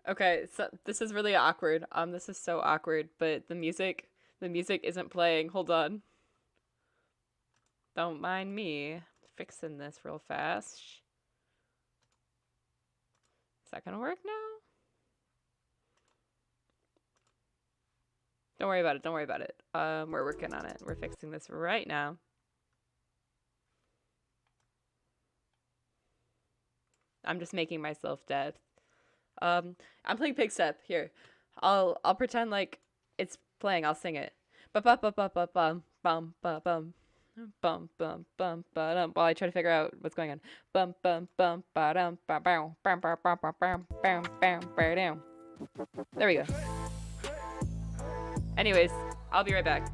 Okay, so this is really awkward. This is so awkward, but the music isn't playing. Hold on. Don't mind me fixing this real fast. Is that gonna work now? Don't worry about it. Don't worry about it. We're working on it. We're fixing this right now. I'm just making myself dead. I'm playing Pig Step here. I'll pretend like it's playing. I'll sing it. Ba ba ba ba ba bum bum ba bum. Bum bum bum ba dum. While I try to figure out what's going on. Bum bum bum ba dum ba bam bam bam bam bam bam bam bam bam down. There we go. Anyways, I'll be right back.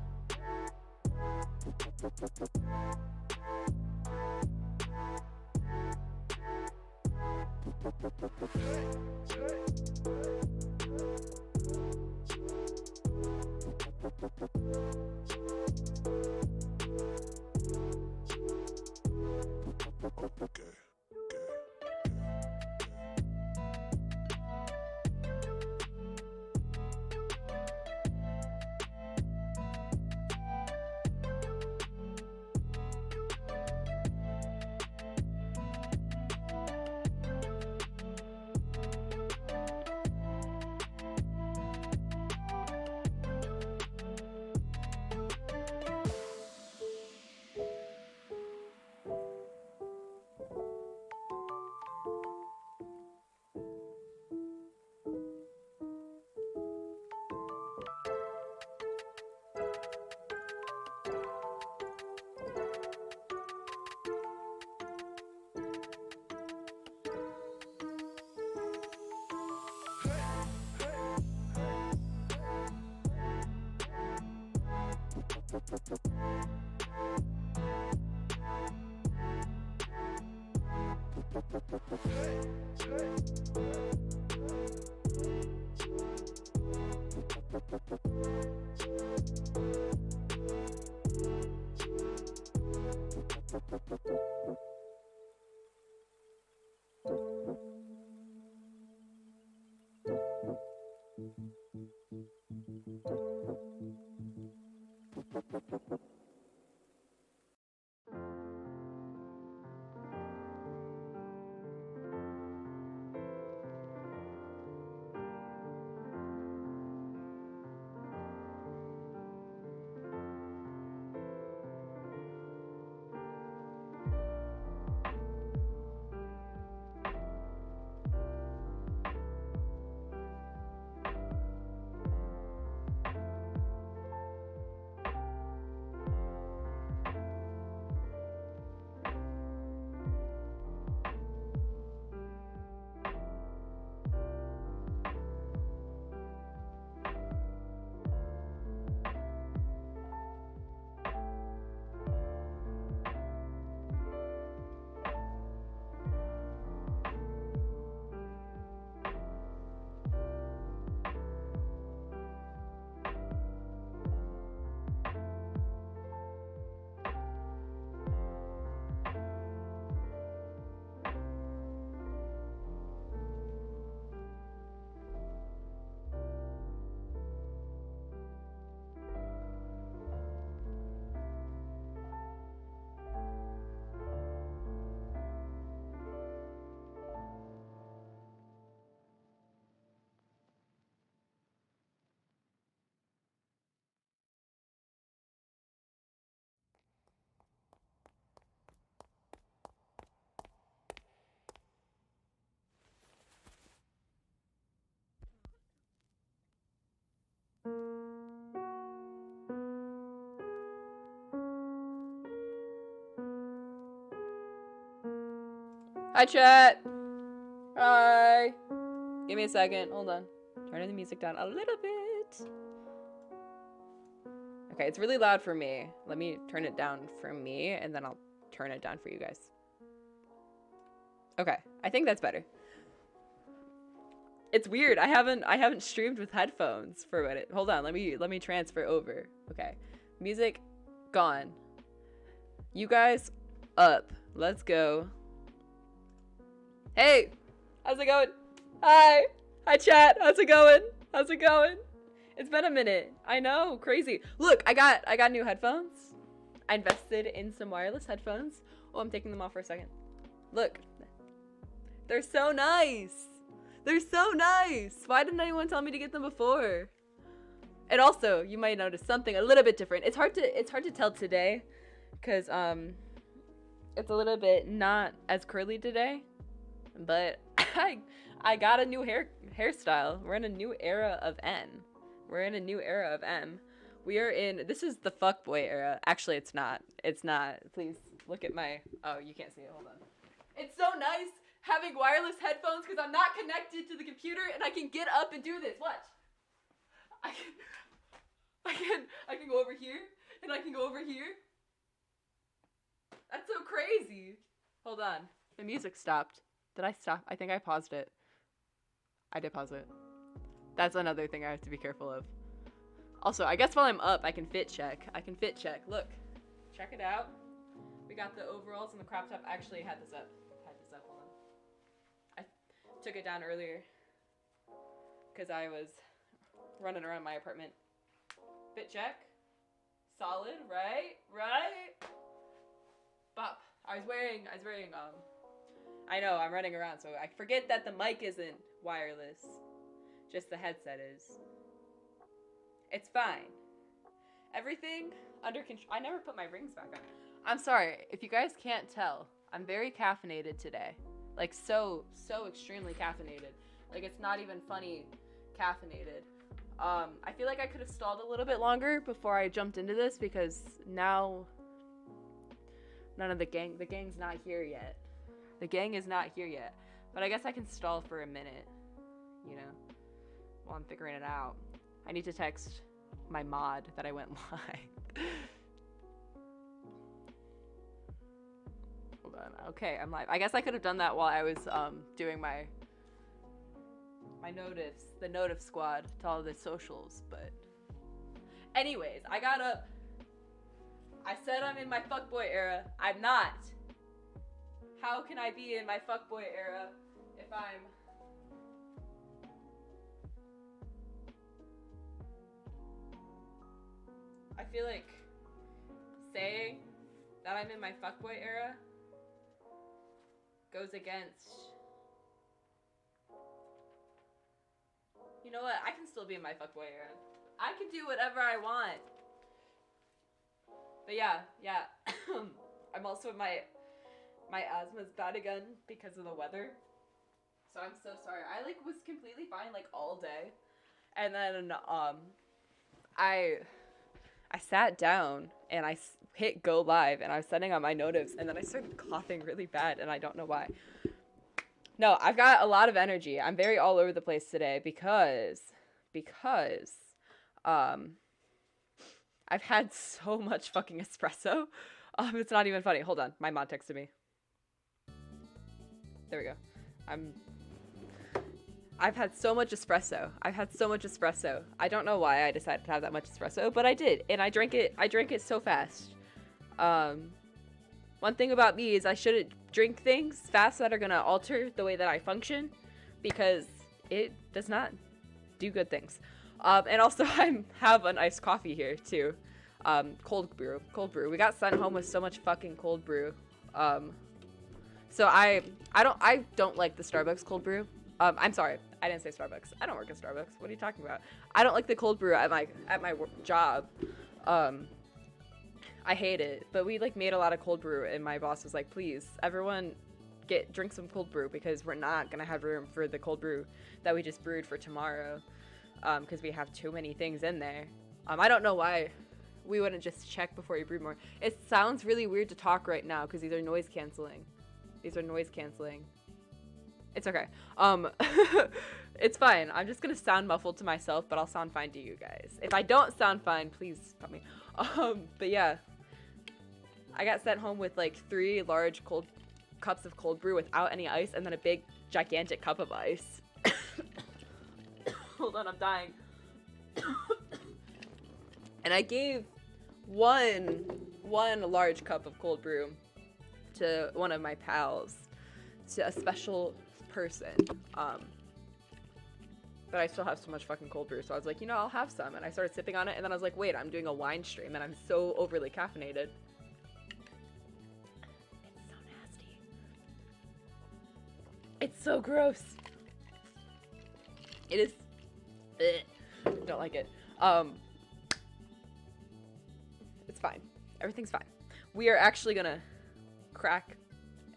Hi, chat. Hi. Give me a second. Hold on. Turning the music down a little bit. Okay, it's really loud for me. Let me turn it down for me, and then I'll turn it down for you guys. Okay, I think that's better. It's weird. I haven't streamed with headphones for a minute. Hold on. Let me transfer over. Okay, music gone. You guys up. Let's go. Hey, how's it going? Hi. Hi chat, how's it going? How's it going? It's been a minute. I know, crazy. Look, I got new headphones. I invested in some wireless headphones. Oh, I'm taking them off for a second. Look. They're so nice. They're so nice. Why didn't anyone tell me to get them before? And also, you might notice something a little bit different. It's hard to tell today cuz it's a little bit not as curly today. But I got a new hairstyle. We're in a new era of N. We're in a new era of M. We are in, this is the fuckboy era. Actually, it's not. It's not. Please look at my, oh, you can't see it. Hold on. It's so nice having wireless headphones because I'm not connected to the computer and I can get up and do this. Watch. I can go over here and I can go over here. That's so crazy. Hold on. The music stopped. Did I stop? I think I paused it. I did pause it. That's another thing I have to be careful of. Also, I guess while I'm up, I can fit check. Look. Check it out. We got the overalls and the crop top. I actually had this up. Hold on. I took it down earlier because I was running around my apartment. Fit check. Solid, right? Bop. I was wearing, I know, I'm running around, so I forget that the mic isn't wireless. Just the headset is. It's fine. Everything under control. I never put my rings back on. I'm sorry, if you guys can't tell, I'm very caffeinated today. Like, so extremely caffeinated. Like, it's not even funny caffeinated. I feel like I could have stalled a little bit longer before I jumped into this because now none of the gang's not here yet. The gang is not here yet. But I guess I can stall for a minute, you know, while I'm figuring it out. I need to text my mod that I went live. Hold on. Okay, I'm live. I guess I could have done that while I was doing my notifs, the notif squad to all the socials, but anyways, I got up. I said I'm in my fuckboy era. I'm not. How can I be in my fuckboy era if I'm... I feel like saying that I'm in my fuckboy era goes against... You know what? I can still be in my fuckboy era. I can do whatever I want. But yeah. I'm also in my asthma's bad again because of the weather. So I'm so sorry. I like was completely fine like all day. And then I sat down and I hit go live and I was setting up my notifs and then I started coughing really bad and I don't know why. No, I've got a lot of energy. I'm very all over the place today because I've had so much fucking espresso. It's not even funny. Hold on. My mom texted me. There we go. I've had so much espresso. I don't know why I decided to have that much espresso, but I did. And I drank it so fast. One thing about me is I shouldn't drink things fast that are gonna alter the way that I function because it does not do good things. And also I have an iced coffee here too. Cold brew. We got sent home with so much fucking cold brew. So I don't like the Starbucks cold brew. I'm sorry, I didn't say Starbucks. I don't work at Starbucks. What are you talking about? I don't like the cold brew at my job. I hate it. But we like made a lot of cold brew, and my boss was like, "Please, everyone, drink some cold brew because we're not gonna have room for the cold brew that we just brewed for tomorrow, because we have too many things in there." I don't know why we wouldn't just check before we brew more. It sounds really weird to talk right now because these are noise canceling. It's okay. It's fine. I'm just gonna sound muffled to myself, but I'll sound fine to you guys. If I don't sound fine, please tell me. But yeah, I got sent home with like 3 large cold cups of cold brew without any ice, and then a big gigantic cup of ice. Hold on, I'm dying. And I gave one large cup of cold brew to one of my pals, to a special person. but I still have so much fucking cold brew. So I was like, you know, I'll have some. And I started sipping on it. And then I was like, wait, I'm doing a wine stream and I'm so overly caffeinated. It's so nasty. It's so gross. It is. Ugh. Don't like it. It's fine. Everything's fine. We are actually gonna crack.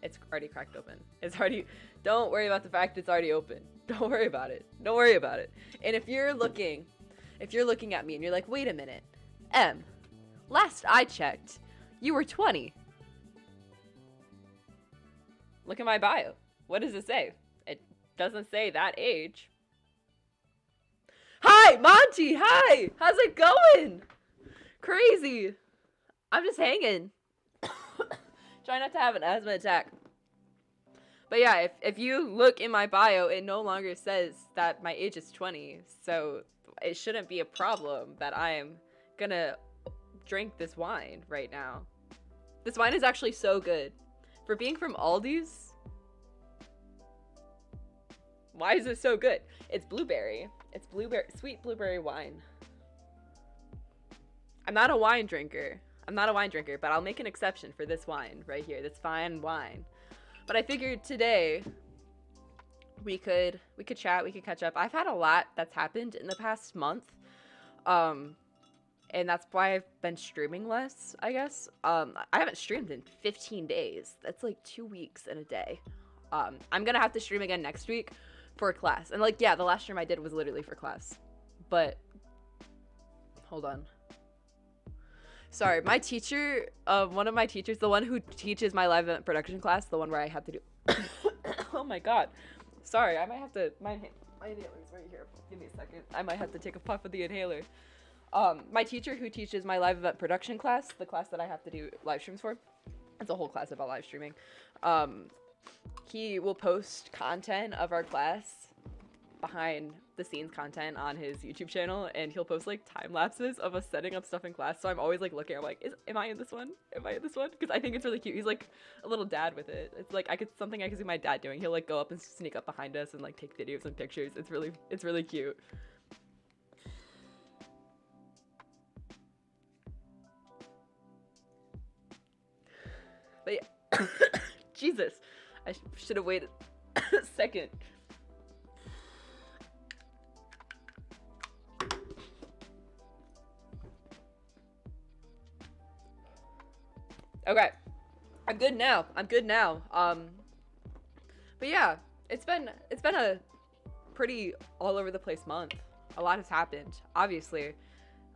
It's already cracked open. It's already. Don't worry about the fact it's already open. Don't worry about it. Don't worry about it. And if you're looking at me and you're like, wait a minute, Em, last I checked, you were 20. Look at my bio. What does it say? It doesn't say that age. Hi, Monty. Hi. How's it going? Crazy. I'm just hanging. Try not to have an asthma attack. But yeah, if you look in my bio, it no longer says that my age is 20. So it shouldn't be a problem that I am gonna drink this wine right now. This wine is actually so good. For being from Aldi's, why is it so good? It's blueberry. It's sweet blueberry wine. I'm not a wine drinker, but I'll make an exception for this wine right here, this fine wine. But I figured today we could chat, we could catch up. I've had a lot that's happened in the past month. And that's why I've been streaming less, I guess. I haven't streamed in 15 days. That's like 2 weeks and a day. I'm gonna have to stream again next week for class. And like, yeah, the last stream I did was literally for class. But hold on. Sorry, my teacher, one of my teachers, the one who teaches my live event production class, the one where I have to do, oh my god, sorry, I might have to, my inhaler's right here, give me a second, I might have to take a puff of the inhaler. My teacher who teaches my live event production class, the class that I have to do live streams for, it's a whole class about live streaming, he will post content of our class, behind the scenes content on his YouTube channel, and he'll post like time lapses of us setting up stuff in class. So I'm always like looking, I'm like, am I in this one? Am I in this one? Because I think it's really cute. He's like a little dad with it. It's like something I could see my dad doing. He'll like go up and sneak up behind us and like take videos and pictures. It's really cute. But yeah, Jesus, I should have waited a second. Okay, I'm good now. But yeah, it's been a pretty all over the place month. A lot has happened. Obviously,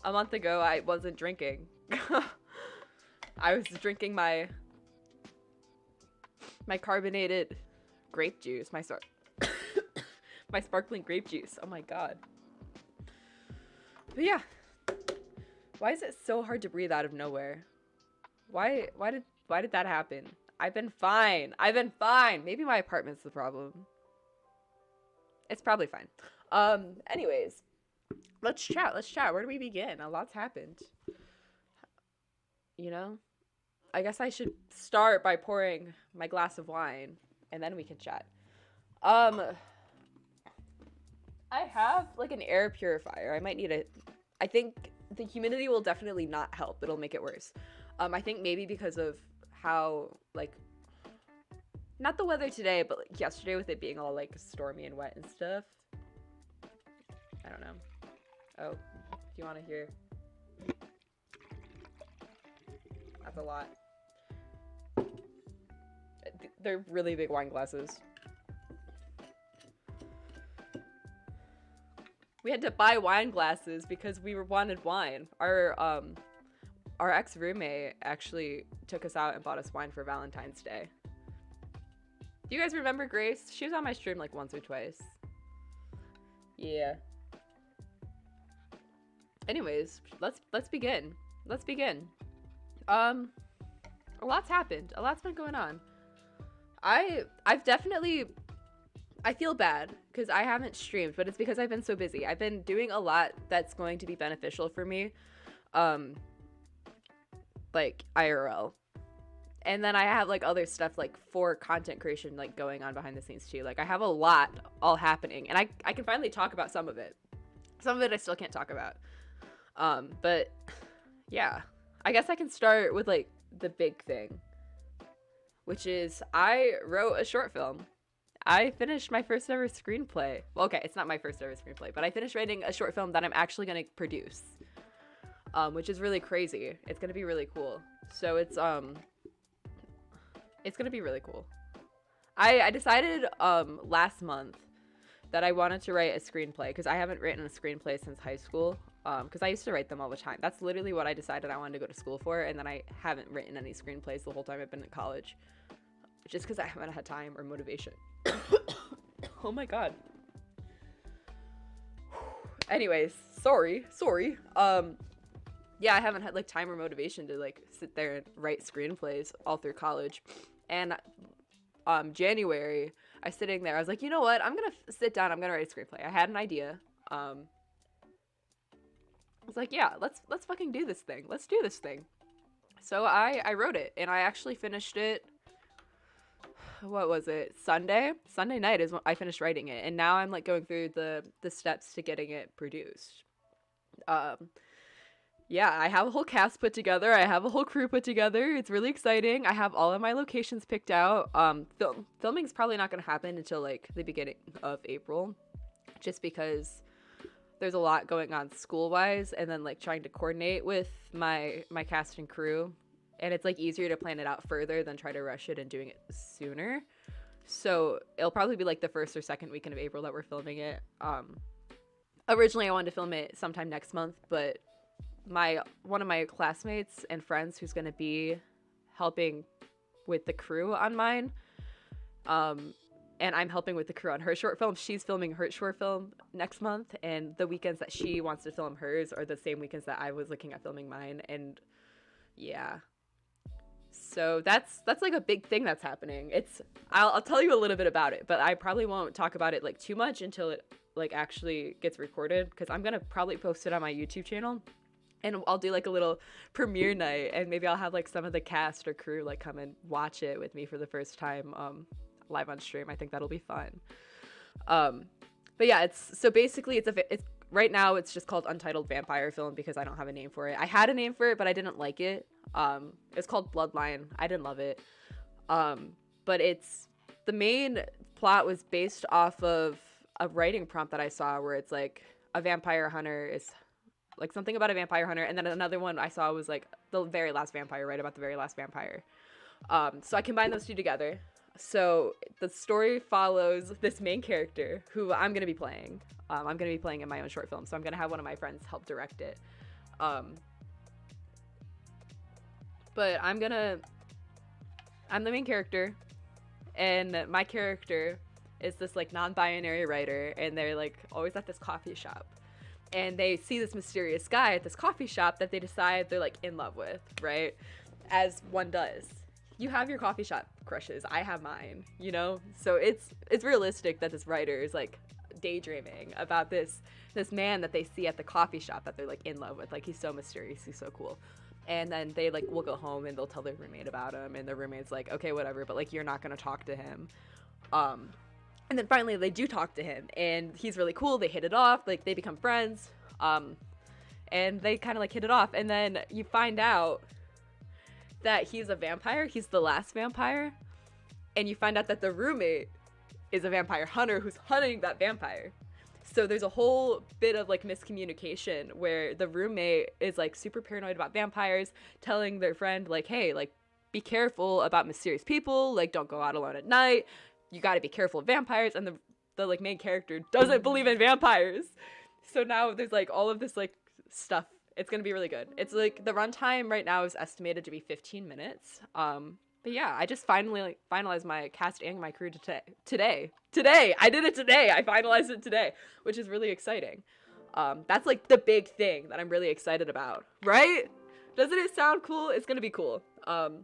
a month ago I wasn't drinking. I was drinking my carbonated grape juice, my sparkling grape juice. Oh my god. But yeah, why is it so hard to breathe out of nowhere? Why did that happen? I've been fine. Maybe my apartment's the problem. It's probably fine. Anyways, let's chat. Where do we begin? A lot's happened. You know? I guess I should start by pouring my glass of wine, and then we can chat. I have like an air purifier. I might need it. I think the humidity will definitely not help. It'll make it worse. I think maybe because of how, like, not the weather today, but like yesterday with it being all like stormy and wet and stuff. I don't know. Oh, do you want to hear? That's a lot. They're really big wine glasses. We had to buy wine glasses because we wanted wine. Our ex-roommate actually took us out and bought us wine for Valentine's Day. Do you guys remember Grace? She was on my stream like once or twice. Yeah. Anyways, let's begin. A lot's happened. A lot's been going on. I've definitely, I feel bad because I haven't streamed, but it's because I've been so busy. I've been doing a lot that's going to be beneficial for me. Like IRL. And then I have like other stuff like for content creation like going on behind the scenes too. Like I have a lot all happening, and I can finally talk about some of it. Some of it I still can't talk about. But yeah, I guess I can start with like the big thing, which is I wrote a short film. I finished my first ever screenplay. Well, okay, it's not my first ever screenplay, but I finished writing a short film that I'm actually going to produce, which is really crazy. It's going to be really cool. So it's going to be really cool. I decided last month that I wanted to write a screenplay because I haven't written a screenplay since high school, because I used to write them all the time. That's literally what I decided I wanted to go to school for, and then I haven't written any screenplays the whole time I've been in college, just because I haven't had time or motivation. Oh my god. Anyways, sorry. Yeah, I haven't had like time or motivation to like sit there and write screenplays all through college. And January, I was sitting there, I was like, you know what, I'm gonna sit down, I'm gonna write a screenplay. I had an idea. I was like, yeah, let's fucking do this thing. Let's do this thing. So I wrote it, and I actually finished it. What was it? Sunday night is when I finished writing it, and now I'm like going through the steps to getting it produced. Yeah, I have a whole cast put together. I have a whole crew put together. It's really exciting. I have all of my locations picked out. Filming's probably not going to happen until like the beginning of April, just because there's a lot going on school-wise, and then like trying to coordinate with my cast and crew, and it's like easier to plan it out further than try to rush it and doing it sooner. So it'll probably be like the first or second weekend of April that we're filming it. Originally I wanted to film it sometime next month, but one of my classmates and friends who's going to be helping with the crew on mine, and I'm helping with the crew on her short film. She's filming her short film next month, and the weekends that she wants to film hers are the same weekends that I was looking at filming mine. And yeah, so that's like a big thing that's happening. I'll tell you a little bit about it, but I probably won't talk about it like too much until it like actually gets recorded, because I'm gonna probably post it on my YouTube channel, and I'll do like a little premiere night, and maybe I'll have like some of the cast or crew like come and watch it with me for the first time live on stream. I think that'll be fun. But yeah, it's right now it's just called Untitled Vampire Film because I don't have a name for it. I had a name for it, but I didn't like it. It's called Bloodline. I didn't love it. But the main plot was based off of a writing prompt that I saw where it's like a vampire hunter is like something about a vampire hunter, and then another one I saw was like the very last vampire, right about the very last vampire. So I combined those two together. So the story follows this main character who I'm going to be playing. I'm going to be playing in my own short film, so I'm going to have one of my friends help direct it. But I'm the main character, and my character is this like non-binary writer, and they're like always at this coffee shop, and they see this mysterious guy at this coffee shop that they decide they're like in love with, right? As one does. You have your coffee shop crushes. I have mine, you know? So it's realistic that this writer is like daydreaming about this man that they see at the coffee shop that they're like in love with. Like, he's so mysterious, he's so cool. And then they like will go home and they'll tell their roommate about him, and their roommate's like, okay, whatever, but like you're not gonna talk to him. And then finally they do talk to him, and he's really cool. They hit it off, like they become friends. And they kind of like hit it off, and then you find out that he's a vampire. He's the last vampire. And you find out that the roommate is a vampire hunter who's hunting that vampire. So there's a whole bit of like miscommunication where the roommate is like super paranoid about vampires, telling their friend like, hey, like be careful about mysterious people, like don't go out alone at night, you got to be careful of vampires. And the like main character doesn't believe in vampires. So now there's like all of this like stuff. It's going to be really good. It's like the runtime right now is estimated to be 15 minutes. But yeah, I just finally like finalized my cast and my crew today. I did it today. I finalized it today, which is really exciting. That's like the big thing that I'm really excited about, right? Doesn't it sound cool? It's going to be cool. So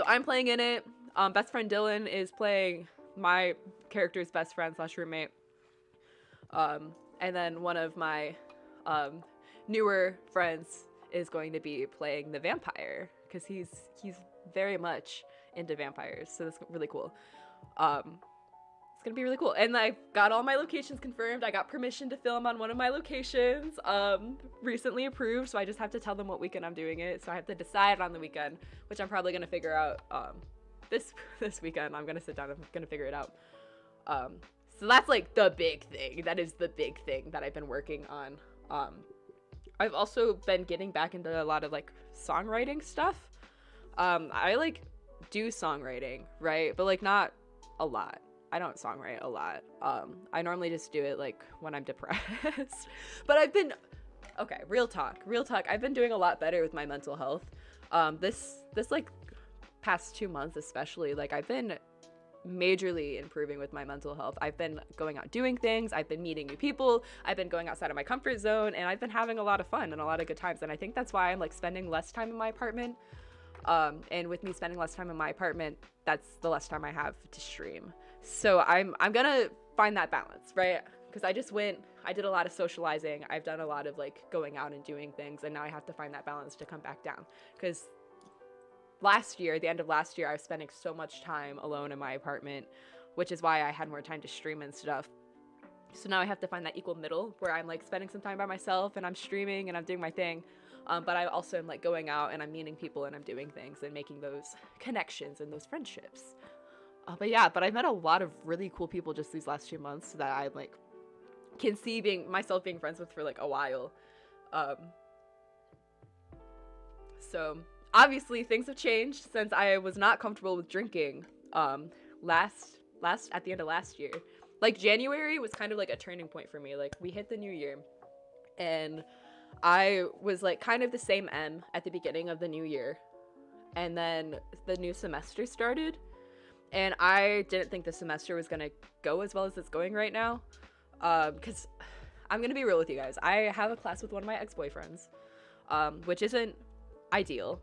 I'm playing in it. Best friend Dylan is playing my character's best friend / roommate. And then one of my newer friends is going to be playing the vampire, because he's very much into vampires, so that's really cool. It's gonna be really cool. And I got all my locations confirmed. I got permission to film on one of my locations, recently approved, so I just have to tell them what weekend I'm doing it. So I have to decide on the weekend, which I'm probably gonna figure out this weekend. I'm gonna sit down and I'm gonna figure it out. So that's like the big thing. That is the big thing that I've been working on. I've also been getting back into a lot of like songwriting stuff. I like do songwriting, right? But like not a lot. I don't songwrite a lot. I normally just do it like when I'm depressed. But I've been, okay, real talk. I've been doing a lot better with my mental health. This like past 2 months especially, like I've been majorly improving with my mental health. I've been going out doing things. I've been meeting new people. I've been going outside of my comfort zone, and I've been having a lot of fun and a lot of good times. And I think that's why I'm like spending less time in my apartment. And with me spending less time in my apartment, that's the less time I have to stream. So I'm gonna find that balance, right? Because I did a lot of socializing. I've done a lot of like going out and doing things, and now I have to find that balance to come back down. Because the end of last year, I was spending so much time alone in my apartment, which is why I had more time to stream and stuff. So now I have to find that equal middle where I'm like spending some time by myself and I'm streaming and I'm doing my thing. But I also am like going out and I'm meeting people and I'm doing things and making those connections and those friendships. But I've met a lot of really cool people just these last 2 months that I like can see myself being friends with for like a while. So obviously things have changed since I was not comfortable with drinking at the end of last year. Like January was kind of like a turning point for me. Like we hit the new year and I was like kind of the same at the beginning of the new year, and then the new semester started. And I didn't think the semester was going to go as well as it's going right now. Because I'm going to be real with you guys. I have a class with one of my ex-boyfriends, which isn't ideal.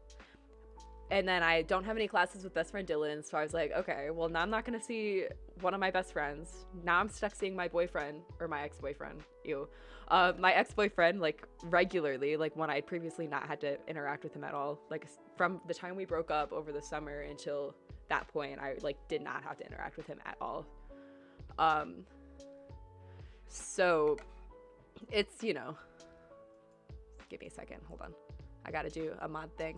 And then I don't have any classes with best friend Dylan. So I was like, okay, well, now I'm not going to see one of my best friends. Now I'm stuck seeing my boyfriend, or my ex-boyfriend, my ex-boyfriend, like, regularly, like, when I'd previously not had to interact with him at all. Like, from the time we broke up over the summer until that point, I like did not have to interact with him at all. So it's, give me a second, hold on, I gotta do a mod thing.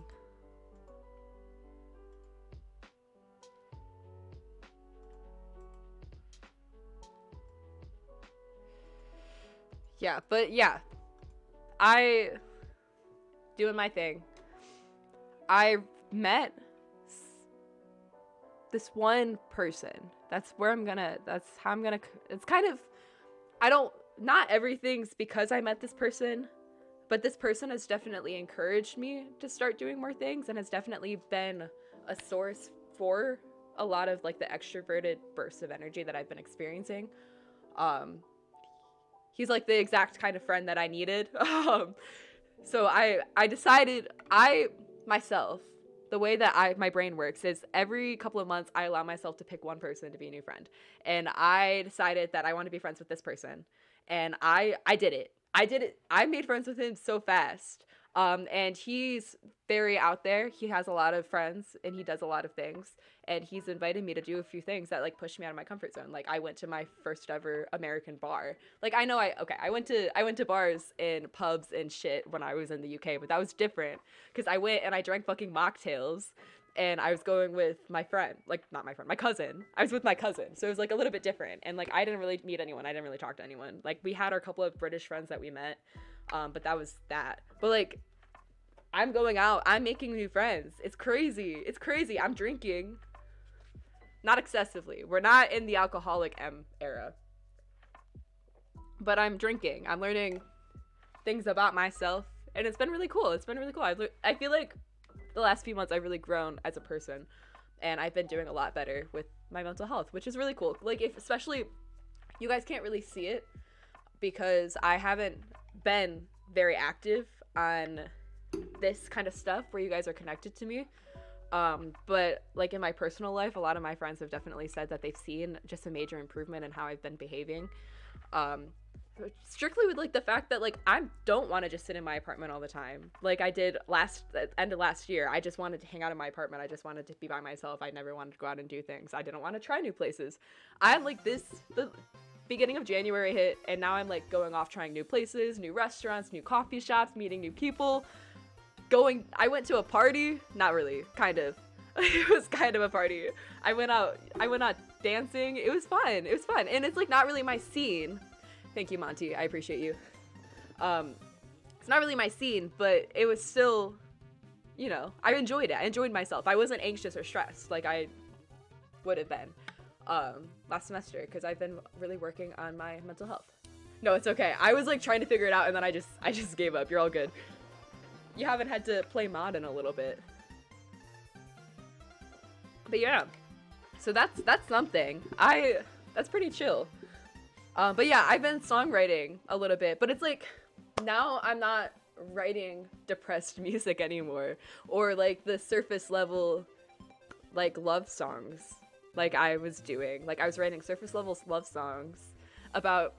I doing my thing. I met this one person. That's how I'm gonna, it's kind of, not everything's because I met this person, but this person has definitely encouraged me to start doing more things and has definitely been a source for a lot of like the extroverted bursts of energy that I've been experiencing. He's like the exact kind of friend that I needed. So I decided myself, the way that my brain works is every couple of months I allow myself to pick one person to be a new friend. And I decided that I want to be friends with this person. And I did it. I made friends with him so fast. And he's very out there. He has a lot of friends and he does a lot of things. And he's invited me to do a few things that like push me out of my comfort zone. Like I went to my first ever American bar. Like I went to bars and pubs and shit when I was in the UK, but that was different because I went and I drank fucking mocktails. And I was going with my friend, like not my friend, my cousin. I was with my cousin. So it was like a little bit different. And like I didn't really meet anyone. I didn't really talk to anyone. Like we had our couple of British friends that we met. But that was that. But like I'm going out, I'm making new friends. It's crazy. I'm drinking. Not excessively. We're not in the alcoholic era. But I'm drinking. I'm learning things about myself. And it's been really cool. I feel like the last few months I've really grown as a person. And I've been doing a lot better with my mental health, which is really cool. Like especially, you guys can't really see it because I haven't been very active on this kind of stuff where you guys are connected to me. But like in my personal life, a lot of my friends have definitely said that they've seen just a major improvement in how I've been behaving. strictly with like the fact that like I don't want to just sit in my apartment all the time like I did end of last year. I just wanted to hang out in my apartment. I just wanted to be by myself. I never wanted to go out and do things. I didn't want to try new places. I'm like the beginning of January hit, and now I'm like going off trying new places, new restaurants, new coffee shops, meeting new people. I went to a party, not really, kind of. It was kind of a party. I went out dancing. It was fun. And it's like not really my scene. Thank you, Monty. I appreciate you. It's not really my scene, but it was still, you know, I enjoyed it. I enjoyed myself. I wasn't anxious or stressed like I would have been last semester, because I've been really working on my mental health. No, it's okay. I was like trying to figure it out, and then I just gave up. You're all good. You haven't had to play mod in a little bit. But yeah. So that's something. That's pretty chill. But yeah, I've been songwriting a little bit, but it's like now I'm not writing depressed music anymore, or like the surface level like love songs like I was doing. Like I was writing surface level love songs about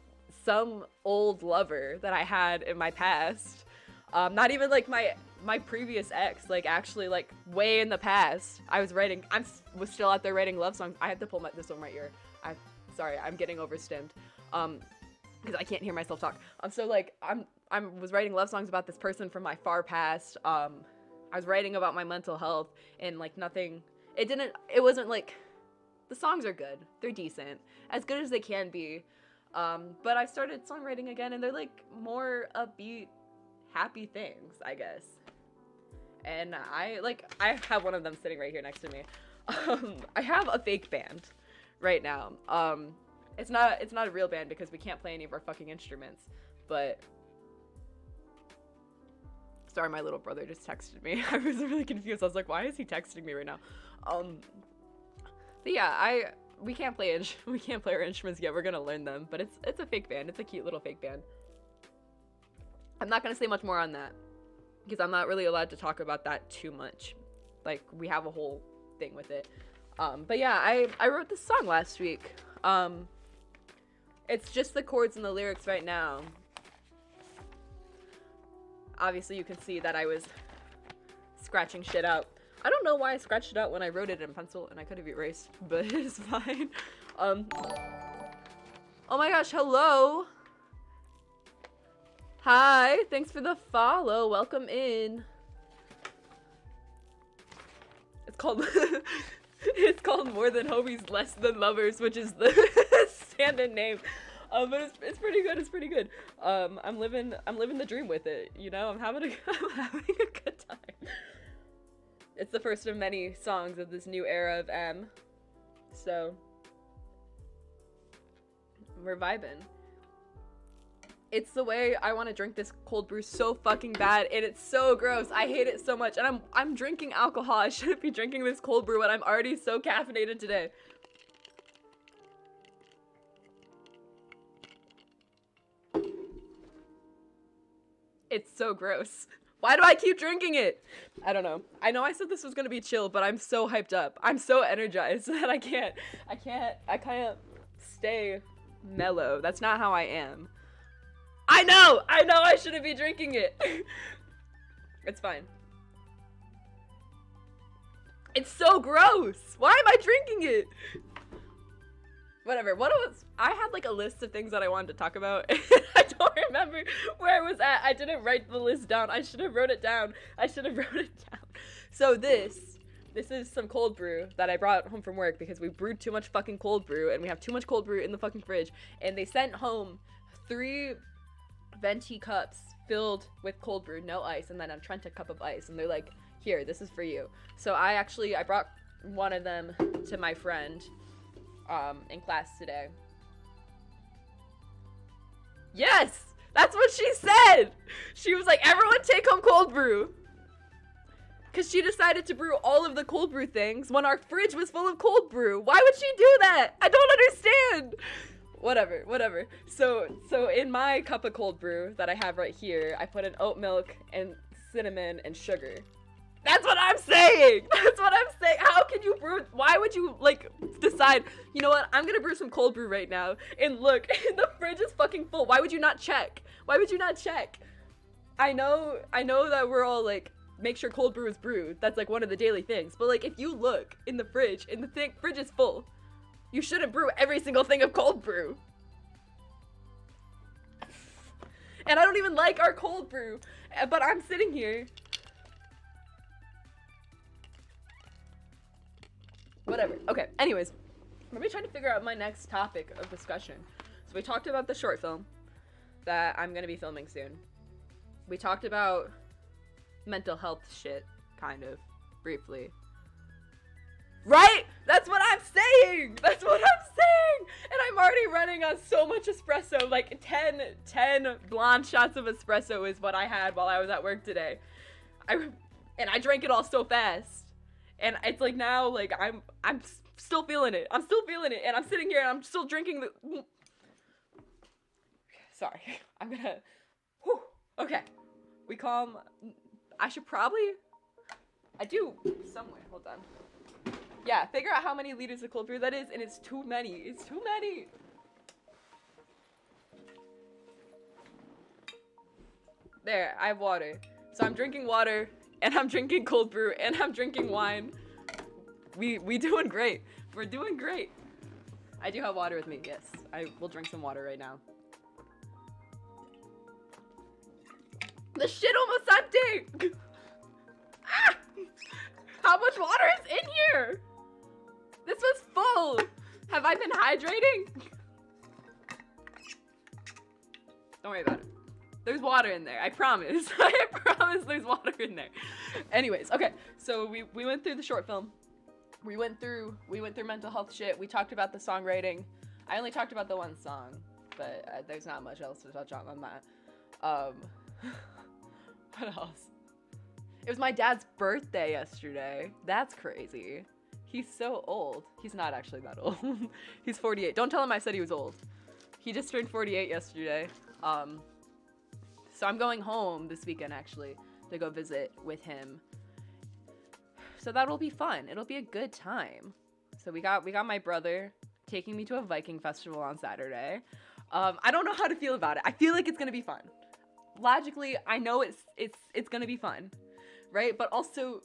some old lover that I had in my past. Not even like my previous ex, like actually like way in the past. I was still out there writing love songs. I had to pull this one right here. Sorry, I'm getting overstimmed. Because I can't hear myself talk. So like I was writing love songs about this person from my far past. I was writing about my mental health, and like nothing. It wasn't like, the songs are good. They're decent, as good as they can be. But I started songwriting again, and they're like more upbeat, happy things, I guess. And I have one of them sitting right here next to me. I have a fake band right now. It's not a real band because we can't play any of our fucking instruments, but sorry, my little brother just texted me. I was really confused. I was like, why is he texting me right now? But yeah, we can't play our instruments yet. We're gonna learn them, but it's a fake band. It's a cute little fake band. I'm not gonna say much more on that because I'm not really allowed to talk about that too much. Like, we have a whole thing with it. But yeah, I wrote this song last week. It's just the chords and the lyrics right now. Obviously, you can see that I was scratching shit out. I don't know why I scratched it out when I wrote it in pencil, and I could have erased, but it's fine. Oh my gosh, hello! Hi, thanks for the follow. Welcome in. It's called it's called More Than Homies, Less Than Lovers, which is the stand-in name. But it's pretty good. It's pretty good. I'm living the dream with it. You know, I'm having a good time. It's the first of many songs of this new era of M. So we're vibing. It's the way I want to drink this cold brew so fucking bad, and it's so gross. I hate it so much, and I'm drinking alcohol. I shouldn't be drinking this cold brew when I'm already so caffeinated today. It's so gross. Why do I keep drinking it? I don't know. I know I said this was gonna be chill, but I'm so hyped up. I'm so energized that I can't stay mellow. That's not how I am. I know I shouldn't be drinking it. It's fine. It's so gross. Why am I drinking it? Whatever. I had like a list of things that I wanted to talk about. I don't remember where I was at. I didn't write the list down. I should have wrote it down. So this is some cold brew that I brought home from work because we brewed too much fucking cold brew, and we have too much cold brew in the fucking fridge. And they sent home 3 venti cups filled with cold brew, no ice, and then a Trenta cup of ice. And they're like, here, this is for you. So I brought one of them to my friend in class today. Yes, that's what she said. She was like, everyone take home cold brew. Because she decided to brew all of the cold brew things when our fridge was full of cold brew. Why would she do that? I don't understand. Whatever. So in my cup of cold brew that I have right here, I put in oat milk and cinnamon and sugar. That's what I'm saying. saying. That's what I'm saying. How can you brew? Why would you like decide, you know what, I'm gonna brew some cold brew right now, and look, the fridge is fucking full. Why would you not check? Why would you not check? I know that we're all like, make sure cold brew is brewed. That's like one of the daily things. But like, if you look in the fridge and the fridge is full, you shouldn't brew every single thing of cold brew. And I don't even like our cold brew, but I'm sitting here. Whatever. Okay, anyways, let me try to figure out my next topic of discussion. So we talked about the short film that I'm gonna be filming soon. We talked about mental health shit, kind of, briefly. Right? That's what I'm saying! That's what I'm saying! And I'm already running on so much espresso, like 10 blonde shots of espresso is what I had while I was at work today. And I drank it all so fast. And it's like now, like, I'm still feeling it. I'm still feeling it. And I'm sitting here and I'm still drinking the... Sorry. I'm gonna... Whew. Okay. We calm... I should probably... I do somewhere. Hold on. Yeah, figure out how many liters of cold brew that is, and it's too many. It's too many. There, I have water. So I'm drinking water, and I'm drinking cold brew, and I'm drinking wine. We doing great. We're doing great. I do have water with me, yes. I will drink some water right now. The shit almost empty! Ah! How much water is in here? This was full. Have I been hydrating? Don't worry about it. There's water in there. I promise. I promise there's water in there. Anyways, okay. So we went through the short film. We went through mental health shit. We talked about the songwriting. I only talked about the one song, but there's not much else to touch on that. What else? It was my dad's birthday yesterday. That's crazy. He's so old. He's not actually that old. He's 48. Don't tell him I said he was old. He just turned 48 yesterday. So I'm going home this weekend actually to go visit with him. So that'll be fun. It'll be a good time. So we got my brother taking me to a Viking festival on Saturday. I don't know how to feel about it. I feel like it's gonna be fun. Logically, I know it's gonna be fun, right? But also,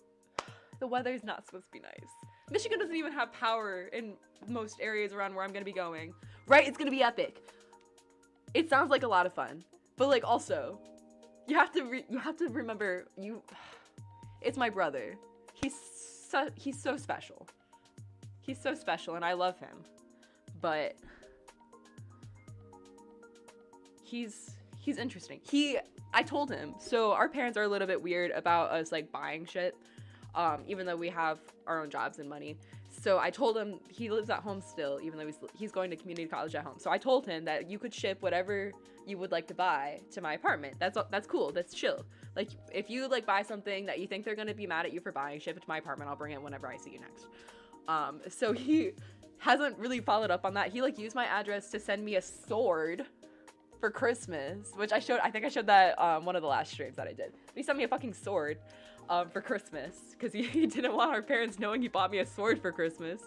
the weather's not supposed to be nice. Michigan doesn't even have power in most areas around where I'm gonna be going, right? It's gonna be epic. It sounds like a lot of fun, but like also, you have to remember it's my brother. He's so special. He's so special, and I love him, but he's interesting. I told him, so our parents are a little bit weird about us like buying shit, even though we have our own jobs and money. So I told him, he lives at home still, even though he's going to community college at home. So I told him that you could ship whatever you would like to buy to my apartment. That's cool. That's chill. Like if you like buy something that you think they're gonna be mad at you for buying, ship it to my apartment. I'll bring it whenever I see you next. So he hasn't really followed up on that. He like used my address to send me a sword for Christmas, which I think I showed that one of the last streams that I did. He sent me a fucking sword for Christmas because he didn't want our parents knowing he bought me a sword for Christmas.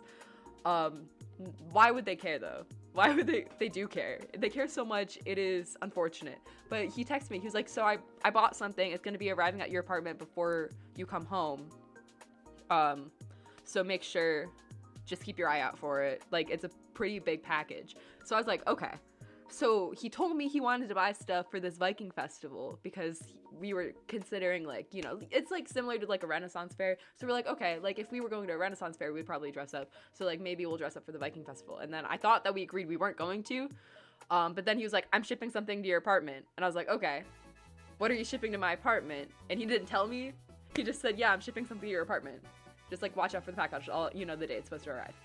Why would they care though? Why would they do care? They care so much. It is unfortunate. But he texted me. He was like, so I bought something. It's going to be arriving at your apartment before you come home. So make sure, just keep your eye out for it. Like it's a pretty big package. So I was like, okay. So he told me he wanted to buy stuff for this Viking festival because we were considering like, you know, it's like similar to like a Renaissance fair. So we're like, okay, like if we were going to a Renaissance fair, we'd probably dress up. So like maybe we'll dress up for the Viking festival. And then I thought that we agreed we weren't going to. But then he was like, I'm shipping something to your apartment. And I was like, okay, what are you shipping to my apartment? And he didn't tell me. He just said, yeah, I'm shipping something to your apartment. Just like watch out for the package. You know the day it's supposed to arrive.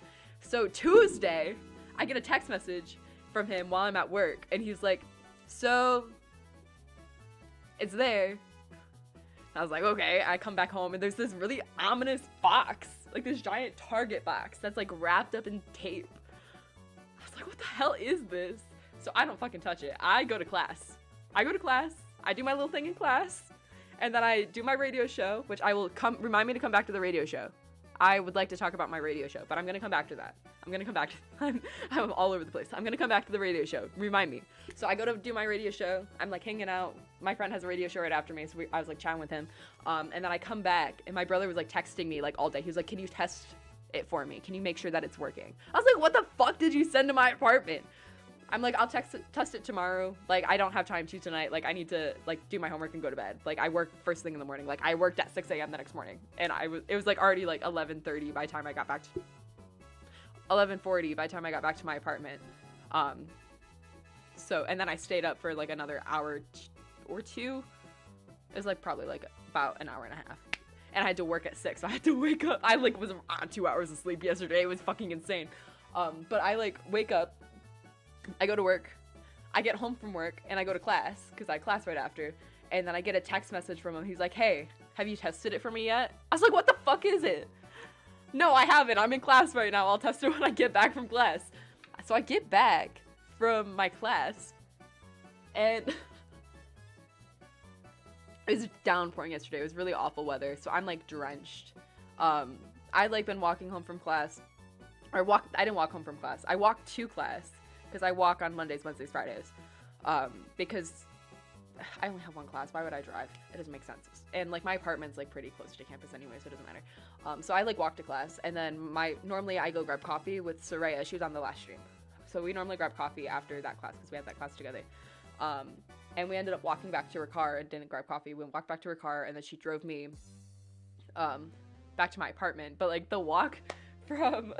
So Tuesday, I get a text message from him while I'm at work, and he's like, so it's there. I was like, okay. I come back home and there's this really ominous box, like this giant Target box that's like wrapped up in tape. I was like, what the hell is this? So I don't fucking touch it. I go to class. I do my little thing in class, And then I do my radio show, which I will remind me to come back to the radio show. I would like to talk about my radio show, but I'm going to come back to that. I'm all over the place. I'm going to come back to the radio show. Remind me. So I go to do my radio show. I'm like hanging out. My friend has a radio show right after me, so I was like chatting with him. And then I come back, and my brother was like texting me like all day. He was like, can you test it for me? Can you make sure that it's working? I was like, what the fuck did you send to my apartment? I'm like, I'll test it tomorrow. Like, I don't have time to tonight. Like, I need to, like, do my homework and go to bed. Like, I work first thing in the morning. Like, I worked at 6 a.m. the next morning. And it was, like, already, like, 11:30 by the time I got back to... 11:40 by the time I got back to my apartment. So, and then I stayed up for, like, another hour or two. It was, like, probably, like, about an hour and a half. And I had to work at 6, so I had to wake up. I, like, was on 2 hours of sleep yesterday. It was fucking insane. But I, like, wake up. I go to work, I get home from work, and I go to class, because I had class right after, and then I get a text message from him. He's like, hey, have you tested it for me yet? I was like, what the fuck is it? No, I haven't. I'm in class right now. I'll test it when I get back from class. So I get back from my class, and it was downpouring yesterday. It was really awful weather, so I'm, like, drenched. I'd, like, been walking home from class, I didn't walk home from class. I walked to class. Because I walk on Mondays, Wednesdays, Fridays. Because I only have one class. Why would I drive? It doesn't make sense. And, like, my apartment's, like, pretty close to campus anyway, so it doesn't matter. So I, like, walk to class. And then normally I go grab coffee with Soraya. She was on the last stream. So we normally grab coffee after that class because we had that class together. And we ended up walking back to her car and didn't grab coffee. We walked back to her car, and then she drove me back to my apartment. But, like, the walk from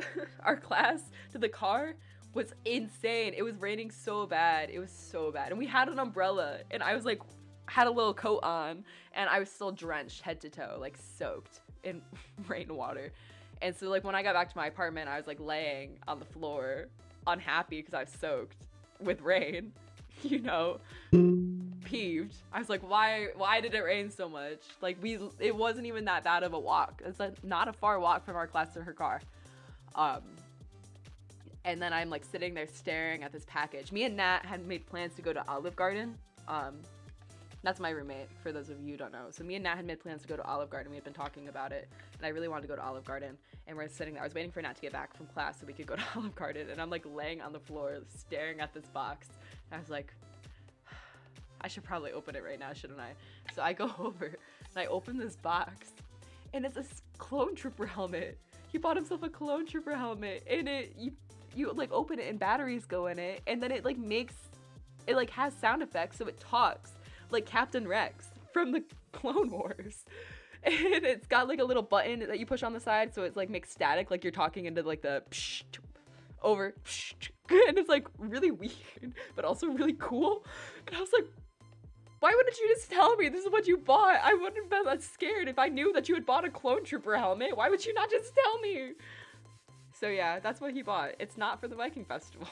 our class to the car was insane. It was raining so bad. It was so bad. And we had an umbrella, and I was like, had a little coat on, and I was still drenched head to toe, like soaked in rain water. And so, like, when I got back to my apartment, I was like laying on the floor, unhappy because I was soaked with rain, you know, peeved. I was like, why did it rain so much? Like, it wasn't even that bad of a walk. It's not a far walk from our class to her car. And then I'm, like, sitting there staring at this package. Me and Nat had made plans to go to Olive Garden. That's my roommate, for those of you who don't know. So me and Nat had made plans to go to Olive Garden. We had been talking about it, and I really wanted to go to Olive Garden. And we're sitting there. I was waiting for Nat to get back from class so we could go to Olive Garden. And I'm, like, laying on the floor, staring at this box. And I was like, I should probably open it right now, shouldn't I? So I go over, and I open this box. And it's a clone trooper helmet. He bought himself a clone trooper helmet. And you like open it and batteries go in it, and then it like has sound effects, so it talks like Captain Rex from the Clone Wars. And it's got like a little button that you push on the side, so it's like makes static, like you're talking into like the psh, over psh, and it's like really weird but also really cool. And I was like, why wouldn't you just tell me this is what you bought? I wouldn't have been that scared if I knew that you had bought a clone trooper helmet. Why would you not just tell me? So yeah, that's what he bought. It's not for the Viking Festival.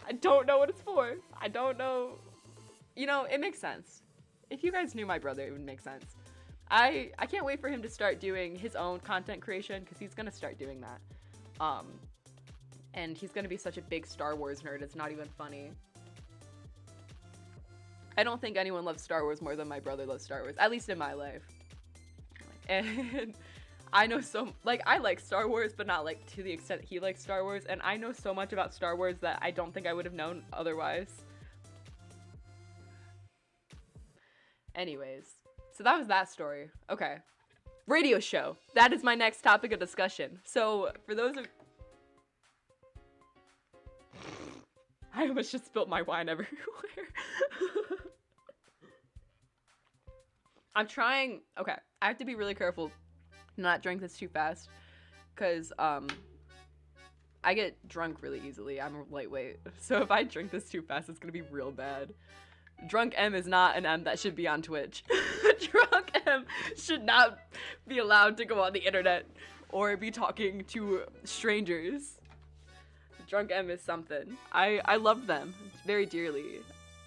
I don't know what it's for. I don't know. You know, it makes sense. If you guys knew my brother, it would make sense. I can't wait for him to start doing his own content creation, because he's going to start doing that. And he's going to be such a big Star Wars nerd, it's not even funny. I don't think anyone loves Star Wars more than my brother loves Star Wars, at least in my life. And I know I like Star Wars, but not like to the extent he likes Star Wars, and I know so much about Star Wars that I don't think I would have known otherwise. Anyways, so that was that story. Okay. Radio show. That is my next topic of discussion. So, for those of... I almost just spilled my wine everywhere. I'm trying... Okay, I have to be really careful not drink this too fast, because I get drunk really easily. I'm a lightweight, so if I drink this too fast, it's gonna be real bad. Drunk M is not an M that should be on Twitch. Drunk M should not be allowed to go on the internet or be talking to strangers. Drunk M is something. I love them very dearly.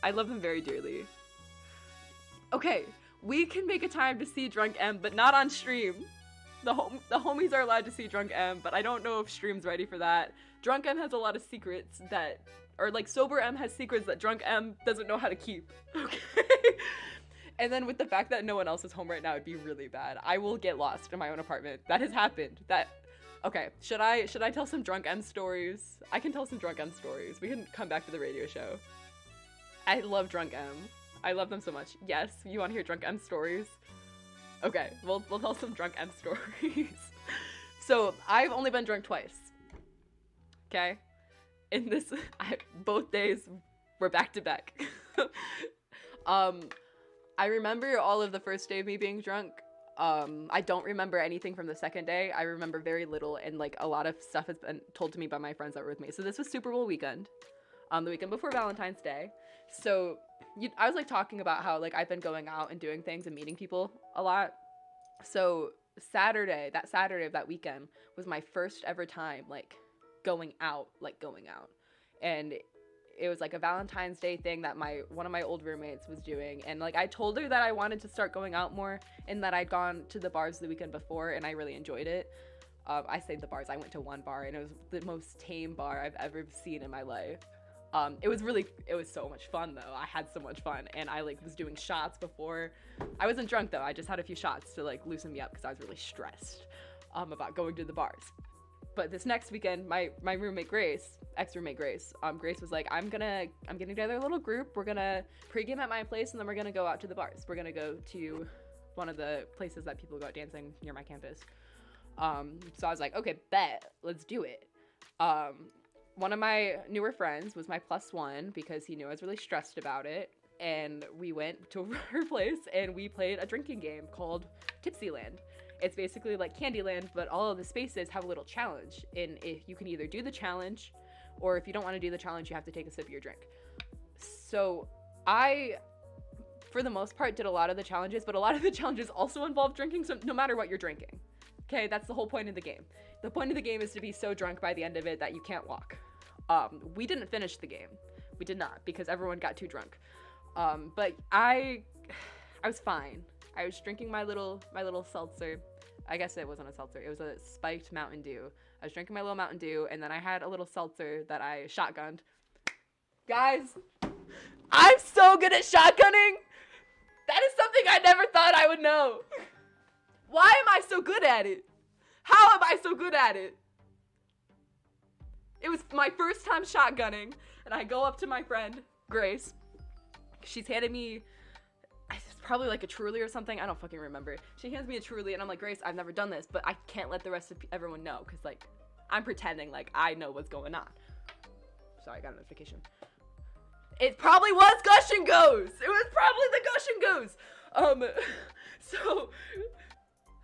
I love them very dearly. Okay, we can make a time to see Drunk M, but not on stream. The homies are allowed to see Drunk M, but I don't know if stream's ready for that. Drunk M has a lot of secrets or like Sober M has secrets that Drunk M doesn't know how to keep. Okay? And then with the fact that no one else is home right now, it'd be really bad. I will get lost in my own apartment. That has happened. Okay, should I tell some drunk M stories? I can tell some drunk M stories. We can come back to the radio show. I love drunk M. I love them so much. Yes, you want to hear drunk M stories? Okay, we'll tell some drunk M stories. So I've only been drunk twice. Okay, in this, both days were back to back. I remember all of the first day of me being drunk. I don't remember anything from the second day. I remember very little, and like a lot of stuff has been told to me by my friends that were with me. So this was Super Bowl weekend, the weekend before Valentine's Day. So I was like talking about how like I've been going out and doing things and meeting people a lot. So Saturday of that weekend was my first ever time like going out, and it was like a Valentine's Day thing that one of my old roommates was doing, and like I told her that I wanted to start going out more and that I'd gone to the bars the weekend before and I really enjoyed it. I say the bars, I went to one bar and it was the most tame bar I've ever seen in my life. It was so much fun though. I had so much fun, and I like was doing shots before. I wasn't drunk though. I just had a few shots to like loosen me up because I was really stressed about going to the bars. But this next weekend, my roommate Grace, ex-roommate Grace, Grace was like, I'm getting together a little group. We're gonna pregame at my place, and then we're gonna go out to the bars. We're gonna go to one of the places that people go out dancing near my campus. So I was like, okay, bet, let's do it. One of my newer friends was my plus one because he knew I was really stressed about it, and we went to her place and we played a drinking game called Tipsyland. It's basically like Candyland, but all of the spaces have a little challenge, and if you can either do the challenge, or if you don't want to do the challenge, you have to take a sip of your drink. So I, for the most part, did a lot of the challenges, but a lot of the challenges also involve drinking, so no matter what you're drinking. Okay, that's the whole point of the game. The point of the game is to be so drunk by the end of it that you can't walk. We didn't finish the game. We did not, because everyone got too drunk. But I was fine. I was drinking my little seltzer. I guess it wasn't a seltzer. It was a spiked Mountain Dew. I was drinking my little Mountain Dew, and then I had a little seltzer that I shotgunned. Guys, I'm so good at shotgunning. That is something I never thought I would know. Why am I so good at it? How am I so good at it? It was my first time shotgunning, and I go up to my friend, Grace. She's handed me, it's probably like a Truly or something. I don't fucking remember. She hands me a Truly, and I'm like, Grace, I've never done this, but I can't let the rest of everyone know, because, like, I'm pretending like I know what's going on. Sorry, I got a notification. It probably was Gush and Goes. It was probably the Gush and Goes. So,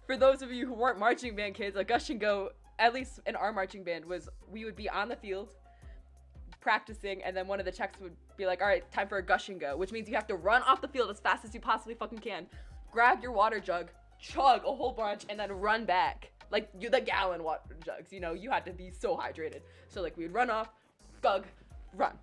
for those of you who weren't marching band kids, a Gush and Go, at least in our marching band, was we would be on the field practicing, and then one of the checks would be like, all right, time for a Gush and Go, which means you have to run off the field as fast as you possibly fucking can, grab your water jug, chug a whole bunch, and then run back. Like, the gallon water jugs, you know, you had to be so hydrated. So, like, we would run off, gug, run,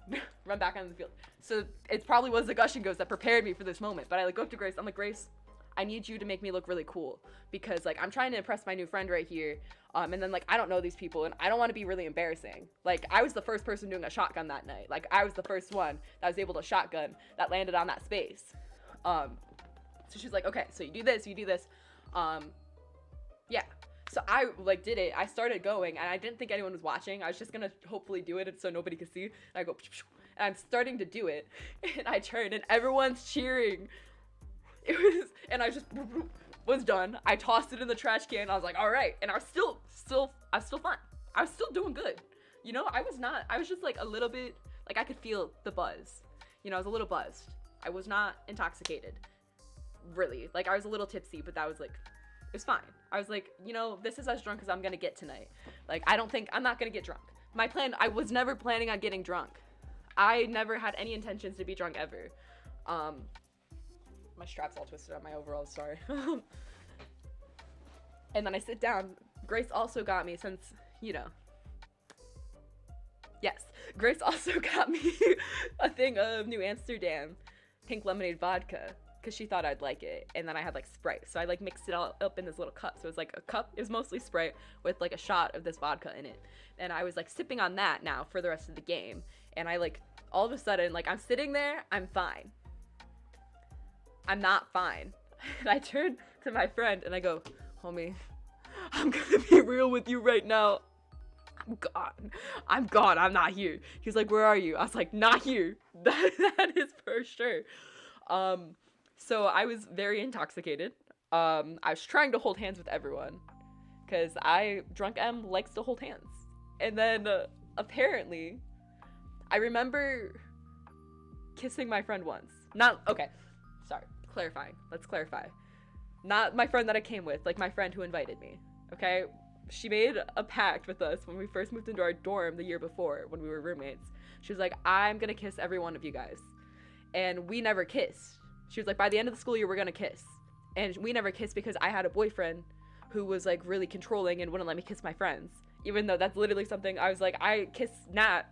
run back on the field. So it probably was the Gush and Goes that prepared me for this moment. But I like go up to Grace, I'm like, Grace, I need you to make me look really cool, because like I'm trying to impress my new friend right here, and then like I don't know these people, and I don't want to be really embarrassing. Like, I was the first person doing a shotgun that night. Like, I was the first one that was able to shotgun that landed on that space. So she's like, okay, so you do this, yeah. So I like did it. I started going, and I didn't think anyone was watching. I was just gonna hopefully do it so nobody could see. And I go, and I'm starting to do it, and I turn, and everyone's cheering. It was, and I just was done. I tossed it in the trash can. I was like, all right. And I was still fine. I was still doing good. You know, I was just like a little bit, like I could feel the buzz. You know, I was a little buzzed. I was not intoxicated, really. Like, I was a little tipsy, but that was like, it was fine. I was like, you know, this is as drunk as I'm gonna get tonight. Like, I'm not gonna get drunk. My plan, I was never planning on getting drunk. I never had any intentions to be drunk ever. My strap's all twisted on my overalls, sorry. And then I sit down. Grace also got me, since, you know. Yes, Grace also got me a thing of New Amsterdam pink lemonade vodka, because she thought I'd like it. And then I had like Sprite, so I like mixed it all up in this little cup. So it was like a cup, it was mostly Sprite with like a shot of this vodka in it. And I was like sipping on that now for the rest of the game. And I like, all of a sudden, like I'm sitting there, I'm fine. I'm not fine. And I turn to my friend and I go, homie, I'm gonna be real with you right now. I'm gone. I'm gone. I'm not here. He's like, where are you? I was like, not here. That is for sure. So I was very intoxicated. I was trying to hold hands with everyone because drunk M likes to hold hands. And then apparently, I remember kissing my friend once. Clarifying. Let's clarify. Not my friend that I came with, like my friend who invited me. Okay? She made a pact with us when we first moved into our dorm the year before when we were roommates. She was like, I'm gonna kiss every one of you guys. And we never kissed. She was like, by the end of the school year, we're gonna kiss. And we never kissed because I had a boyfriend who was like really controlling and wouldn't let me kiss my friends. Even though that's literally something I was like, I kiss Nat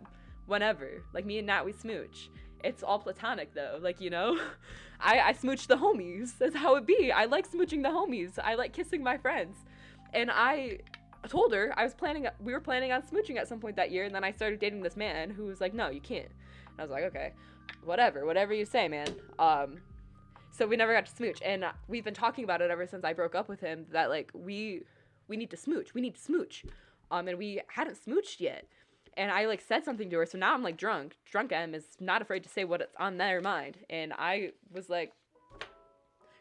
whenever. Like me and Nat, we smooch. It's all platonic though, like, you know? I smooch the homies. That's how it be. I like smooching the homies. I like kissing my friends. And I told her we were planning on smooching at some point that year, and then I started dating this man who was like, no, you can't. And I was like, okay, whatever you say, man. So we never got to smooch, and we've been talking about it ever since I broke up with him, that like we need to smooch. And we hadn't smooched yet. And I like said something to her, so now I'm like drunk. Drunk M is not afraid to say what's on their mind. And I was like,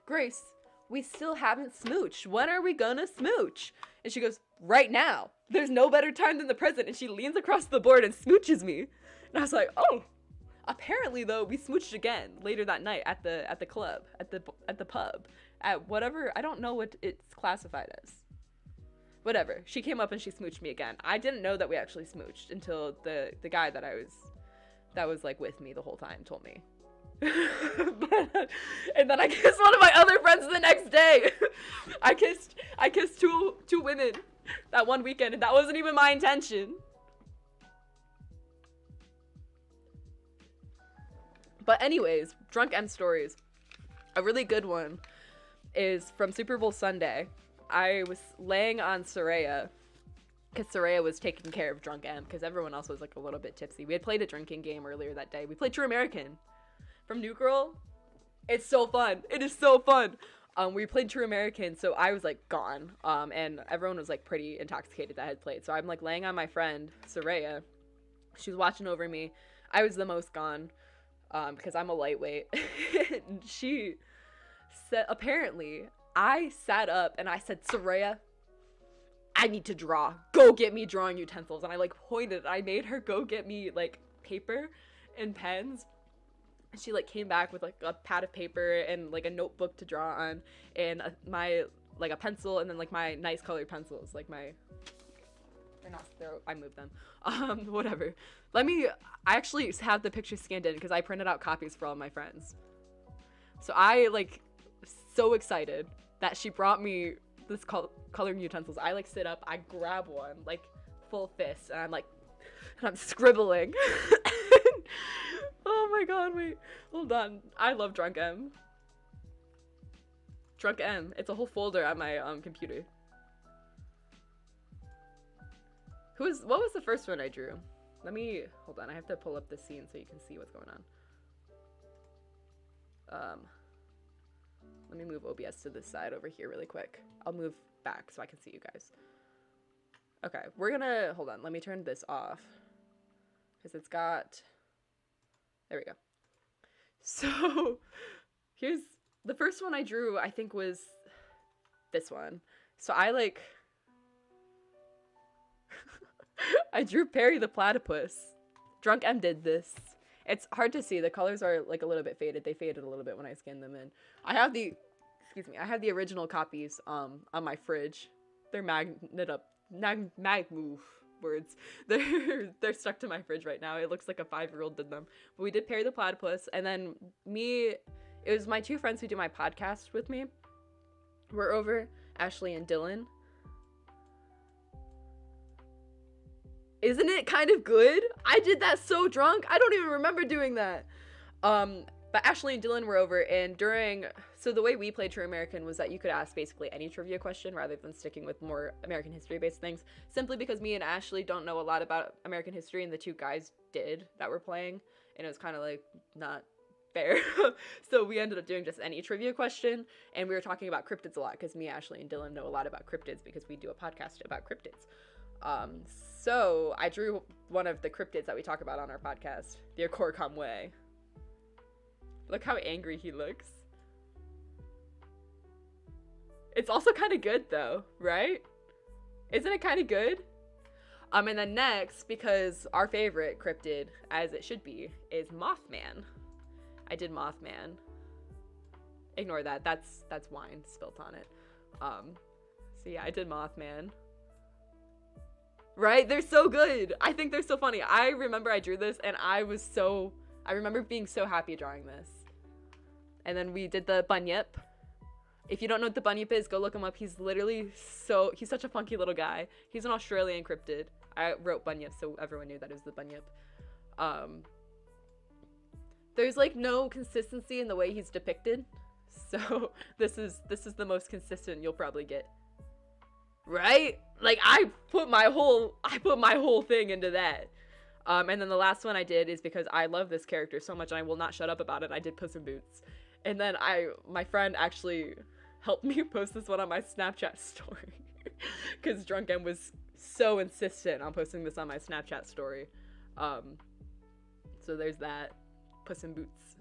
Grace, we still haven't smooched. When are we gonna smooch? And she goes, right now. There's no better time than the present. And she leans across the board and smooches me. And I was like, oh. Apparently though, we smooched again later that night at the club, at the pub, at whatever. I don't know what it's classified as. Whatever. She came up and she smooched me again. I didn't know that we actually smooched until the guy that was like with me the whole time told me. And then I kissed one of my other friends the next day. I kissed two women that one weekend, and that wasn't even my intention. But anyways, drunk M stories. A really good one is from Super Bowl Sunday. I was laying on Soraya because Soraya was taking care of drunk M because everyone else was like a little bit tipsy. We had played a drinking game earlier that day. We played True American from New Girl. It's so fun. It is so fun. We played True American, so I was like gone. And everyone was like pretty intoxicated that had played. So I'm like laying on my friend Soraya. She was watching over me. I was the most gone because I'm a lightweight. And she said, apparently, I sat up and I said, Soraya, I need to draw. Go get me drawing utensils. And I like pointed. I made her go get me like paper and pens. And she like came back with like a pad of paper and like a notebook to draw on, and my like a pencil, and then like my nice colored pencils, like my, they're not, I moved them. Whatever. I actually have the picture scanned in because I printed out copies for all my friends. So I like so excited that she brought me this coloring utensils. I like sit up, I grab one like full fist, and I'm scribbling. Oh my god, wait, hold on. I love Drunk M. Drunk M. It's a whole folder on my computer. What was the first one I drew? Hold on, I have to pull up the scene so you can see what's going on. Let me move OBS to this side over here really quick. I'll move back so I can see you guys. Okay, hold on, let me turn this off. Because it's got, there we go. So, here's, the first one I drew, I think was this one. So I drew Perry the Platypus. Drunk M did this. It's hard to see. The colors are like a little bit faded. They faded a little bit when I scanned them in. I have the original copies on my fridge. They're words. They're stuck to my fridge right now. It looks like a 5-year-old did them. But we did Perry the Platypus, and then it was my two friends who do my podcast with me. We're over, Ashley and Dylan. Isn't it kind of good? I did that so drunk. I don't even remember doing that. But Ashley and Dylan were over, and so the way we played True American was that you could ask basically any trivia question rather than sticking with more American history-based things, simply because me and Ashley don't know a lot about American history, and the two guys did that were playing, and it was kind of like not Fair. So we ended up doing just any trivia question, and we were talking about cryptids a lot because me, Ashley, and Dylan know a lot about cryptids because we do a podcast about cryptids. So I drew one of the cryptids that we talk about on our podcast, the Akorkamwe. Look how angry he looks. It's also kind of good though, right? Isn't it kind of good? And then next, because our favorite cryptid, as it should be, is Mothman. I did Mothman. Ignore that. That's wine spilt on it. So yeah, I did Mothman. Right? They're so good. I think they're so funny. I remember I drew this and I remember being so happy drawing this. And then we did the Bunyip. If you don't know what the Bunyip is, go look him up. He's such a funky little guy. He's an Australian cryptid. I wrote Bunyip so everyone knew that it was the Bunyip. There's like no consistency in the way he's depicted. So this is the most consistent you'll probably get. Right? Like I put my whole thing into that. And then the last one I did is because I love this character so much and I will not shut up about it. I did Puss in Boots. And then my friend actually helped me post this one on my Snapchat story because Drunk M was so insistent on posting this on my Snapchat story. So there's that. Puss in Boots.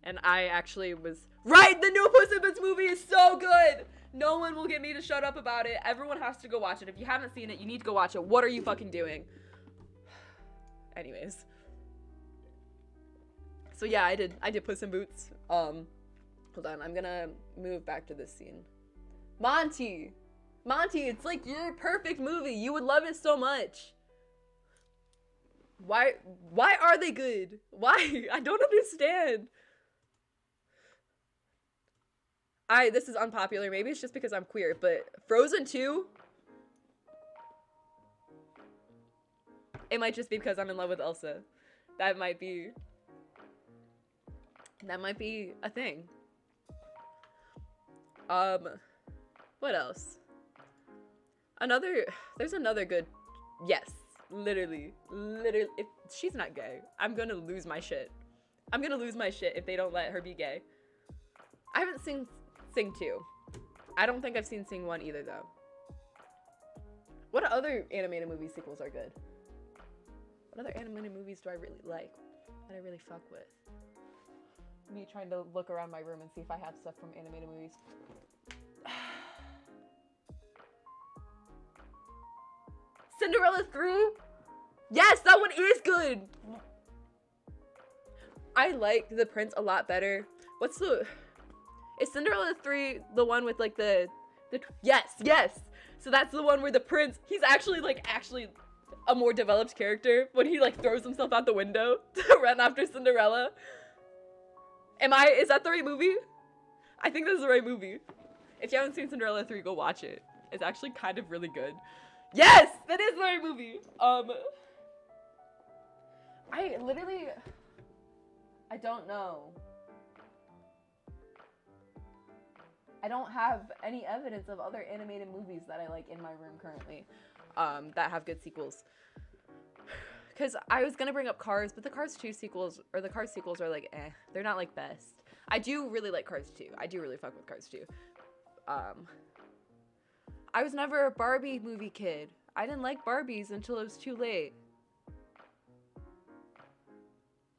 And I actually was right. The new Puss in Boots movie is so good. No one will get me to shut up about it. Everyone has to go watch it. If you haven't seen it, you need to go watch it. What are you fucking doing? Anyways. So yeah, I did Puss in Boots. Hold on, I'm gonna move back to this scene. Monty, it's like your perfect movie. You would love it so much. Why are they good? Why? I don't understand. This is unpopular. Maybe it's just because I'm queer, but Frozen 2. It might just be because I'm in love with Elsa. That might be a thing. What else? There's another good, yes, literally, if she's not gay, I'm gonna lose my shit. I'm gonna lose my shit if they don't let her be gay. I haven't seen Sing 2. I don't think I've seen Sing 1 either, though. What other animated movie sequels are good? What other animated movies do I really like, that I really fuck with? Me trying to look around my room and see if I have stuff from animated movies. Cinderella 3? Yes, that one is good! I like The Prince a lot better. Is Cinderella 3 the one with like the yes! So that's the one where the prince, he's actually a more developed character when he like throws himself out the window to run after Cinderella. Is that the right movie? I think that's the right movie. If you haven't seen Cinderella 3, go watch it. It's actually kind of really good. Yes! That is the right movie! I don't know. I don't have any evidence of other animated movies that I like in my room currently, that have good sequels. Because I was gonna bring up Cars, but the Cars 2 sequels, or the Cars sequels are like, they're not like best. I do really like Cars 2. I do really fuck with Cars 2. I was never a Barbie movie kid. I didn't like Barbies until it was too late.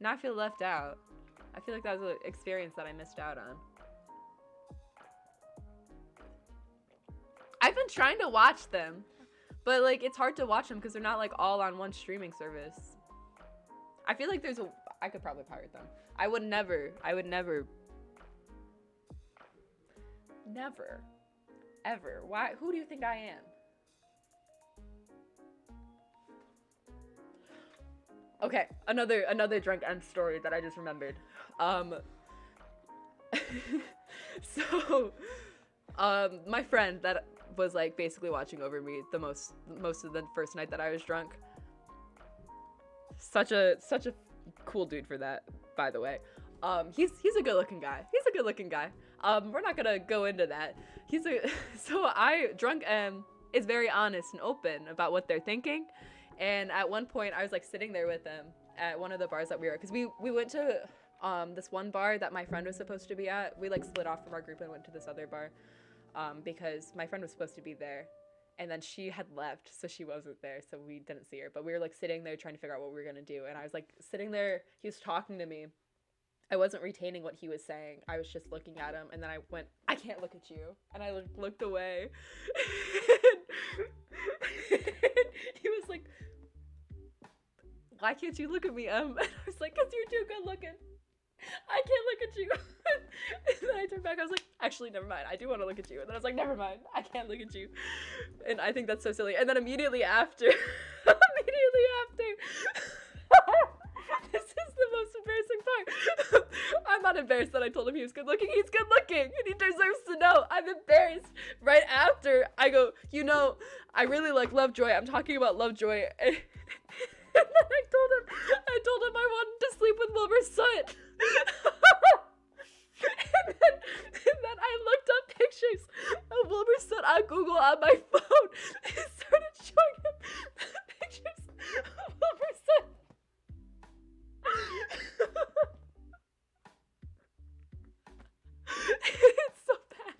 Now I feel left out. I feel like that was an experience that I missed out on. I've been trying to watch them, but like it's hard to watch them because they're not like all on one streaming service. I feel like I could probably pirate them. I would never, ever. Why? Who do you think I am? Okay, another drunk end story that I just remembered. My friend that was like basically watching over me the most of the first night that I was drunk. Such a cool dude for that, by the way. He's a good-looking guy. We're not gonna go into that. Drunk is very honest and open about what they're thinking. And at one point I was like sitting there with them at one of the bars that we were, because we went to This one bar that my friend was supposed to be at, we like split off from our group and went to this other bar, because my friend was supposed to be there, and then she had left, so she wasn't there, so we didn't see her. But we were like sitting there trying to figure out what we were gonna do, and I was like sitting there, he was talking to me. I wasn't retaining what he was saying. I was just looking at him, and then I went, I can't look at you. And I looked away. He was like, why can't you look at me? And I was like, because you're too good looking. I can't look at you. And then I turned back, I was like, actually, never mind. I do want to look at you. And then I was like, never mind. I can't look at you. And I think that's so silly. And then immediately after, this is the most embarrassing part. I'm not embarrassed that I told him he was good looking. He's good looking and he deserves to know. I'm embarrassed. Right after, I go, I really like Lovejoy. I'm talking about Lovejoy. And then I told him I wanted to sleep with Wilbur Soot. and then I looked up pictures of Wilbur Soot on Google on my phone and started showing him pictures of Wilbur Soot. It's so bad.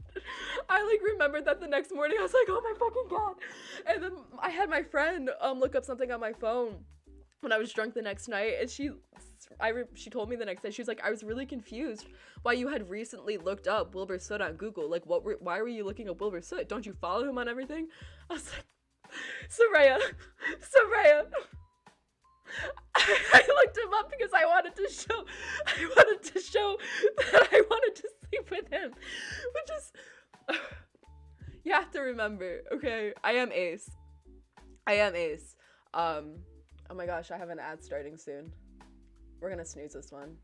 I like remembered that the next morning. I was like, oh my fucking god. And then I had my friend look up something on my phone when I was drunk the next night, and she told me the next day, she was like, I was really confused why you had recently looked up Wilbur Soot on Google. Like, why were you looking up Wilbur Soot? Don't you follow him on everything? I was like, Soraya, I looked him up because I wanted to show that I wanted to sleep with him, which is, you have to remember, okay, I am Ace. Oh my gosh, I have an ad starting soon. We're gonna snooze this one.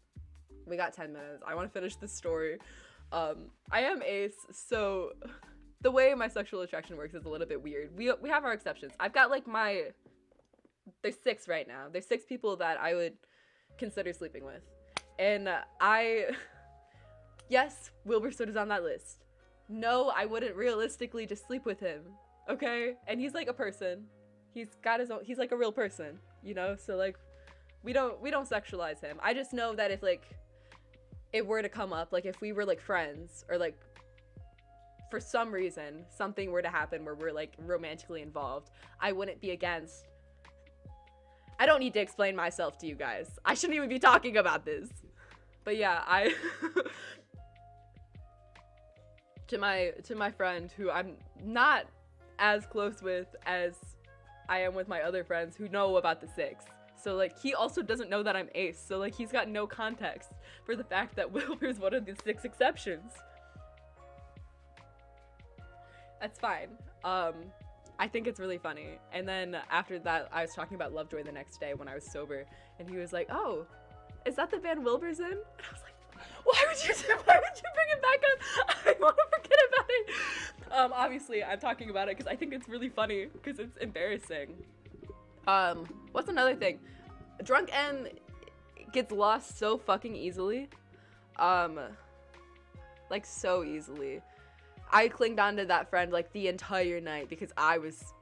We got 10 minutes. I want to finish this story. I am Ace, so the way my sexual attraction works is a little bit weird. We have our exceptions. I've got like there's 6 right now. There's 6 people that I would consider sleeping with. And yes, Wilbur Soot is on that list. No, I wouldn't realistically just sleep with him, okay? And he's like a person. He's got his own, he's like a real person, So like, we don't sexualize him. I just know that if like, it were to come up, like if we were like friends, or like, for some reason, something were to happen where we're like romantically involved, I wouldn't be against. I don't need to explain myself to you guys. I shouldn't even be talking about this. But yeah, to my friend who I'm not as close with as I am with my other friends who know about the 6. So like, he also doesn't know that I'm Ace. So like, he's got no context for the fact that Wilbur's one of the 6 exceptions. That's fine. I think it's really funny. And then after that, I was talking about Lovejoy the next day when I was sober, and he was like, oh, is that the band Wilbur's in? And I was like, why would you bring it back up? I want to forget about it. Obviously, I'm talking about it because I think it's really funny, because it's embarrassing. What's another thing? Drunk N gets lost so fucking easily. Like, so easily. I clinged on to that friend like the entire night because I was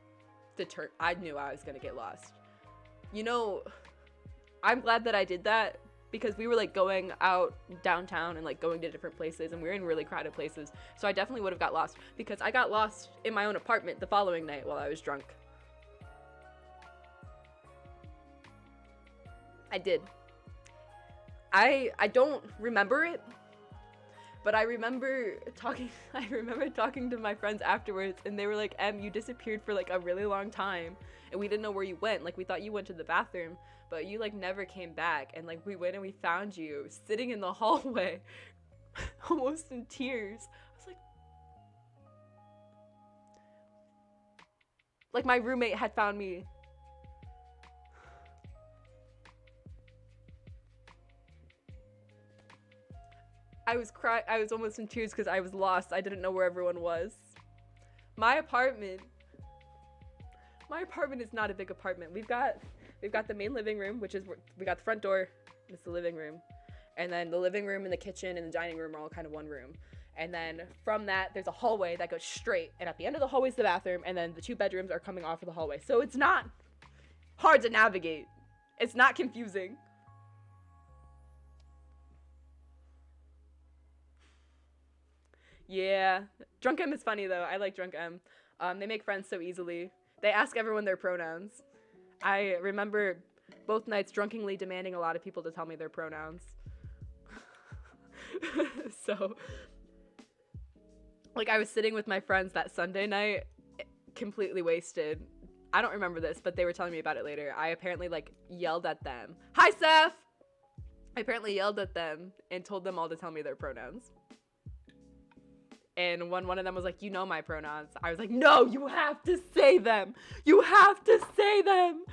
determined. I knew I was gonna get lost. I'm glad that I did that, because we were like going out downtown and like going to different places, and we were in really crowded places. So I definitely would have got lost, because I got lost in my own apartment the following night while I was drunk. I did. I don't remember it. But I remember talking to my friends afterwards, and they were like, Em, you disappeared for like a really long time, and we didn't know where you went. Like, we thought you went to the bathroom, but you like never came back. And like, we went and we found you sitting in the hallway, almost in tears. I was like my roommate had found me. I was almost in tears because I was lost. I didn't know where everyone was. My apartment is not a big apartment. We've got the main living room, which is where we got the front door. It's the living room. And then the living room and the kitchen and the dining room are all kind of one room. And then from that, there's a hallway that goes straight. And at the end of the hallway is the bathroom. And then the 2 bedrooms are coming off of the hallway. So it's not hard to navigate. It's not confusing. Yeah. Drunk M is funny, though. I like Drunk M. They make friends so easily. They ask everyone their pronouns. I remember both nights drunkenly demanding a lot of people to tell me their pronouns. So, like, I was sitting with my friends that Sunday night, completely wasted. I don't remember this, but they were telling me about it later. I apparently, like, yelled at them. Hi, Seth! I apparently yelled at them and told them all to tell me their pronouns. And when one of them was like, you know my pronouns, I was like, no, you have to say them. You have to say them.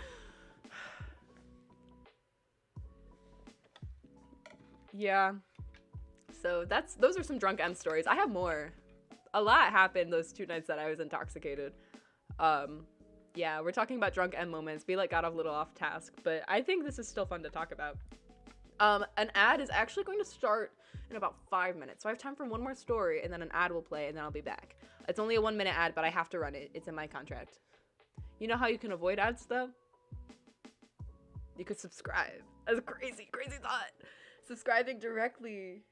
Yeah. So those are some drunk M stories. I have more. A lot happened those 2 nights that I was intoxicated. Yeah, we're talking about drunk M moments. We like got a little off task, but I think this is still fun to talk about. An ad is actually going to start in about 5 minutes. So I have time for one more story, and then an ad will play, and then I'll be back. It's only a 1-minute ad, but I have to run it. It's in my contract. You know how you can avoid ads, though? You could subscribe. That's a crazy, crazy thought. Subscribing directly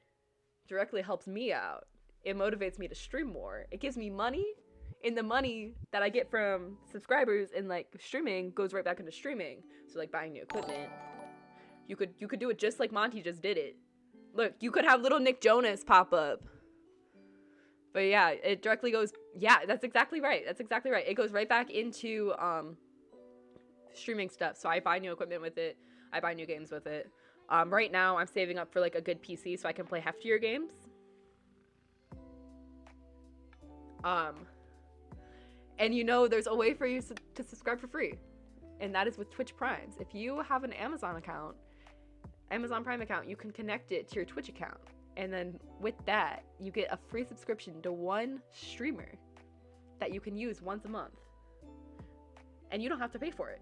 helps me out. It motivates me to stream more. It gives me money, and the money that I get from subscribers and, like, streaming goes right back into streaming. So, like, buying new equipment. You could do it just like Monty just did it. Look, you could have little Nick Jonas pop up. But yeah, it directly goes, yeah, that's exactly right. It goes right back into streaming stuff. So I buy new equipment with it. I buy new games with it. Right now I'm saving up for like a good PC so I can play heftier games. And you know, there's a way for you to subscribe for free. And that is with Twitch Primes. If you have an Amazon Prime account, you can connect it to your Twitch account. And then with that, you get a free subscription to one streamer that you can use once a month. And you don't have to pay for it.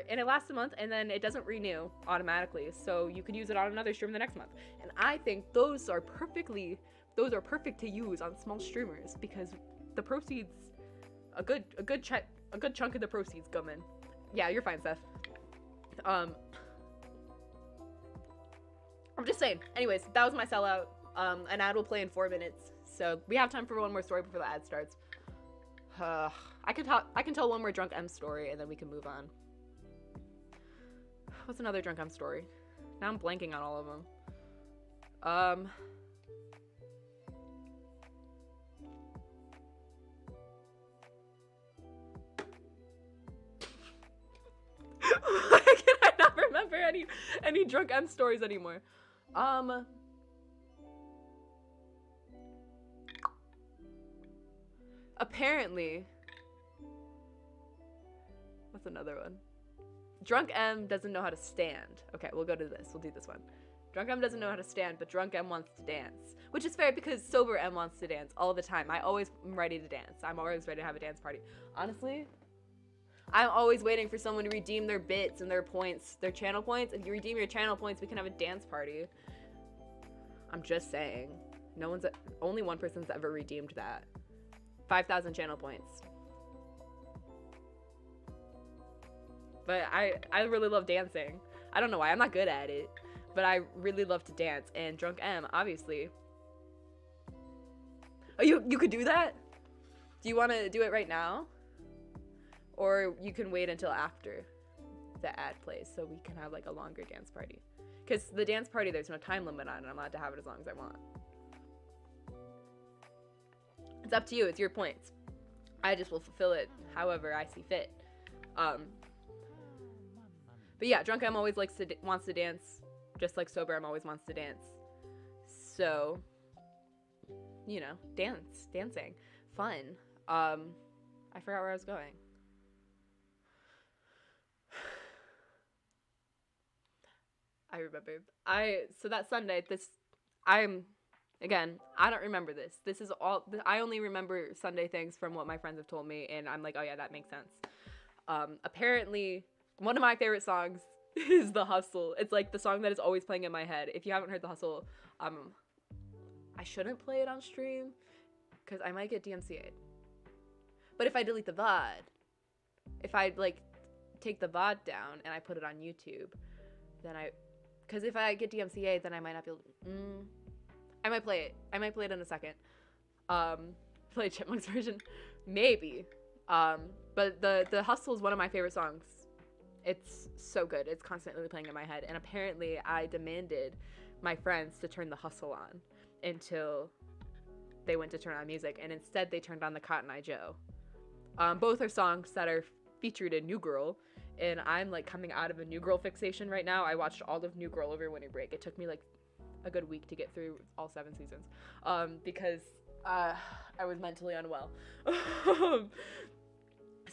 And it lasts a month, and then it doesn't renew automatically. So you can use it on another stream the next month. And I think those are perfect to use on small streamers because the proceeds, a good chunk of the proceeds come in. Yeah, you're fine, Seth. I'm just saying. Anyways, that was my sellout. An ad will play in 4 minutes, so we have time for one more story before the ad starts. I can tell one more drunk M story, and then we can move on. What's another drunk M story? Now I'm blanking on all of them. Why can I not remember any drunk M stories anymore? Apparently, what's another one? Drunk M doesn't know how to stand. Okay, we'll go to this. We'll do this one. Drunk M doesn't know how to stand, but drunk M wants to dance. Which is fair because sober M wants to dance all the time. I always am ready to dance. I'm always ready to have a dance party. Honestly, I'm always waiting for someone to redeem their bits and their points, their channel points. If you redeem your channel points, we can have a dance party. I'm just saying. Only one person's ever redeemed that. 5,000 channel points. But I really love dancing. I don't know why. I'm not good at it. But I really love to dance. And Drunk M, obviously. Oh, you could do that? Do you want to do it right now? Or you can wait until after the ad plays so we can have like a longer dance party. Because the dance party, there's no time limit on it. I'm allowed to have it as long as I want. It's up to you. It's your points. I just will fulfill it however I see fit. But yeah, Drunk M always wants to dance, just like Sober M always wants to dance. So, you know, dancing, fun. I forgot where I was going. I remember. So that Sunday, again, I don't remember this. This is all, I only remember Sunday things from what my friends have told me, and I'm like, oh yeah, that makes sense. Apparently, one of my favorite songs is The Hustle. It's like the song that is always playing in my head. If you haven't heard The Hustle, I shouldn't play it on stream, because I might get DMCA'd. But if I delete the VOD, if I, like, take the VOD down and I put it on YouTube, then because if I get DMCA'd, then I might not be able to, I might play it. I might play it in a second. Play Chipmunks version, maybe. But the Hustle is one of my favorite songs. It's so good. It's constantly playing in my head. And apparently I demanded my friends to turn the Hustle on until they went to turn on music, and instead they turned on the Cotton Eye Joe. Both are songs that are featured in New Girl, and I'm like coming out of a New Girl fixation right now. I watched all of New Girl over winter break. It took me like a good week to get through all 7 seasons, because I was mentally unwell.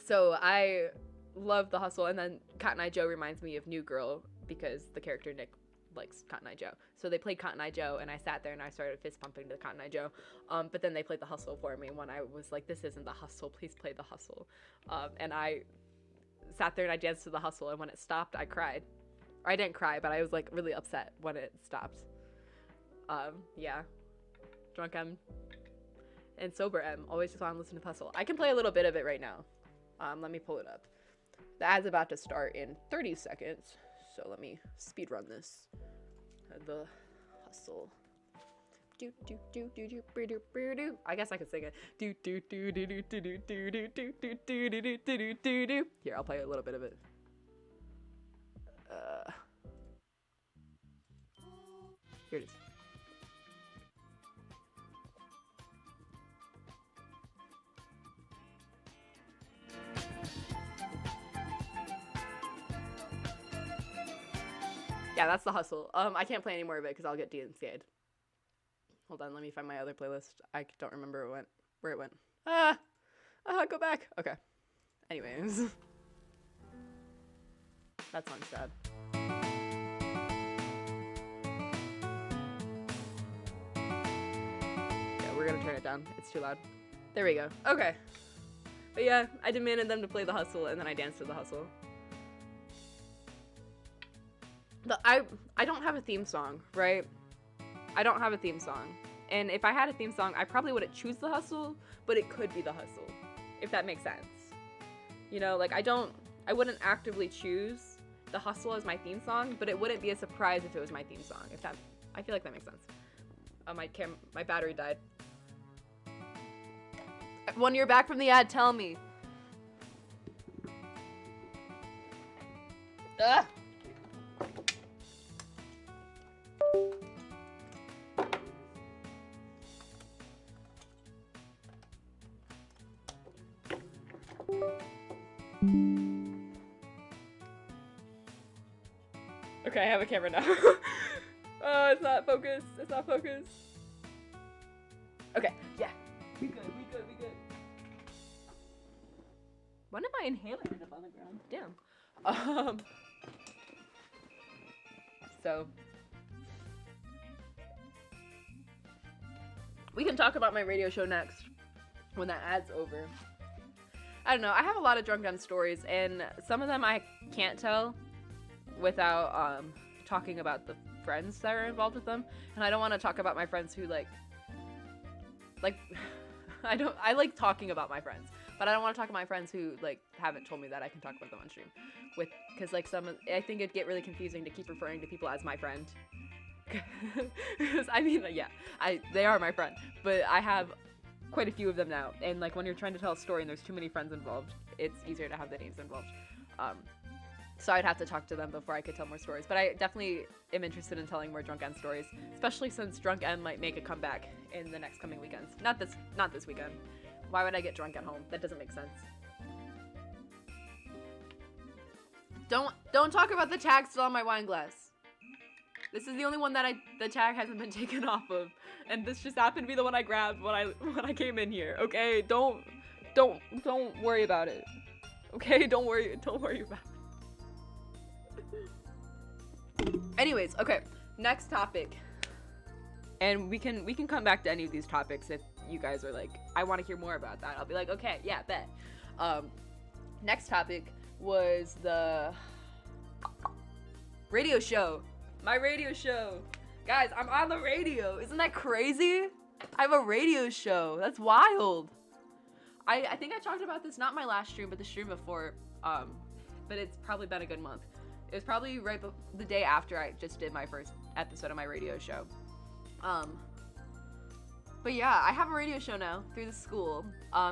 So I love the Hustle, and then Cotton Eye Joe reminds me of New Girl because the character Nick likes Cotton Eye Joe. So they played Cotton Eye Joe, and I sat there and I started fist pumping to Cotton Eye Joe. But then they played the Hustle for me when I was like, this isn't the Hustle, please play the Hustle. And I sat there and I danced to the Hustle, and when it stopped, I cried. Or I didn't cry, but I was like really upset when it stopped. Yeah. Drunk M and sober M always just want to listen to the Hustle. I can play a little bit of it right now. Let me pull it up. The ad's about to start in 30 seconds, so let me speed run this. The Hustle. Do do do do do do do do. I guess I could sing it. Do do do do do do do do do do do do do do do. Here, I'll play a little bit of it. Here it is. Yeah, that's the Hustle. I can't play any more of it because I'll get DMCA'd. Hold on, let me find my other playlist. I don't remember where it went. Go back. Okay. Anyways. That song's sad. Yeah, we're gonna turn it down. It's too loud. There we go. Okay. But yeah, I demanded them to play the Hustle, and then I danced to the Hustle. I don't have a theme song, right? I don't have a theme song. And if I had a theme song, I probably wouldn't choose the Hustle, but it could be the Hustle, if that makes sense. You know, like I wouldn't actively choose the Hustle as my theme song, but it wouldn't be a surprise if it was my theme song. I feel like that makes sense. My battery died. When you're back from the ad, tell me. Ugh. Okay, I have a camera now. Oh, it's not focused. It's not focused. Okay, yeah. We good. When did my inhaler end up on the ground? Damn. So we can talk about my radio show next when that ad's over. I don't know. I have a lot of Drunk M stories, and some of them I can't tell without talking about the friends that are involved with them. And I don't want to talk about my friends who like I like talking about my friends, but I don't want to talk about my friends who like haven't told me that I can talk about them on stream because like I think it'd get really confusing to keep referring to people as my friend. Because I mean, yeah, they are my friend, but I have quite a few of them now, and like when you're trying to tell a story and there's too many friends involved, it's easier to have the names involved. So I'd have to talk to them before I could tell more stories, but I definitely am interested in telling more Drunk M stories, especially since Drunk M might make a comeback in the next coming weekends. Not this weekend. Why would I get drunk at home? That doesn't make sense. Don't talk about the tag still on my wine glass. This is the only one that the tag hasn't been taken off of, and this just happened to be the one I grabbed when I came in here. Okay, don't worry about it. Okay, don't worry about it. Anyways, okay, next topic. And we can come back to any of these topics if you guys are like, I want to hear more about that. I'll be like, okay, yeah, bet. Next topic was the radio show. My radio show. Guys, I'm on the radio. Isn't that crazy? I have a radio show. That's wild. I think I talked about this, not my last stream, but the stream before. But it's probably been a good month. It was probably the day after I just did my first episode of my radio show. But yeah, I have a radio show now through the school.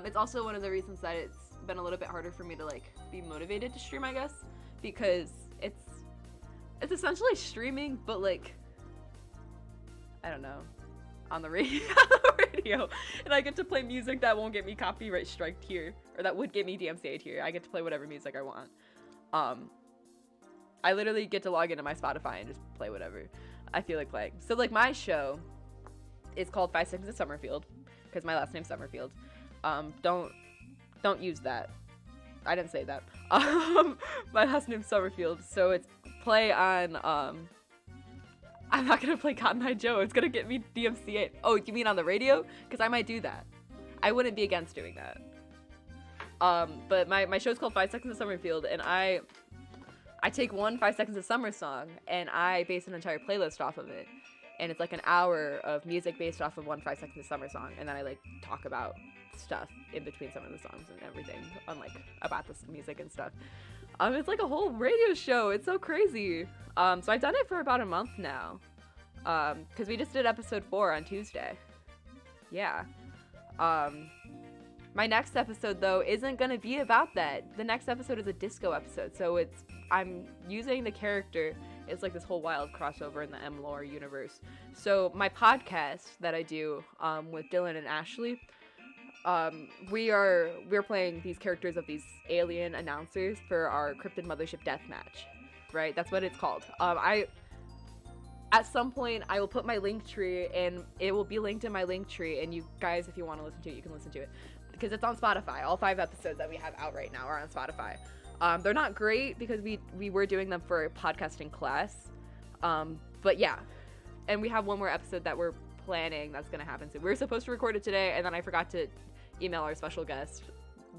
It's also one of the reasons that it's been a little bit harder for me to like be motivated to stream, I guess, because it's essentially streaming, but like, I don't know, on the radio, and I get to play music that won't get me copyright striked here, or that would get me DMCA'd here. I get to play whatever music I want. I literally get to log into my Spotify and just play whatever I feel like playing. So like my show is called 5 Seconds of Summerfield because my last name's Summerfield. Don't use that. I didn't say that. My last name's Summerfield, so it's play on I'm not gonna play Cotton Eye Joe. It's gonna get me DMCA'd. Oh, you mean on the radio? Because I might do that. I wouldn't be against doing that. But my show's called 5 Seconds of Summerfield, and I take one 5 Seconds of Summer song, and I base an entire playlist off of it. And it's like an hour of music based off of one 5 Seconds of Summer song, and then I like talk about stuff in between some of the songs and everything, on like about the music and stuff. It's like a whole radio show. It's so crazy. So I've done it for about a month now, because we just did episode 4 on Tuesday. Yeah. My next episode though isn't gonna be about that. The next episode is a disco episode, so I'm using the character. It's like this whole wild crossover in the M lore universe. So my podcast that I do with Dylan and Ashley, we're playing these characters of these alien announcers for our Cryptid Mothership Deathmatch, right? That's what it's called. At some point I will put my link tree, and it will be linked in my link tree, and you guys, if you want to listen to it, you can listen to it because it's on Spotify. All 5 episodes that we have out right now are on Spotify. They're not great because we were doing them for podcasting class, but yeah, and we have one more episode that we're planning that's gonna happen soon. We were supposed to record it today, and then I forgot to email our special guest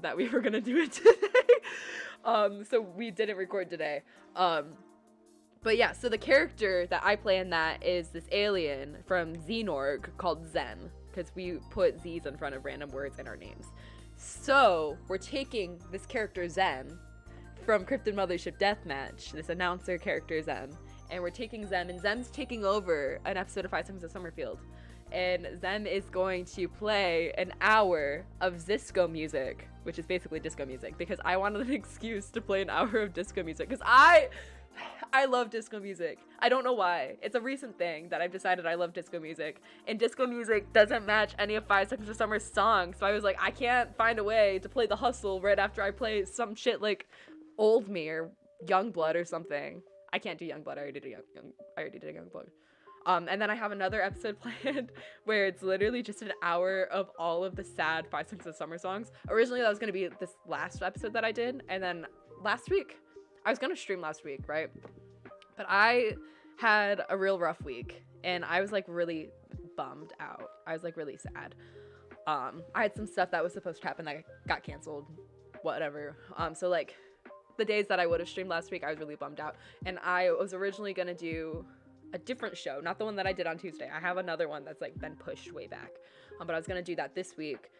that we were gonna do it today, so we didn't record today. But yeah, so the character that I play in that is this alien from Xenorg called Zen, because we put Z's in front of random words in our names. So we're taking this character Zen from Cryptid Mothership Deathmatch, this announcer character Zen, and we're taking Zen, and Zen's taking over an episode of 5 Seconds of Summerfield, and Zen is going to play an hour of Zisco music, which is basically disco music, because I wanted an excuse to play an hour of disco music, because I love disco music. I don't know why. It's a recent thing that I've decided I love disco music, and disco music doesn't match any of 5 Seconds of Summer's songs, so I was like, I can't find a way to play The Hustle right after I play some shit like Old Me or Youngblood or something. I can't do Youngblood. I already did Youngblood. And then I have another episode planned where it's literally just an hour of all of the sad 5 Seconds of Summer songs. Originally, that was going to be this last episode that I did, and then last week, I was going to stream last week, right? But I had a real rough week, and I was like really bummed out. I was like really sad. I had some stuff that was supposed to happen that got canceled, whatever. So like the days that I would have streamed last week, I was really bummed out. And I was originally going to do a different show, not the one that I did on Tuesday. I have another one that's like been pushed way back. But I was going to do that this week.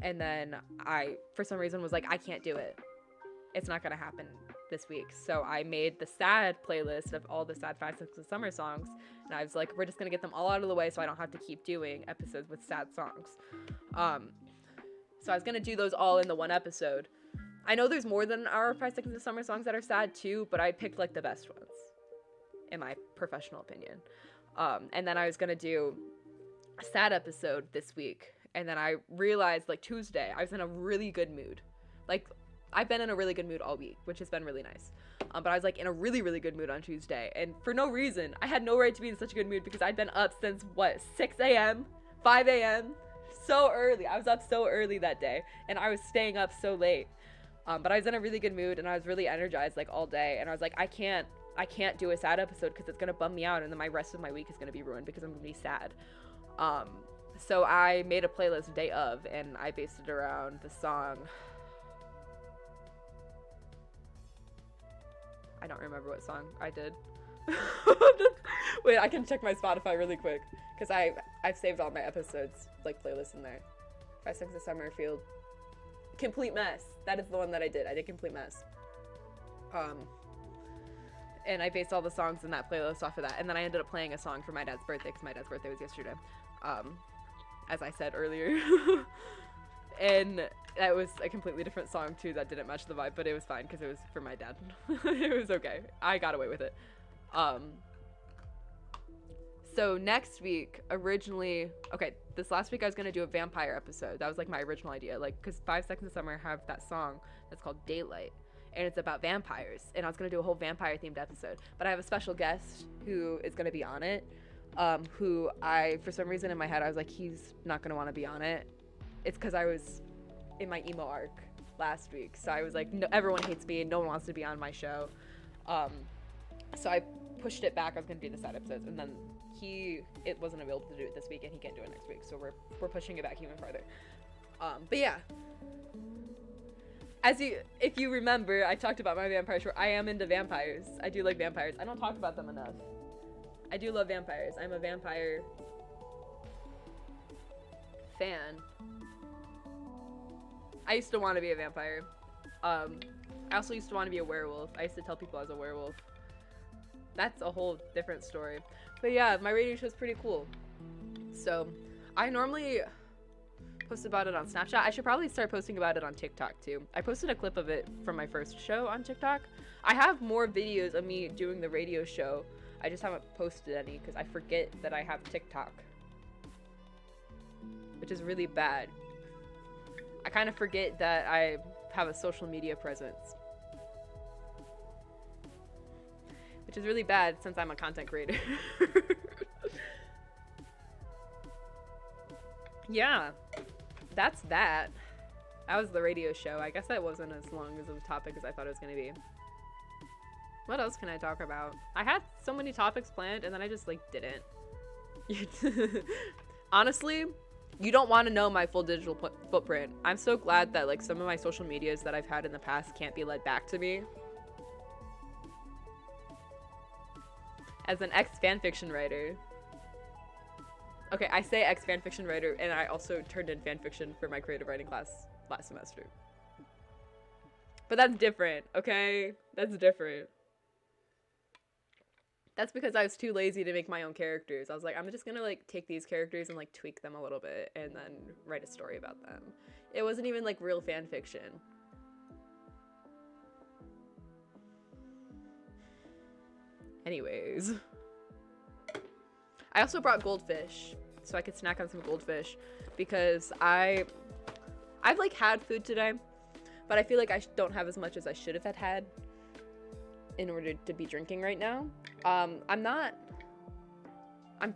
And then I, for some reason, was like, I can't do it. It's not going to happen this week. So I made the sad playlist of all the sad 5 Seconds of Summer songs. And I was like, we're just going to get them all out of the way so I don't have to keep doing episodes with sad songs. So I was going to do those all in the one episode. I know there's more than our 5 Seconds of Summer songs that are sad too, but I picked like the best ones, in my professional opinion. And then I was gonna do a sad episode this week, and then I realized like Tuesday I was in a really good mood. Like I've been in a really good mood all week, which has been really nice. But I was like in a really, really good mood on Tuesday, and for no reason. I had no right to be in such a good mood because I'd been up since 6 a.m., 5 a.m. so early. I was up so early that day, and I was staying up so late. But I was in a really good mood, and I was really energized like all day, and I was like, I can't do a sad episode because it's gonna bum me out, and then my rest of my week is gonna be ruined because I'm gonna be sad. So I made a playlist day of, and I based it around the song. I don't remember what song I did. Wait, I can check my Spotify really quick because I've saved all my episodes like playlists in there. 5 Seconds of Summerfield. Complete Mess. That is the one that I did. I did Complete Mess. And I based all the songs in that playlist off of that. And then I ended up playing a song for my dad's birthday because my dad's birthday was yesterday. as I said earlier. And that was a completely different song too that didn't match the vibe, but it was fine because it was for my dad. It was okay. I got away with it. So next week, originally, okay, this last week I was going to do a vampire episode. That was like my original idea, like, because 5 Seconds of Summer have that song that's called Daylight, and it's about vampires, and I was going to do a whole vampire themed episode, but I have a special guest who is going to be on it, who for some reason in my head, I was like, he's not going to want to be on it. It's because I was in my emo arc last week, so I was like, no, everyone hates me, and no one wants to be on my show, so I pushed it back. I was going to do the side episodes, and then it wasn't available to do it this week, and he can't do it next week, so we're pushing it back even farther. But yeah, if you remember, I talked about my vampire short. I am into vampires. I do like vampires. I don't talk about them enough. I do love vampires. I'm a vampire fan. I used to want to be a vampire. I also used to want to be a werewolf. I used to tell people I was a werewolf. That's a whole different story. But yeah, my radio show is pretty cool. So I normally post about it on Snapchat. I should probably start posting about it on TikTok too. I posted a clip of it from my first show on TikTok. I have more videos of me doing the radio show. I just haven't posted any because I forget that I have TikTok, which is really bad. I kind of forget that I have a social media presence, which is really bad since I'm a content creator. Yeah, that's that. That was the radio show. I guess that wasn't as long as a topic as I thought it was going to be. What else can I talk about? I had so many topics planned and then I just like didn't. Honestly, you don't want to know my full digital footprint. I'm so glad that like some of my social medias that I've had in the past can't be led back to me. As an ex-fanfiction writer. Okay, I say ex-fanfiction writer, and I also turned in fanfiction for my creative writing class last semester. But that's different, okay? That's different. That's because I was too lazy to make my own characters. I was like, I'm just gonna like take these characters and like tweak them a little bit and then write a story about them. It wasn't even like real fanfiction. Anyways, I also brought goldfish so I could snack on some goldfish because I've like had food today, but I feel like I don't have as much as I should have had in order to be drinking right now. I'm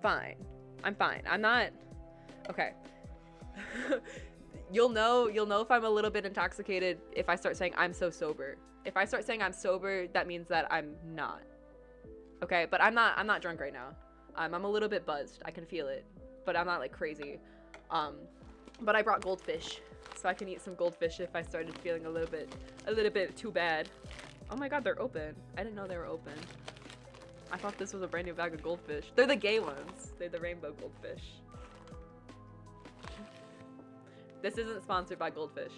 fine. I'm not okay. You'll know if I'm a little bit intoxicated if I start saying I'm so sober. If I start saying I'm sober, that means that I'm not. Okay, but I'm not drunk right now. I'm a little bit buzzed. I can feel it, but I'm not like crazy. But I brought goldfish, so I can eat some goldfish if I started feeling a little bit too bad. Oh my god, they're open. I didn't know they were open. I thought this was a brand new bag of goldfish. They're the gay ones. They're the rainbow goldfish. This isn't sponsored by Goldfish.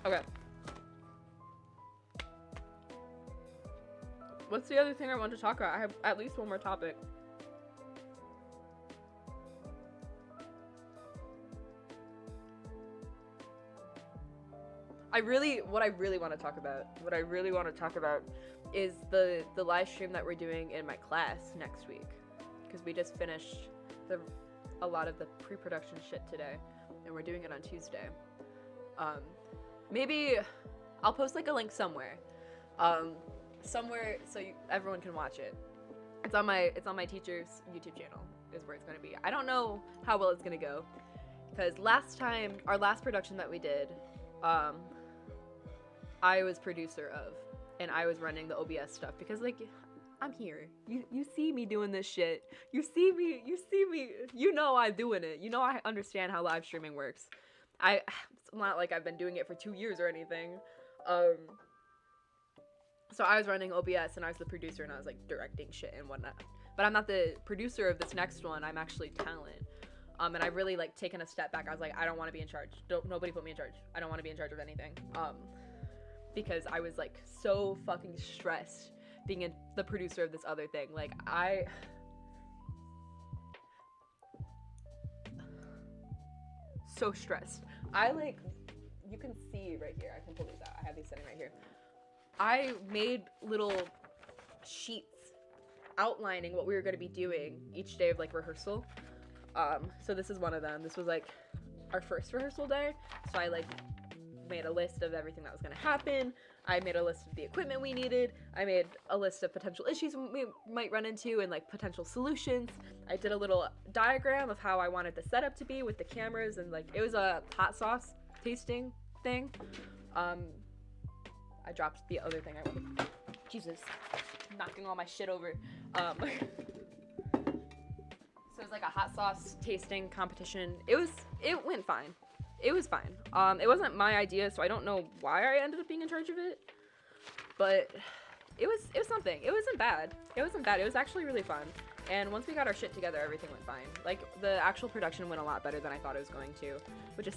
Okay. What's the other thing I want to talk about? I have at least one more topic. What I really want to talk about is the live stream that we're doing in my class next week, because we just finished a lot of the pre-production shit today, and we're doing it on Tuesday. Maybe I'll post like a link somewhere so everyone can watch it. It's on my teacher's YouTube channel is where it's gonna be. I don't know how well it's gonna go, because our last production that we did, I was producer of, and I was running the OBS stuff, because like I'm here. You see me doing this shit. You see me. You know I'm doing it. You know I understand how live streaming works. It's not like I've been doing it for 2 years or anything. So I was running OBS and I was the producer and I was like directing shit and whatnot. But I'm not the producer of this next one. I'm actually talent. And I really like taken a step back. I was like, I don't want to be in charge. Nobody put me in charge. I don't want to be in charge of anything. Because I was like so fucking stressed being the producer of this other thing. Like, so stressed. You can see right here, I can pull these out, I have these sitting right here. I made little sheets outlining what we were going to be doing each day of like rehearsal. So this is one of them. This was like our first rehearsal day, so I like made a list of everything that was going to happen. I made a list of the equipment we needed. I made a list of potential issues we might run into and like potential solutions. I did a little diagram of how I wanted the setup to be with the cameras, and like it was a hot sauce tasting thing. I dropped the other thing I wanted. Jesus, knocking all my shit over. So it was like a hot sauce tasting competition. It went fine. It was fine. It wasn't my idea, so I don't know why I ended up being in charge of it. But it was something. It wasn't bad. It was actually really fun. And once we got our shit together, everything went fine. Like, the actual production went a lot better than I thought it was going to, which is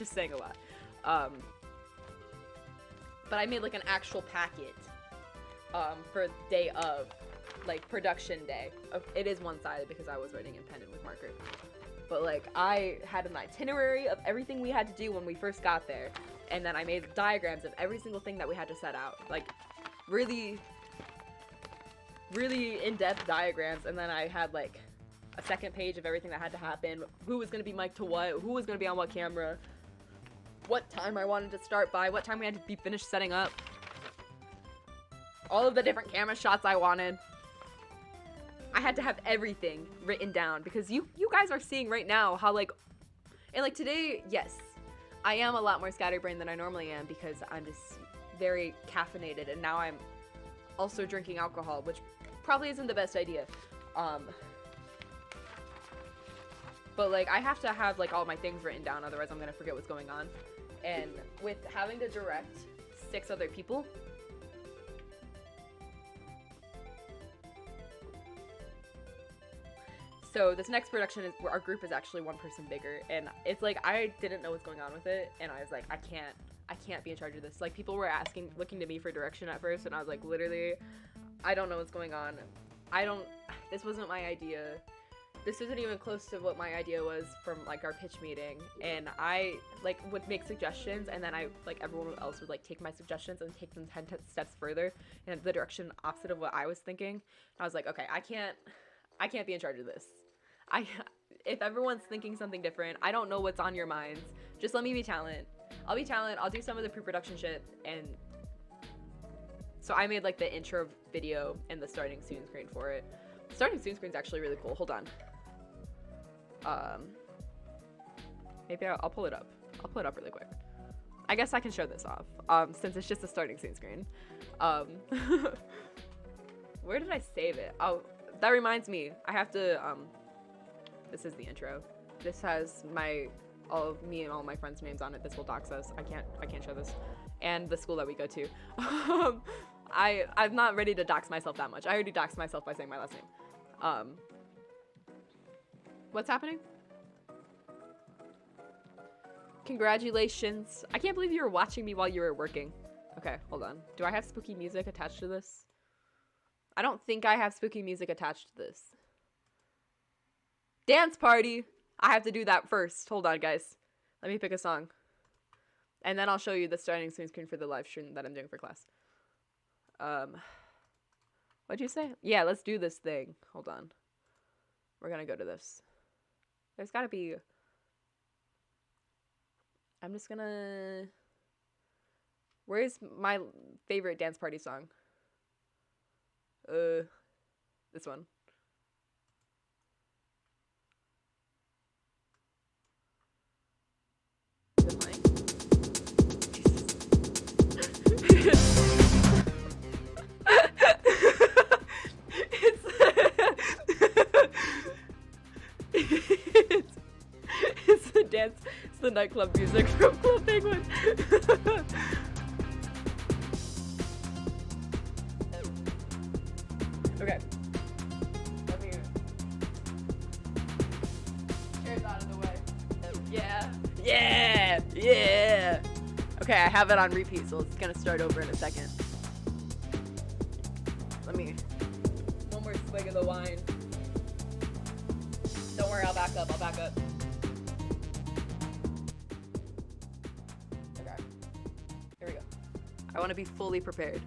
saying a lot. But I made like an actual packet for day of, like, production day. It is one-sided because I was writing in pen and with marker. But like, I had an itinerary of everything we had to do when we first got there, and then I made diagrams of every single thing that we had to set out, like really in-depth diagrams. And then I had like a second page of everything that had to happen, who was going to be mic'd to what, who was going to be on what camera, what time I wanted to start by, what time we had to be finished setting up, all of the different camera shots I wanted. I had to have everything written down because you guys are seeing right now how like, and like today, yes, I am a lot more scatterbrained than I normally am because I'm just very caffeinated, and now I'm also drinking alcohol, which probably isn't the best idea. But like, I have to have like all my things written down, otherwise I'm gonna forget what's going on. And with having to direct 6 other people, so this next production is where our group is actually 1 person bigger, and it's like I didn't know what's going on with it, and I was like, I can't be in charge of this. Like, people were looking to me for direction at first, and I was like, literally, I don't know what's going on. This wasn't my idea. This isn't even close to what my idea was from like our pitch meeting, and I like would make suggestions, and then everyone else would like take my suggestions and take them 10 steps further in the direction opposite of what I was thinking. And I was like, okay, I can't be in charge of this. If everyone's thinking something different, I don't know what's on your minds. Just let me be talent. I'll be talent. I'll do some of the pre-production shit. And so I made like the intro video and the starting scene screen for it. The starting scene screen is actually really cool. Hold on. Maybe I'll pull it up. I'll pull it up really quick. I guess I can show this off, since it's just a starting scene screen. Where did I save it? Oh, that reminds me. I have to, this is the intro. This has all of me and all my friends' names on it. This will dox us. I can't show this. And the school that we go to. I'm not ready to dox myself that much. I already doxed myself by saying my last name. What's happening? Congratulations. I can't believe you were watching me while you were working. Okay, hold on. Do I have spooky music attached to this? I don't think I have spooky music attached to this. Dance party! I have to do that first. Hold on, guys. Let me pick a song. And then I'll show you the starting screen for the live stream that I'm doing for class. What'd you say? Yeah, let's do this thing. Hold on. We're gonna go to this. There's gotta be... I'm just gonna... Where's my favorite dance party song? This one. Is it playing? It's the dance. It's the nightclub music from Club Penguin. Okay. Let me... Chairs out of the way. Yeah. Yeah! Yeah! Okay, I have it on repeat, so it's gonna start over in a second. me one more swig of the wine. Don't worry, I'll back up. Okay. Here we go. I want to be fully prepared.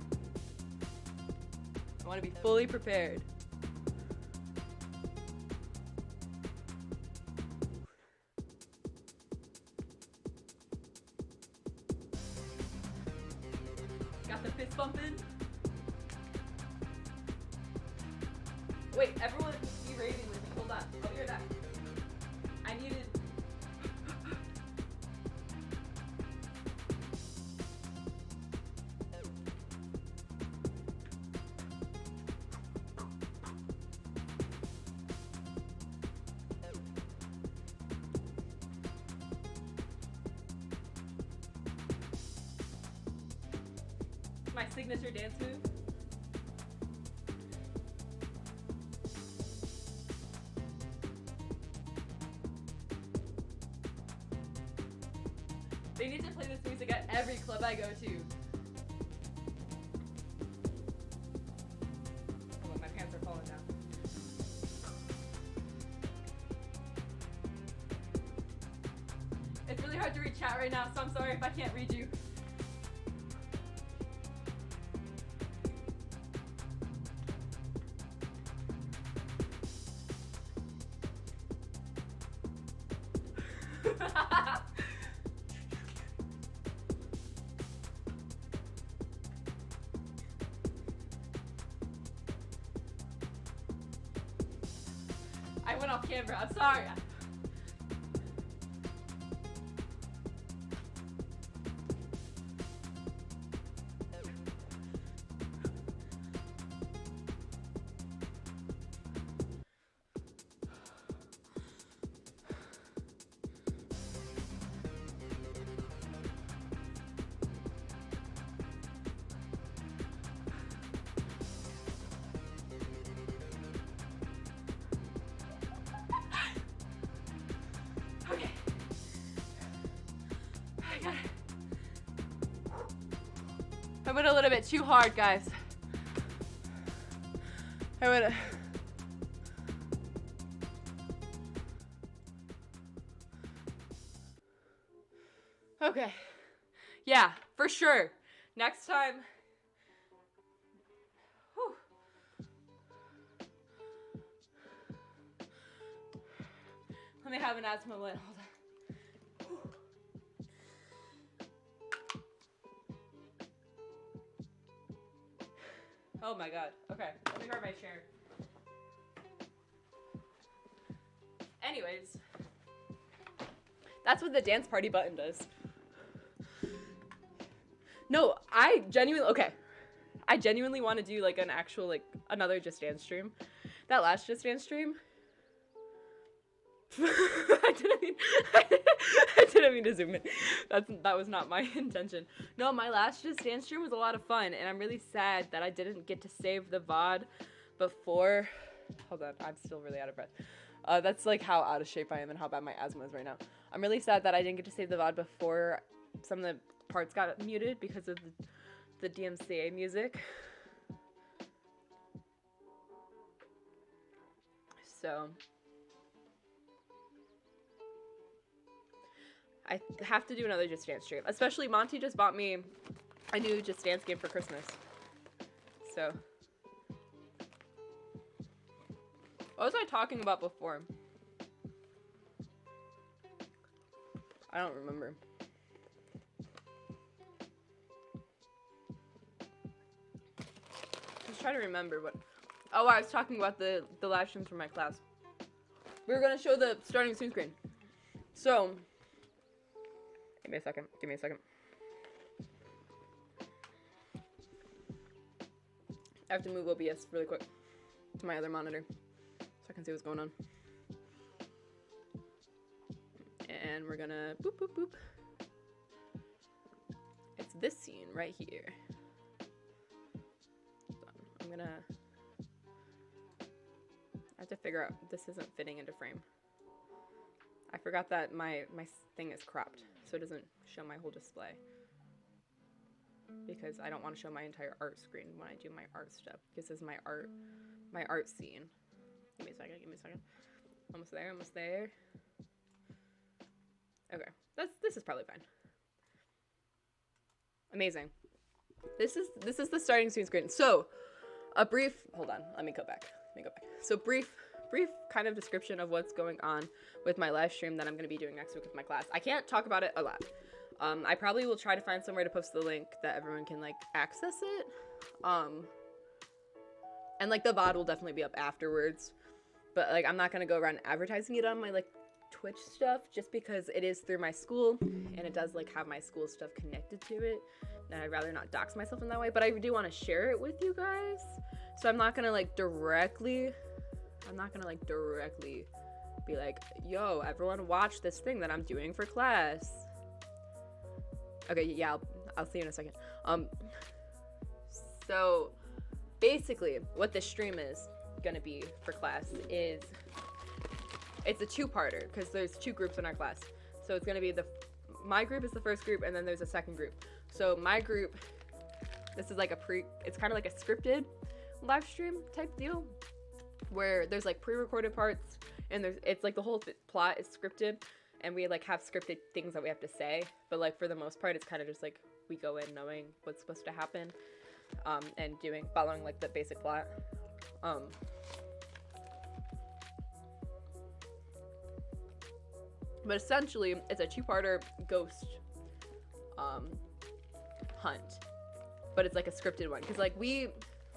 Got the fist bumping. Wait, everyone be raving with me. Hold on. I'll be right back. I needed... my signature dance move. They need to play this music at every club I go to. Oh, my pants are falling down. It's really hard to read chat right now, so I'm sorry if I can't read you. I went off camera, I'm sorry. Okay. I got it. I went a little bit too hard, guys. Okay. Yeah, for sure. Next time. Whew. Let me have an asthma moment. Hold on. Oh my god. Okay, let me grab my chair. Anyways, that's what the dance party button does. No, I genuinely want to do like an actual, like another Just Dance stream. That last Just Dance stream. I didn't mean to zoom in. That was not my intention. No, my last Just Dance stream was a lot of fun, and I'm really sad that I didn't get to save the VOD before. Hold on, I'm still really out of breath. That's like how out of shape I am and how bad my asthma is right now. I'm really sad that I didn't get to save the VOD before some of the parts got muted because of the DMCA music. So I have to do another Just Dance stream. Especially Monty just bought me a new Just Dance game for Christmas. So what was I talking about before? I don't remember. Just try to remember what. Oh, I was talking about the live streams from my class. We were gonna show the starting soon screen. So, give me a second. I have to move OBS really quick to my other monitor so I can see what's going on. And we're gonna boop, boop, boop. It's this scene right here. I'm gonna, I have to figure out, this isn't fitting into frame. I forgot that my thing is cropped, so it doesn't show my whole display. because I don't want to show my entire art screen when I do my art stuff. This is my art scene. Give me a second. Almost there. Okay, this is probably fine. Amazing. This is the starting screen. So, hold on, let me go back. So brief kind of description of what's going on with my live stream that I'm going to be doing next week with my class. I can't talk about it a lot. I probably will try to find somewhere to post the link that everyone can like access it. And like the VOD will definitely be up afterwards, but like I'm not going to go around advertising it on my like Twitch stuff just because it is through my school and it does like have my school stuff connected to it, and I'd rather not dox myself in that way, but I do want to share it with you guys. So I'm not going to like directly be like, yo, everyone watch this thing that I'm doing for class. Okay, yeah, I'll see you in a second. So basically what this stream is gonna be for class is, it's a two-parter because there's two groups in our class. So it's gonna be my group is the first group, and then there's a second group. So my group, this is like it's kind of like a scripted live stream type deal where there's like pre-recorded parts, and it's like the whole plot is scripted, and we like have scripted things that we have to say, but like for the most part it's kind of just like we go in knowing what's supposed to happen, and following like the basic plot. But essentially it's a two-parter ghost hunt, but it's like a scripted one because like we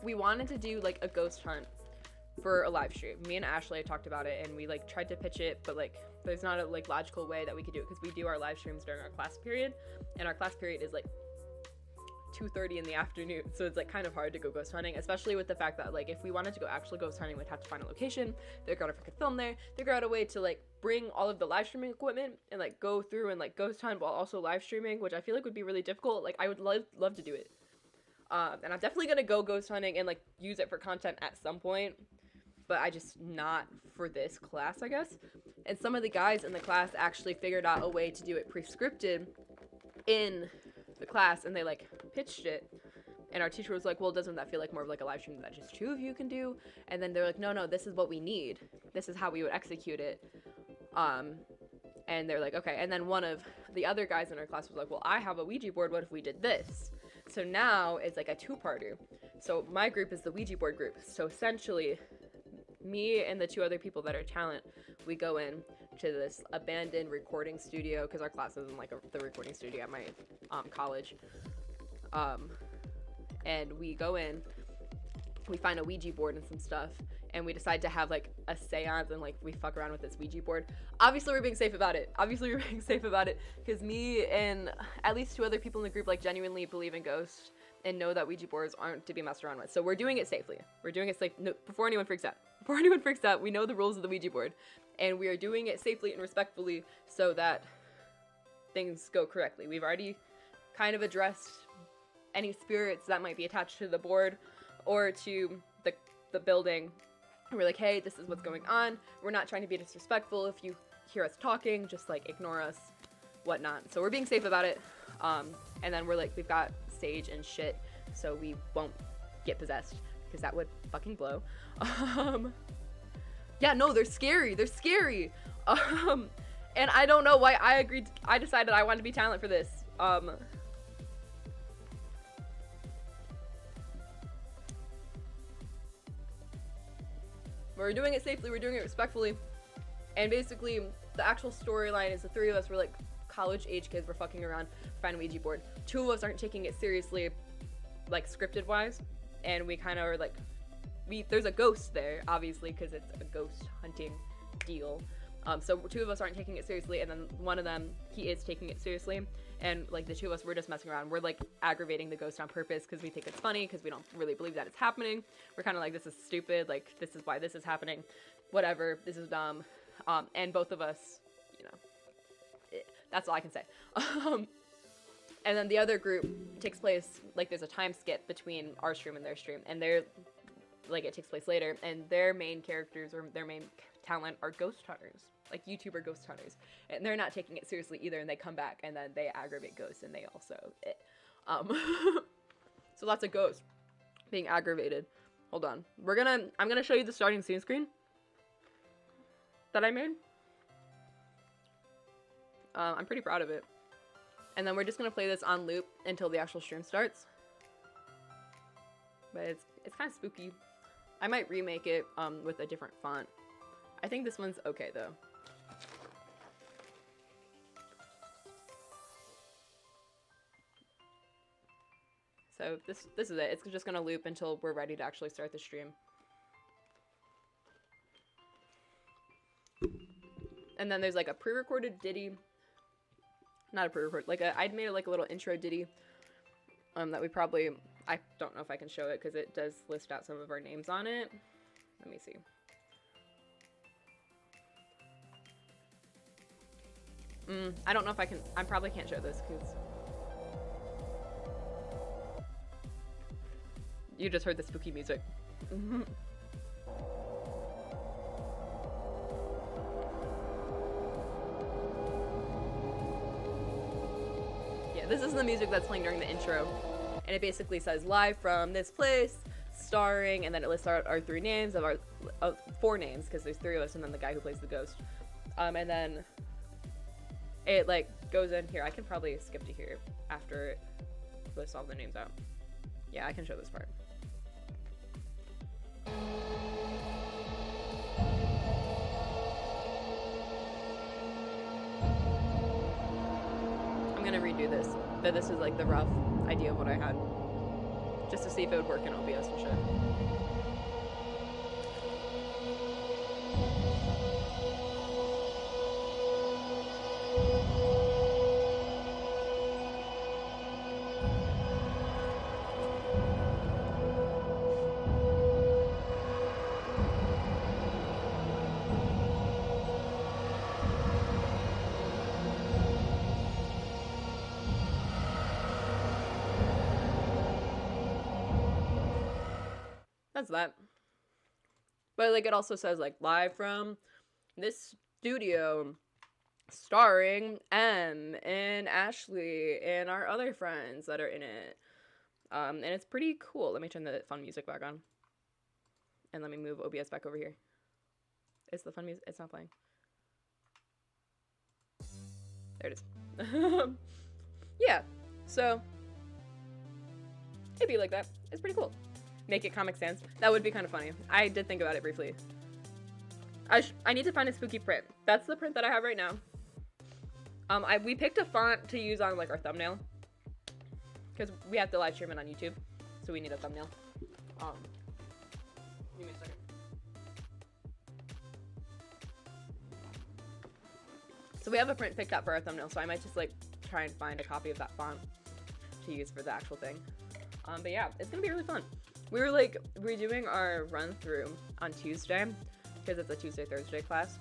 wanted to do like a ghost hunt for a live stream. Me and Ashley talked about it, and we like tried to pitch it, but like there's not a like logical way that we could do it because we do our live streams during our class period, and our class period is like 2:30 in the afternoon, so it's like kind of hard to go ghost hunting, especially with the fact that like if we wanted to go actually ghost hunting, we'd have to find a location, figure out if we could film there, figure out a way to like bring all of the live streaming equipment and like go through and like ghost hunt while also live streaming, which I feel like would be really difficult. Like I would love to do it, and I'm definitely gonna go ghost hunting and like use it for content at some point, but I just not for this class, I guess. And some of the guys in the class actually figured out a way to do it pre-scripted in the class, and they like pitched it, and our teacher was like, well, doesn't that feel like more of like a live stream that just two of you can do? And then they're like, no, this is what we need, this is how we would execute it. And they're like, okay. And then one of the other guys in our class was like, well, I have a Ouija board, what if we did this? So now it's like a two-parter. So my group is the Ouija board group. So essentially me and the two other people that are talent, we go in to this abandoned recording studio because our class is in like the recording studio at my college, and we go in, we find a Ouija board and some stuff, and we decide to have like a seance, and like we fuck around with this Ouija board. Obviously we're being safe about it because me and at least two other people in the group like genuinely believe in ghosts and know that Ouija boards aren't to be messed around with. So we're doing it safely. No, before anyone freaks out, we know the rules of the Ouija board, and we are doing it safely and respectfully so that things go correctly. We've already kind of addressed any spirits that might be attached to the board or to the building. And we're like, hey, this is what's going on. We're not trying to be disrespectful. If you hear us talking, just like ignore us, whatnot. So we're being safe about it. And then we're like, we've got sage and shit, so we won't get possessed because that would fucking blow. Yeah, no, they're scary. And I don't know why I decided I wanted to be talent for this. We're doing it safely, we're doing it respectfully, and basically the actual storyline is the three of us were like college age kids, we're fucking around, find a Ouija board. Two of us aren't taking it seriously, like scripted wise, and we kind of are like, there's a ghost there, obviously, because it's a ghost hunting deal. So two of us aren't taking it seriously, and then one of them, he is taking it seriously, and like the two of us, we're just messing around. We're like aggravating the ghost on purpose because we think it's funny, because we don't really believe that it's happening. We're kind of like, this is stupid, like this is why this is happening, whatever, this is dumb. And both of us, you know, that's all I can say. And then the other group takes place, like there's a time skip between our stream and their stream, and they're like, it takes place later, and their main characters or their main talent are ghost hunters, like YouTuber ghost hunters, and they're not taking it seriously either, and they come back and then they aggravate ghosts, and they also Um, so that's a ghost being aggravated. Hold on. I'm gonna show you the starting scene screen that I made. I'm pretty proud of it. And then we're just gonna play this on loop until the actual stream starts. But it's kind of spooky. I might remake it with a different font. I think this one's okay though. So this is it. It's just gonna loop until we're ready to actually start the stream. And then there's like a pre-recorded ditty. Not a pre-record, like I'd made like a little intro ditty that we probably, I don't know if I can show it because it does list out some of our names on it. Let me see. I don't know if I can, I probably can't show this because you just heard the spooky music. Yeah, this is the music that's playing during the intro. And it basically says live from this place, starring, and then it lists our 3 names of our 4 names because there's 3 of us and then the guy who plays the ghost. And then it like goes in here. I can probably skip to here after it lists all the names out. Yeah, I can show this part. I'm gonna redo this, but this is like the rough idea of what I had, just to see if it would work in OBS and shit. That's that. But like it also says like live from this studio starring M and Ashley and our other friends that are in it. And it's pretty cool. Let me turn the fun music back on. And let me move OBS back over here. It's the fun music. It's not playing. There it is. Yeah. So it'd be like that. It's pretty cool. Make it Comic Sans. That would be kind of funny. I did think about it briefly. I need to find a spooky print. That's the print that I have right now. We picked a font to use on like our thumbnail because we have to live stream it on YouTube, so we need a thumbnail. Give me a second. So we have a print picked out for our thumbnail, so I might just like try and find a copy of that font to use for the actual thing. But yeah, it's gonna be really fun. We were like redoing our run through on Tuesday because it's a Tuesday-Thursday class,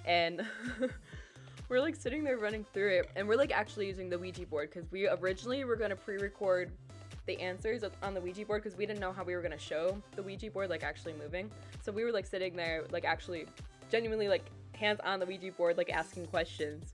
and we're like sitting there running through it, and we're like actually using the Ouija board because we originally were gonna pre-record the answers on the Ouija board because we didn't know how we were gonna show the Ouija board like actually moving. So we were like sitting there like actually genuinely like hands on the Ouija board like asking questions.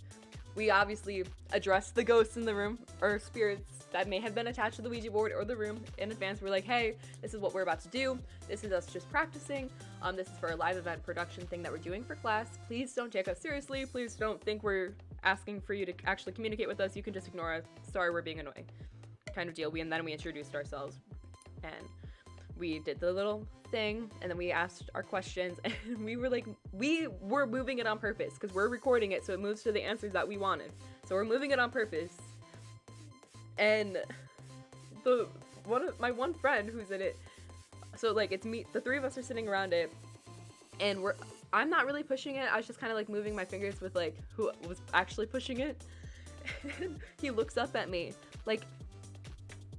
We obviously addressed the ghosts in the room or spirits that may have been attached to the Ouija board or the room in advance. We're like, hey, this is what we're about to do. This is us just practicing. This is for a live event production thing that we're doing for class. Please don't take us seriously. Please don't think we're asking for you to actually communicate with us. You can just ignore us. Sorry, we're being annoying. Kind of deal. And then we introduced ourselves and we did the little thing and then we asked our questions and we were like, we were moving it on purpose because we're recording it so it moves to the answers that we wanted. So we're moving it on purpose. And my one friend who's in it, so like it's me, the 3 of us are sitting around it, and I'm not really pushing it. I was just kind of like moving my fingers with like who was actually pushing it. And he looks up at me, like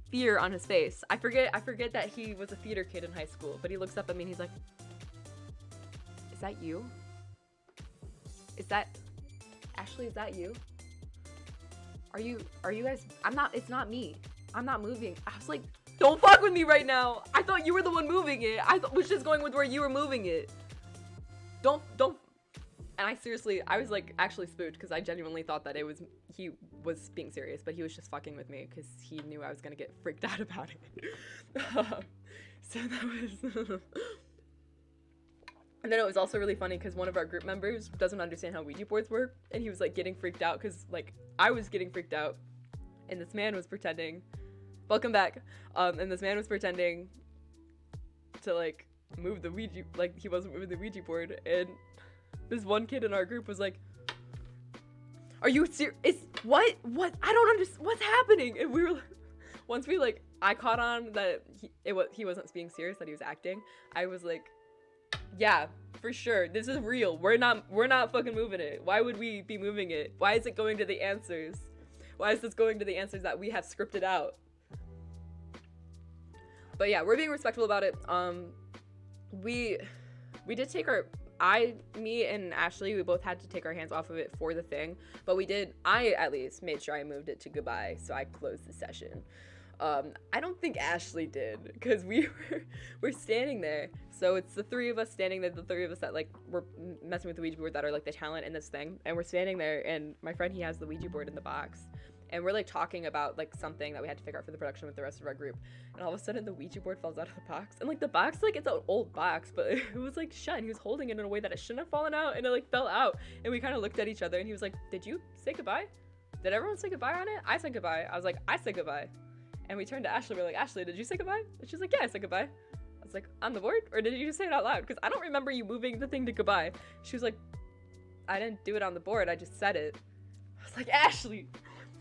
fear on his face. I forget that he was a theater kid in high school, but he looks up at me and he's like, "Is that you? Is that Ashley? Is that you? Are you guys, it's not me. I'm not moving." I was like, don't fuck with me right now. I thought you were the one moving it. I was just going with where you were moving it. Don't. And And I was like actually spooked because I genuinely thought that he was being serious, but he was just fucking with me because he knew I was gonna get freaked out about it. So that was. And then it was also really funny because one of our group members doesn't understand how Ouija boards work, and he was like getting freaked out because like I was getting freaked out, and this man was pretending. Welcome back. And this man was pretending to like move the Ouija, like he wasn't moving the Ouija board, and this one kid in our group was like, "Are you serious? What? I don't understand. What's happening?" And we were, once we like, I caught on that he wasn't being serious, that he was acting. I was like, "Yeah, for sure. This is real. We're not fucking moving it. Why would we be moving it? Why is it going to the answers? Why is this going to the answers that we have scripted out?" But yeah, we're being respectful about it. We did take me and Ashley, we both had to take our hands off of it for the thing, but I at least made sure I moved it to goodbye, so I closed the session. I don't think Ashley did, because we're standing there, so it's the three of us standing there, the three of us that like were messing with the Ouija board, that are like the talent in this thing, and we're standing there, and my friend, he has the Ouija board in the box, and we're like talking about like something that we had to figure out for the production with the rest of our group, and all of a sudden the Ouija board falls out of the box, and like the box, like it's an old box, but it was like shut, and he was holding it in a way that it shouldn't have fallen out, and it like fell out, and we kind of looked at each other, and he was like, "Did you say goodbye? Did everyone say goodbye on it?" I said goodbye. I was like, "I said goodbye." And we turned to Ashley, we're like, "Ashley, did you say goodbye?" And she's like, "Yeah, I said goodbye." I was like, "On the board? Or did you just say it out loud? Because I don't remember you moving the thing to goodbye." She was like, "I didn't do it on the board, I just said it." I was like, "Ashley,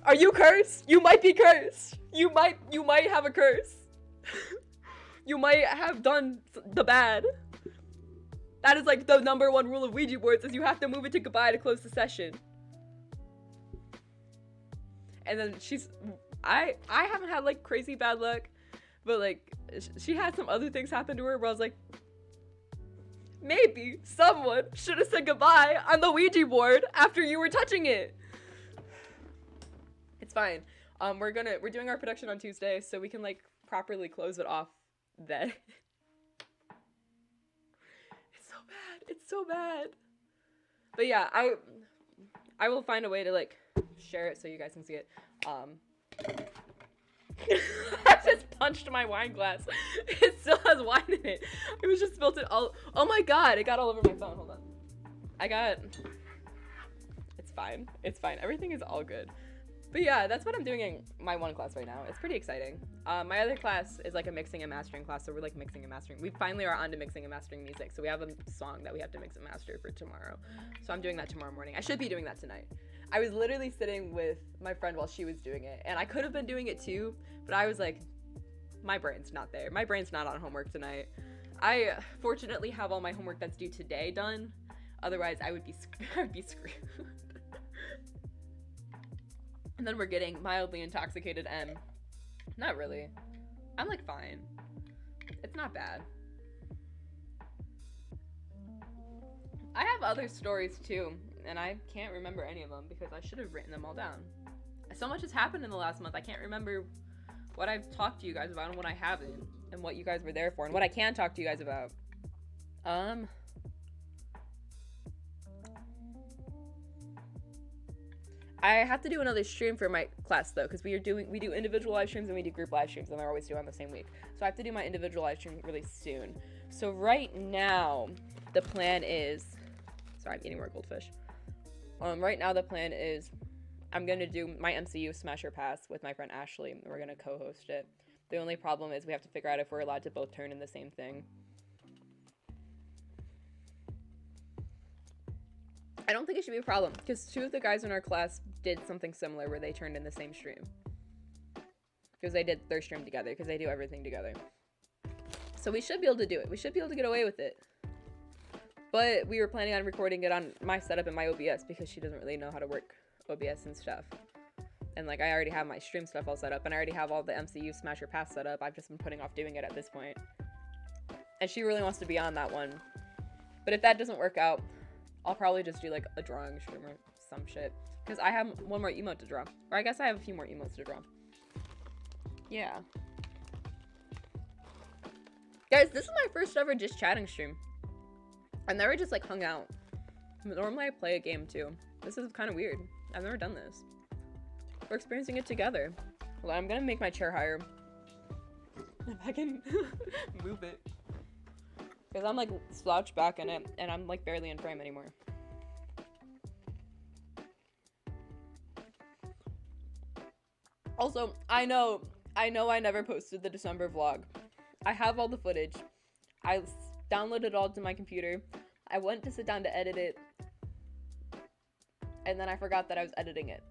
are you cursed? You might be cursed. You might have a curse. You might have done the bad. That is like the #1 rule of Ouija boards, is you have to move it to goodbye to close the session." And then I haven't had like crazy bad luck, but like she had some other things happen to her where I was like, maybe someone should have said goodbye on the Ouija board after you were touching it. It's fine. We're doing our production on Tuesday, so we can like properly close it off then. It's so bad. But yeah, I will find a way to like share it so you guys can see it. I just punched my wine glass. It still has wine in it. It was just spilled it all. Oh my god, it got all over my phone. Hold on. It's fine. It's fine. Everything is all good. But yeah, that's what I'm doing in my one class right now. It's pretty exciting. My other class is like a mixing and mastering class, so we're like mixing and mastering. We finally are on to mixing and mastering music, so we have a song that we have to mix and master for tomorrow. So I'm doing that tomorrow morning. I should be doing that tonight. I was literally sitting with my friend while she was doing it, and I could have been doing it too, but I was like, my brain's not there. My brain's not on homework tonight. I fortunately have all my homework that's due today done. Otherwise, I would be screwed. And then we're getting mildly intoxicated M. Not really. I'm like fine. It's not bad. I have other stories too, and I can't remember any of them because I should have written them all down. So much has happened in the last month. I can't remember what I've talked to you guys about and what I haven't, and what you guys were there for, and what I can talk to you guys about. I have to do another stream for my class though, because we do individual live streams and we do group live streams, and they're always due on the same week. So I have to do my individual live stream really soon. So right now, the plan is, sorry, I'm eating more goldfish. Right now the plan is, I'm gonna do my MCU Smasher Pass with my friend Ashley, and we're gonna co-host it. The only problem is we have to figure out if we're allowed to both turn in the same thing. I don't think it should be a problem, because 2 of the guys in our class did something similar where they turned in the same stream. Because they did their stream together, because they do everything together. So we should be able to do it. We should be able to get away with it. But we were planning on recording it on my setup in my OBS, because she doesn't really know how to work OBS and stuff. And like, I already have my stream stuff all set up, and I already have all the MCU Smasher Pass set up. I've just been putting off doing it at this point. And she really wants to be on that one. But if that doesn't work out, I'll probably just do like a drawing stream or some shit. Because I have one more emote to draw. Or I guess I have a few more emotes to draw. Yeah. Guys, this is my first ever just chatting stream. I've never just like hung out. Normally I play a game too. This is kind of weird. I've never done this. We're experiencing it together. Well, I'm gonna make my chair higher. If I can move it. Because I'm like slouched back in it and I'm like barely in frame anymore. Also, I know I never posted the December vlog. I have all the footage. I downloaded it all to my computer. I went to sit down to edit it. And then I forgot that I was editing it.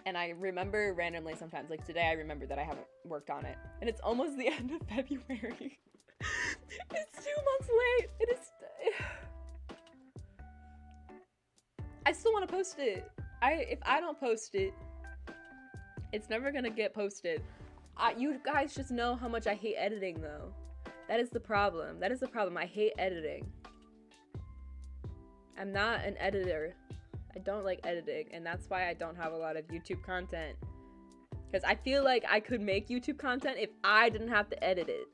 And I remember randomly sometimes, like today I remember that I haven't worked on it. And it's almost the end of February. It's 2 months late. It is... I still want to post it. If I don't post it, it's never gonna get posted. You guys just know how much I hate editing though. That is the problem. That is the problem. I hate editing. I'm not an editor. I don't like editing, and that's why I don't have a lot of YouTube content. Because I feel like I could make YouTube content if I didn't have to edit it.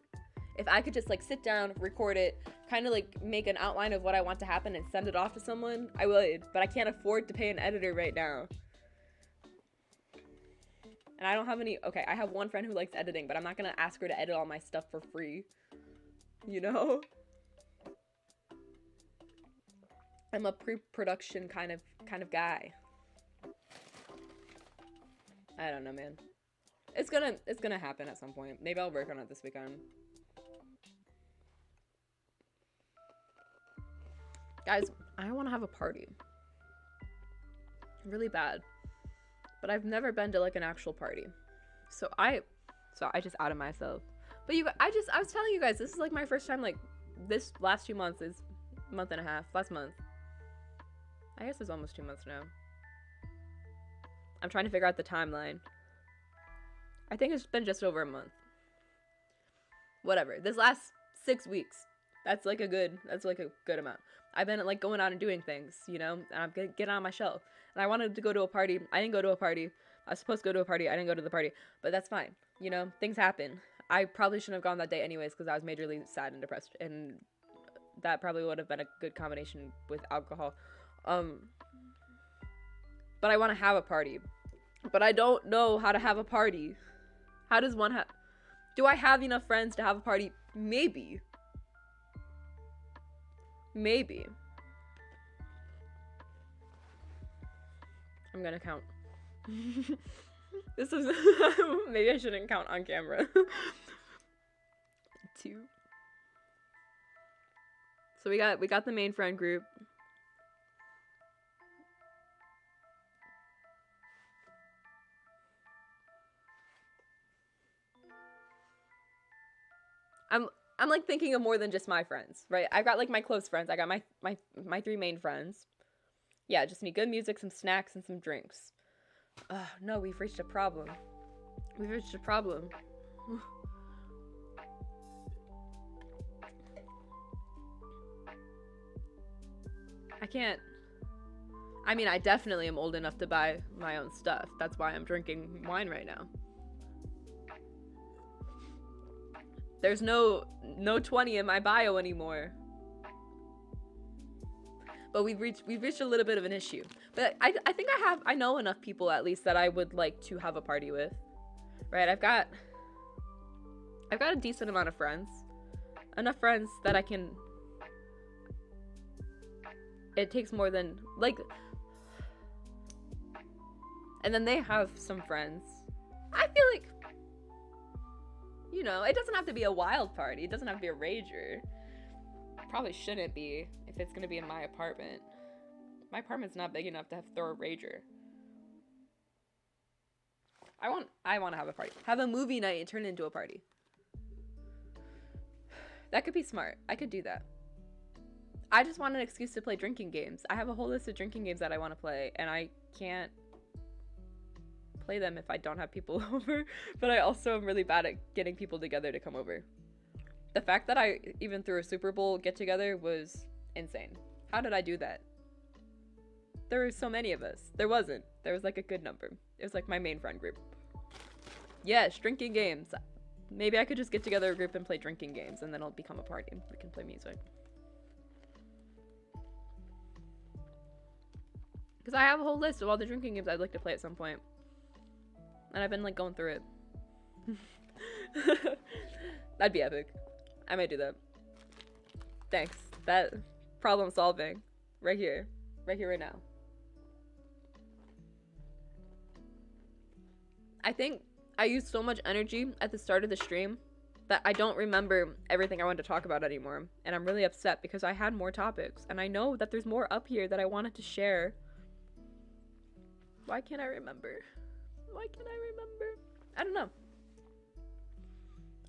If I could just like sit down, record it, kind of like make an outline of what I want to happen and send it off to someone, I would. But I can't afford to pay an editor right now. And I don't have any... Okay, I have one friend who likes editing, but I'm not gonna ask her to edit all my stuff for free. You know? I'm a pre-production kind of guy. I don't know, man. It's gonna happen at some point. Maybe I'll work on it this weekend. Guys, I want to have a party. Really bad. But I've never been to like an actual party. So I just outed myself. But I was telling you guys, this is like my first time, like this last 2 months is a month and a half. Last month. I guess it's almost 2 months now. I'm trying to figure out the timeline. I think it's been just over a month. Whatever. This last 6 weeks. That's like a good amount. I've been like going out and doing things, you know, and I'm getting on my shell. And I wanted to go to a party. I didn't go to a party. I was supposed to go to a party. I didn't go to the party. But that's fine. You know, things happen. I probably shouldn't have gone that day anyways because I was majorly sad and depressed. And that probably would have been a good combination with alcohol. But I want to have a party. But I don't know how to have a party. How does one have... Do I have enough friends to have a party? Maybe. Maybe. I'm gonna count. This is... Maybe I shouldn't count on camera. 2. So we got the main friend group. I'm like thinking of more than just my friends, right? I've got like my close friends. I got my 3 main friends. Yeah, just need good music, some snacks, and some drinks. No, we've reached a problem. We've reached a problem. I can't. I mean, I definitely am old enough to buy my own stuff. That's why I'm drinking wine right now. There's no 20 in my bio anymore. But we've reached a little bit of an issue. But I think I know enough people at least that I would like to have a party with. Right? I've got a decent amount of friends. Enough friends that I can... It takes more than like... And then they have some friends. I feel like, you know, it doesn't have to be a wild party. It doesn't have to be a rager. Probably shouldn't be if it's gonna be in my apartment. My apartment's not big enough to throw a rager. I want to have a party. Have a movie night and turn it into a party. That could be smart. I could do that. I just want an excuse to play drinking games. I have a whole list of drinking games that I want to play, and I can't play them if I don't have people over. But I also am really bad at getting people together to come over. The fact that I even threw a Super Bowl get-together was insane. How did I do that? There were so many of us. There wasn't. There was like a good number. It was like my main friend group. Yes, drinking games. Maybe I could just get together a group and play drinking games, and then it'll become a party. We can play music. Because I have a whole list of all the drinking games I'd like to play at some point. And I've been like going through it. That'd be epic. I might do that. Thanks. That problem solving. Right here. Right here, right now. I think I used so much energy at the start of the stream that I don't remember everything I wanted to talk about anymore. And I'm really upset because I had more topics. And I know that there's more up here that I wanted to share. Why can't I remember? Why can't I remember? I don't know.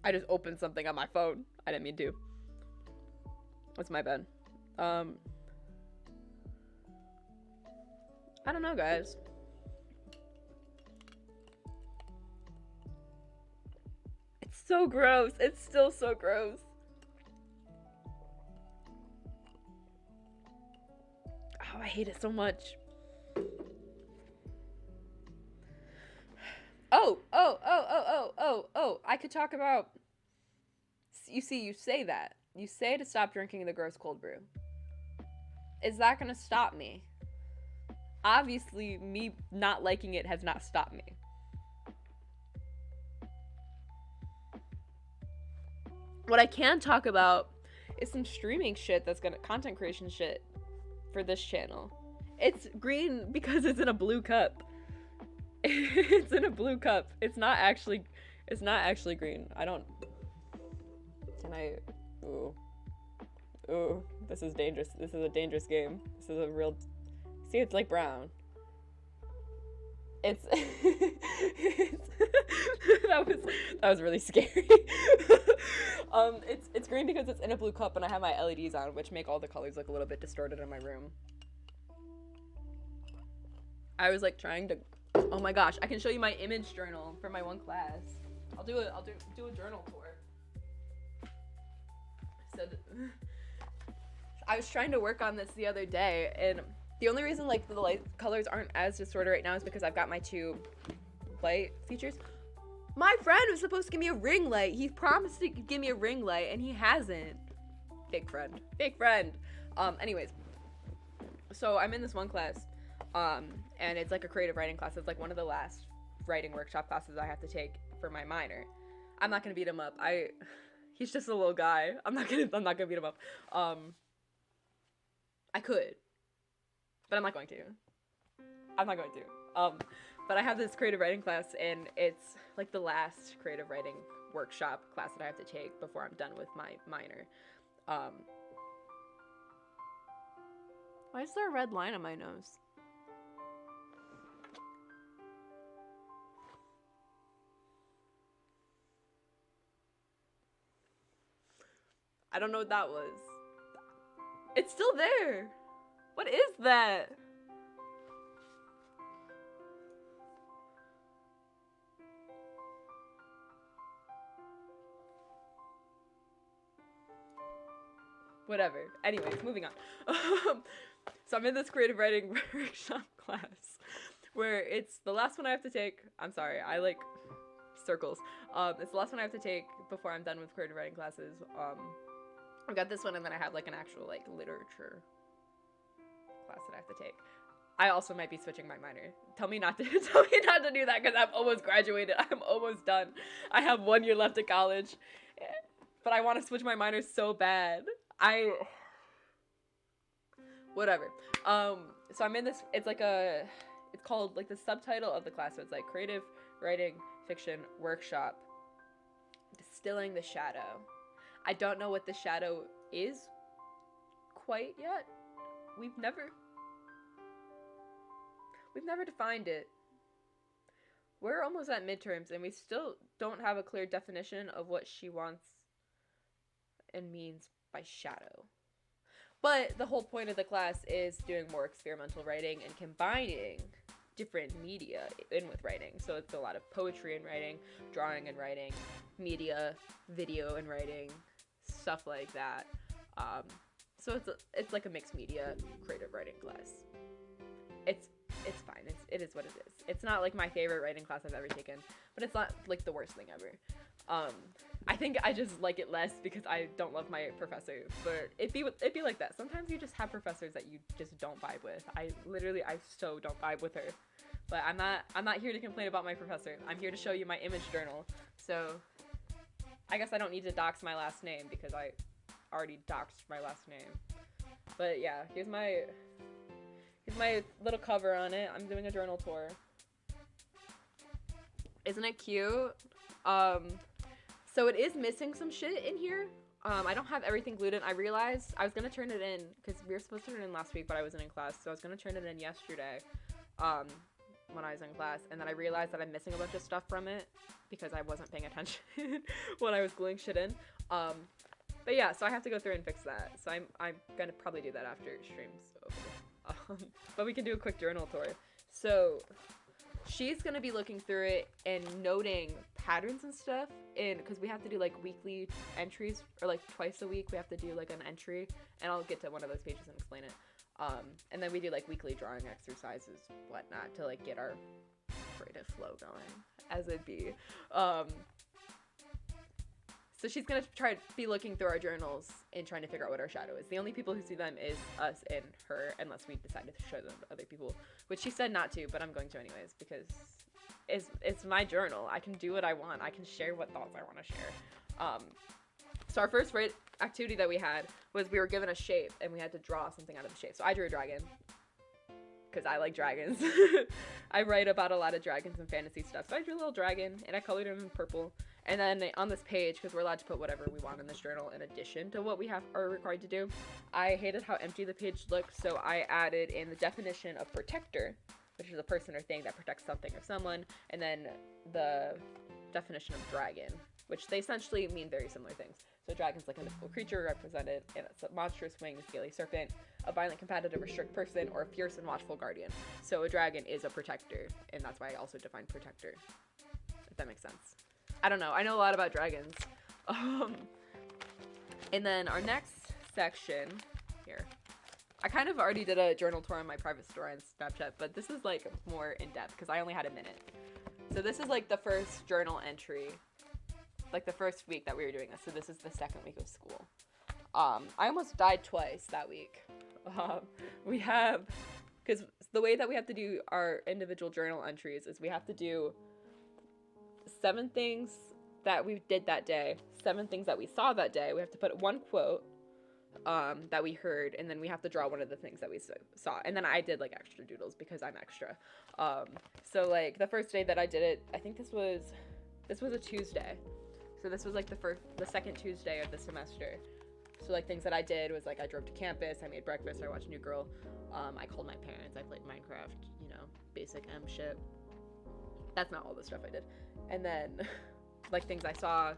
I just opened something on my phone. I didn't mean to. That's my bad. I don't know, guys. It's so gross. It's still so gross. Oh, I hate it so much. Oh, I could talk about... You see, you say that. You say to stop drinking the gross cold brew. Is that gonna stop me? Obviously, me not liking it has not stopped me. What I can talk about is some streaming shit that's gonna... content creation shit for this channel. It's green because it's in a blue cup. It's in a blue cup. It's not actually green. I don't... Can I... Ooh, this is dangerous. This is a dangerous game. This is a real... See, it's like brown. It's... that was really scary. It's green because it's in a blue cup and I have my LEDs on, which make all the colors look a little bit distorted in my room. I was like trying to... Oh my gosh, I can show you my image journal for my one class. I'll do a journal tour. So I was trying to work on this the other day, and the only reason like the light colors aren't as distorted right now is because I've got my two light features. My friend was supposed to give me a ring light. He promised to give me a ring light, and he hasn't. Fake friend. Fake friend. Anyways, so I'm in this one class. And it's like a creative writing class. It's like one of the last writing workshop classes I have to take for my minor. I'm not gonna beat him up. He's just a little guy. I'm not gonna beat him up. I could, but I'm not going to. But I have this creative writing class, and it's like the last creative writing workshop class that I have to take before I'm done with my minor. Why is there a red line on my nose? I don't know what that was. It's still there. What is that? Whatever. Anyways, moving on. So I'm in this creative writing workshop class where it's the last one I have to take. I'm sorry, I like circles. It's the last one I have to take before I'm done with creative writing classes. I've got this one, and then I have like an actual like literature class that I have to take. I also might be switching my minor. Tell me not to do that because I'm almost graduated. I'm almost done. I have 1 year left of college, but I want to switch my minor so bad. Whatever. So I'm in this. It's called like the subtitle of the class. So it's like creative writing fiction workshop, distilling the shadow. I don't know what the shadow is quite yet. We've never defined it. We're almost at midterms and we still don't have a clear definition of what she wants and means by shadow. But the whole point of the class is doing more experimental writing and combining different media in with writing. So it's a lot of poetry and writing, drawing and writing, media, video and writing, stuff like that. So it's like a mixed media creative writing class. It's fine. It is what it is. It's not like my favorite writing class I've ever taken, but it's not like the worst thing ever. I think I just like it less because I don't love my professor. But it'd be like that. Sometimes you just have professors that you just don't vibe with. I so don't vibe with her. But I'm not here to complain about my professor. I'm here to show you my image journal. So I guess I don't need to dox my last name because I already doxed my last name. But yeah, here's my little cover on it. I'm doing a journal tour. Isn't it cute? So it is missing some shit in here. I don't have everything glued in. I realized I was gonna turn it in because we were supposed to turn it in last week, but I wasn't in class, so I was gonna turn it in yesterday. When I was in class, and then I realized that I'm missing a bunch of stuff from it because I wasn't paying attention when I was gluing shit in. But yeah, so I have to go through and fix that. So I'm gonna probably do that after stream's over. But we can do a quick journal tour. So she's gonna be looking through it and noting patterns and stuff, and because we have to do like weekly entries, or like twice a week we have to do like an entry, and I'll get to one of those pages and explain it. And then we do like weekly drawing exercises, whatnot, to like get our creative flow going, as it be. So she's gonna try to be looking through our journals and trying to figure out what our shadow is. The only people who see them is us and her, unless we decided to show them to other people, which she said not to, but I'm going to anyways because it's my journal. I can do what I want. I can share what thoughts I want to share. So our first activity that we had was we were given a shape and we had to draw something out of the shape. So I drew a dragon because I like dragons. I write about a lot of dragons and fantasy stuff. So I drew a little dragon and I colored him in purple. And then on this page, because we're allowed to put whatever we want in this journal in addition to what we are required to do, I hated how empty the page looked, so I added in the definition of protector, which is a person or thing that protects something or someone, and then the definition of dragon, which they essentially mean very similar things. So dragon's like a mythical creature represented in a monstrous winged scaly serpent, a violent, combative, or strict person, or a fierce and watchful guardian. So a dragon is a protector, and that's why I also define protector, if that makes sense. I don't know. I know a lot about dragons. And then our next section here. I kind of already did a journal tour on my private story on Snapchat, but this is like more in depth because I only had a minute. So this is like the first journal entry, like the first week that we were doing this. So this is the second week of school. I almost died twice that week. We have, because the way that we have to do our individual journal entries is we have to do 7 things that we did that day, 7 things that we saw that day. We have to put one quote that we heard, and then we have to draw one of the things that we saw. And then I did like extra doodles because I'm extra. So like the first day that I did it, I think this was a Tuesday. So this was like the second Tuesday of the semester. So like things that I did was like I drove to campus, I made breakfast, I watched New Girl, I called my parents, I played Minecraft, you know, basic M shit. That's not all the stuff I did. And then, like, things I saw,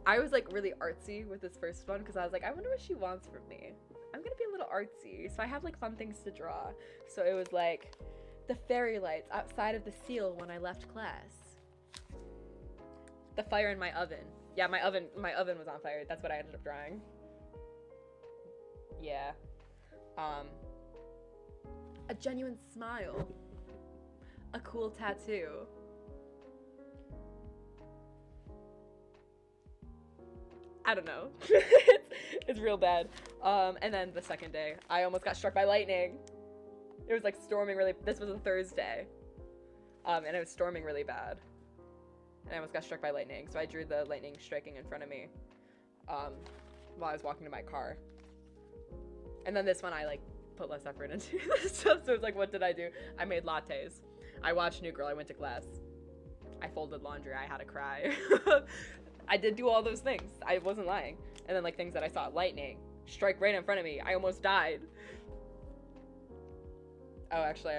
I was, like, really artsy with this first one, because I was like, I wonder what she wants from me. I'm gonna be a little artsy, so I have, like, fun things to draw. So it was, like, the fairy lights outside of the seal when I left class. The fire in my oven. Yeah, my oven was on fire. That's what I ended up drawing. Yeah. A genuine smile. A cool tattoo. I don't know. It's real bad. And then the second day, I almost got struck by lightning. It was like storming this was a Thursday. And it was storming really bad. And I almost got struck by lightning. So I drew the lightning striking in front of me while I was walking to my car. And then this one, I like put less effort into this stuff. So it was like, what did I do? I made lattes. I watched New Girl. I went to class. I folded laundry. I had to cry. I did do all those things. I wasn't lying. And then like things that I saw, lightning, strike right in front of me. I almost died. Oh, actually,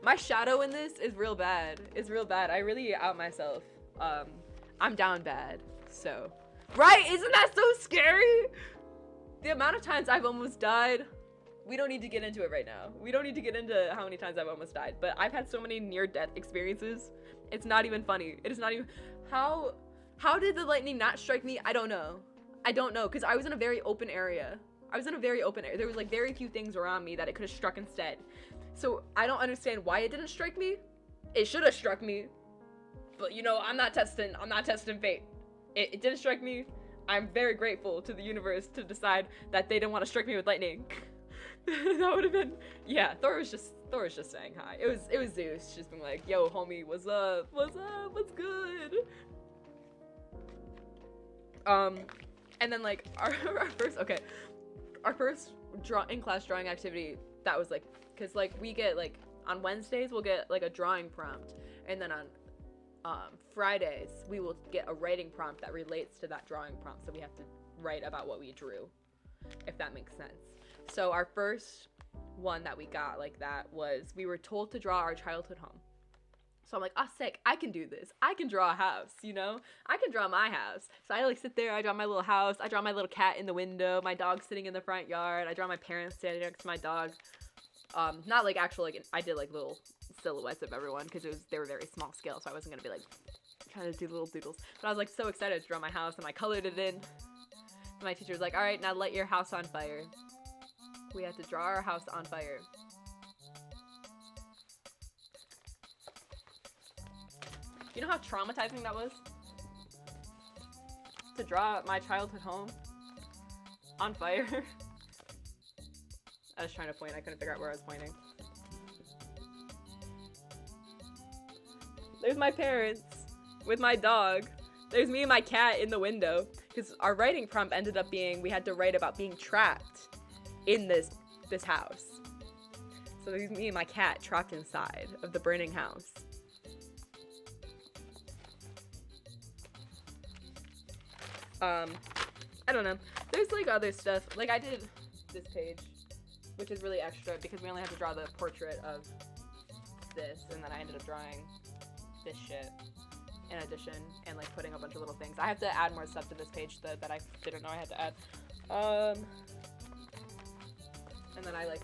my shadow in this is real bad. It's real bad. I really out myself. I'm down bad. So, right? Isn't that so scary? The amount of times I've almost died. We don't need to get into it right now. We don't need to get into how many times I've almost died. But I've had so many near-death experiences. It's not even funny. It is not even... How did the lightning not strike me? I don't know. I don't know, because I was in a very open area. There was like very few things around me that it could have struck instead. So I don't understand why it didn't strike me. It should have struck me. But you know, I'm not testing fate. It didn't strike me. I'm very grateful to the universe to decide that they didn't want to strike me with lightning. That would have been, yeah. Thor was just saying hi. It was Zeus just being like, yo, homie, what's up, what's good. And then like our first in-class drawing activity, that was like, because like we get like on Wednesdays we'll get like a drawing prompt, and then on Fridays we will get a writing prompt that relates to that drawing prompt, so we have to write about what we drew, if that makes sense. So our first one that we got like that was, we were told to draw our childhood home. So I'm like, oh, sick, I can do this. I can draw a house, you know? I can draw my house. So I like sit there, I draw my little house, I draw my little cat in the window, my dog sitting in the front yard, I draw my parents standing next to my dog. Not like actual, like, I did like little silhouettes of everyone, because they were very small scale, so I wasn't gonna be like trying to do little doodles. But I was like so excited to draw my house, and I colored it in. And my teacher was like, all right, now light your house on fire. We had to draw our house on fire. You know how traumatizing that was? To draw my childhood home on fire. I was trying to point, I couldn't figure out where I was pointing. There's my parents with my dog. There's me and my cat in the window. Because our writing prompt ended up being, we had to write about being trapped in this house. So there's me and my cat trapped inside of the burning house. I don't know. There's like other stuff. Like I did this page, which is really extra because we only had to draw the portrait of this, and then I ended up drawing this shit in addition, and like putting a bunch of little things. I have to add more stuff to this page that I didn't know I had to add. And then I like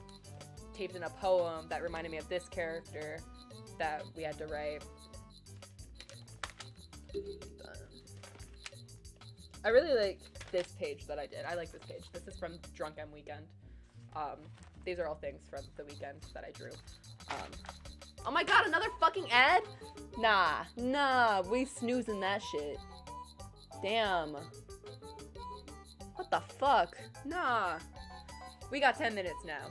taped in a poem that reminded me of this character that we had to write. I really like this page that I did. I like this page. This is from Drunk M Weekend. These are all things from the weekend that I drew. Oh my god, another fucking ad? Nah, we snoozing that shit. Damn. What the fuck? Nah. We got 10 minutes now.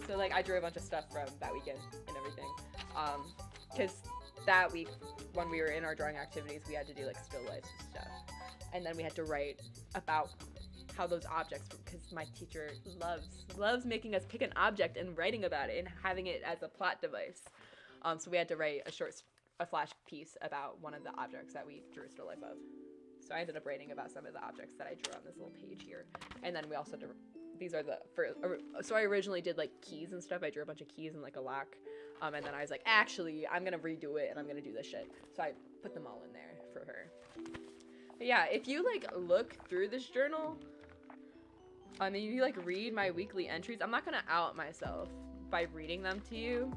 So like I drew a bunch of stuff from that weekend and everything. Cause that week when we were in our drawing activities, we had to do like still lifes and stuff. And then we had to write about how those objects, because my teacher loves making us pick an object and writing about it and having it as a plot device. So we had to write a flash piece about one of the objects that we drew a still life of. So I ended up writing about some of the objects that I drew on this little page here. And then we also did, these are so I originally did like keys and stuff. I drew a bunch of keys and like a lock. And then I was like, actually, I'm gonna redo it and I'm gonna do this shit. So I put them all in there for her. But yeah, if you like look through this journal, and you like read my weekly entries, I'm not gonna out myself by reading them to you,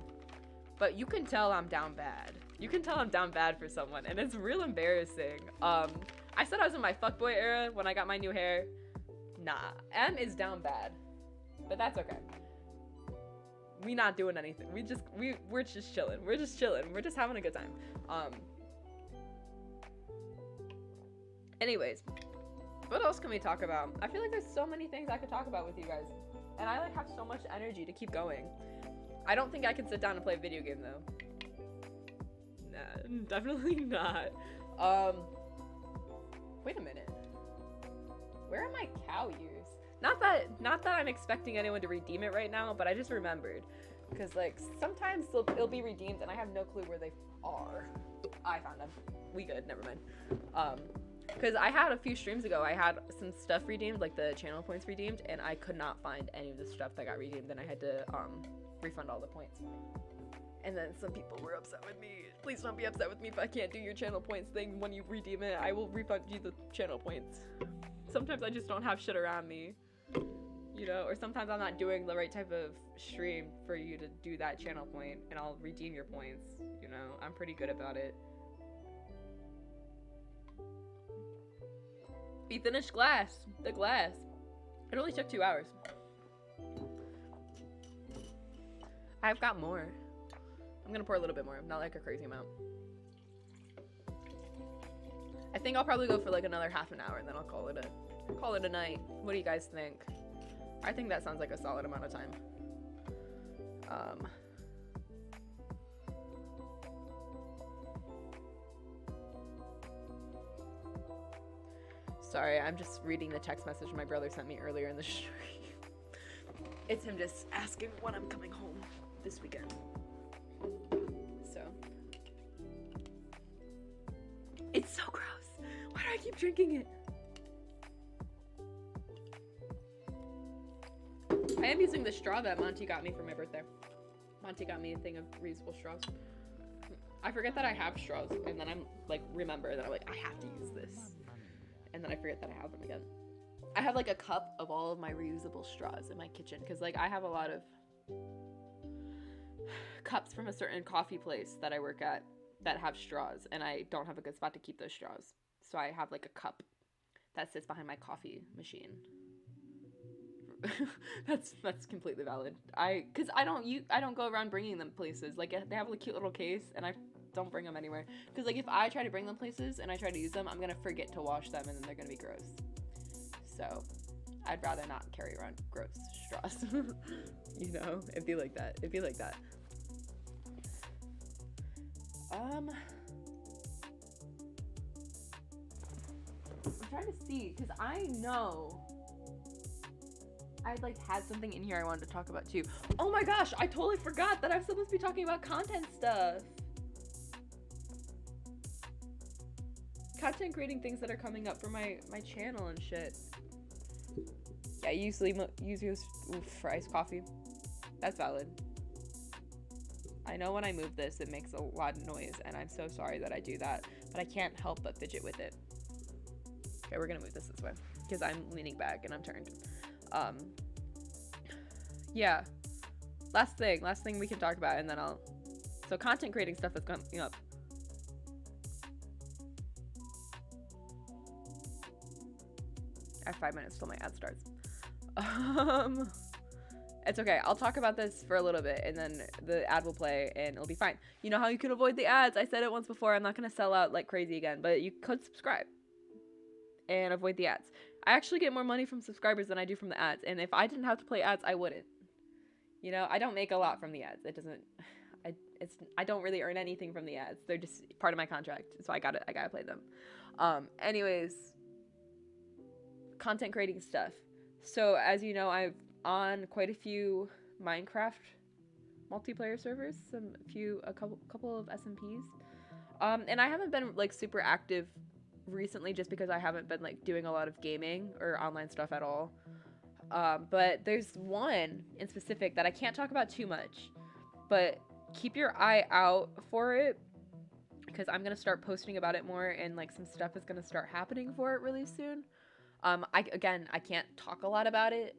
but you can tell I'm down bad. You can tell I'm down bad for someone, and it's real embarrassing. I said I was in my fuckboy era when I got my new hair. Nah, M is down bad, but that's okay. We not doing anything. We're just chilling. We're just having a good time. Anyways, what else can we talk about? I feel like there's so many things I could talk about with you guys, and I like have so much energy to keep going. I don't think I can sit down and play a video game though. Nah, definitely not. Wait a minute. Where are my cow ears? Not that I'm expecting anyone to redeem it right now, but I just remembered. Because like sometimes it'll be redeemed and I have no clue where they are. I found them. We good, never mind. Because I had a few streams ago, I had some stuff redeemed, like the channel points redeemed, and I could not find any of the stuff that got redeemed, and I had to refund all the points. And then some people were upset with me. Please don't be upset with me if I can't do your channel points thing when you redeem it. I will refund you the channel points. Sometimes I just don't have shit around me, you know, or sometimes I'm not doing the right type of stream for you to do that channel point, and I'll redeem your points, you know. I'm pretty good about it. We finished the glass. It only took 2 hours. I've got more. I'm gonna pour a little bit more, not like a crazy amount. I think I'll probably go for like another half an hour and then I'll call it a night. What do you guys think? I think that sounds like a solid amount of time. Sorry, I'm just reading the text message my brother sent me earlier in the stream. It's him just asking when I'm coming home this weekend. So. It's so gross. Why do I keep drinking it? I am using the straw that Monty got me for my birthday. Monty got me a thing of reusable straws. I forget that I have straws, and then I'm like, remember that I'm like, I have to use this. And then I forget that I have them again. I have like a cup of all of my reusable straws in my kitchen because like I have a lot of cups from a certain coffee place that I work at that have straws, and I don't have a good spot to keep those straws. So I have like a cup that sits behind my coffee machine. that's completely valid. Cause I don't go around bringing them places. Like they have a cute little case, and I don't bring them anywhere. Cause like if I try to bring them places and I try to use them, I'm gonna forget to wash them, and then they're gonna be gross. So I'd rather not carry around gross straws. You know, it'd be like that. I'm trying to see, cause I know I like had something in here I wanted to talk about too. Oh my gosh, I totally forgot that I'm supposed to be talking about content stuff. Content creating things that are coming up for my channel and shit. Yeah, I usually use for iced coffee. That's valid. I know when I move this, it makes a lot of noise, and I'm so sorry that I do that, but I can't help but fidget with it. Okay, we're gonna move this way, because I'm leaning back and I'm turned. Yeah. Last thing we can talk about, and then so content creating stuff that's coming up. I have 5 minutes till my ad starts. It's okay. I'll talk about this for a little bit, and then the ad will play, and it'll be fine. You know how you can avoid the ads? I said it once before. I'm not going to sell out like crazy again, but you could subscribe and avoid the ads. I actually get more money from subscribers than I do from the ads, and if I didn't have to play ads, I wouldn't. You know, I don't make a lot from the ads. I don't really earn anything from the ads. They're just part of my contract, so I gotta play them. Anyways, content creating stuff. So as you know, I've on quite a few Minecraft multiplayer servers, a couple of SMPs, and I haven't been like super active recently just because I haven't been like doing a lot of gaming or online stuff at all. But there's one in specific that I can't talk about too much, but keep your eye out for it because I'm gonna start posting about it more, and like some stuff is gonna start happening for it really soon. I can't talk a lot about it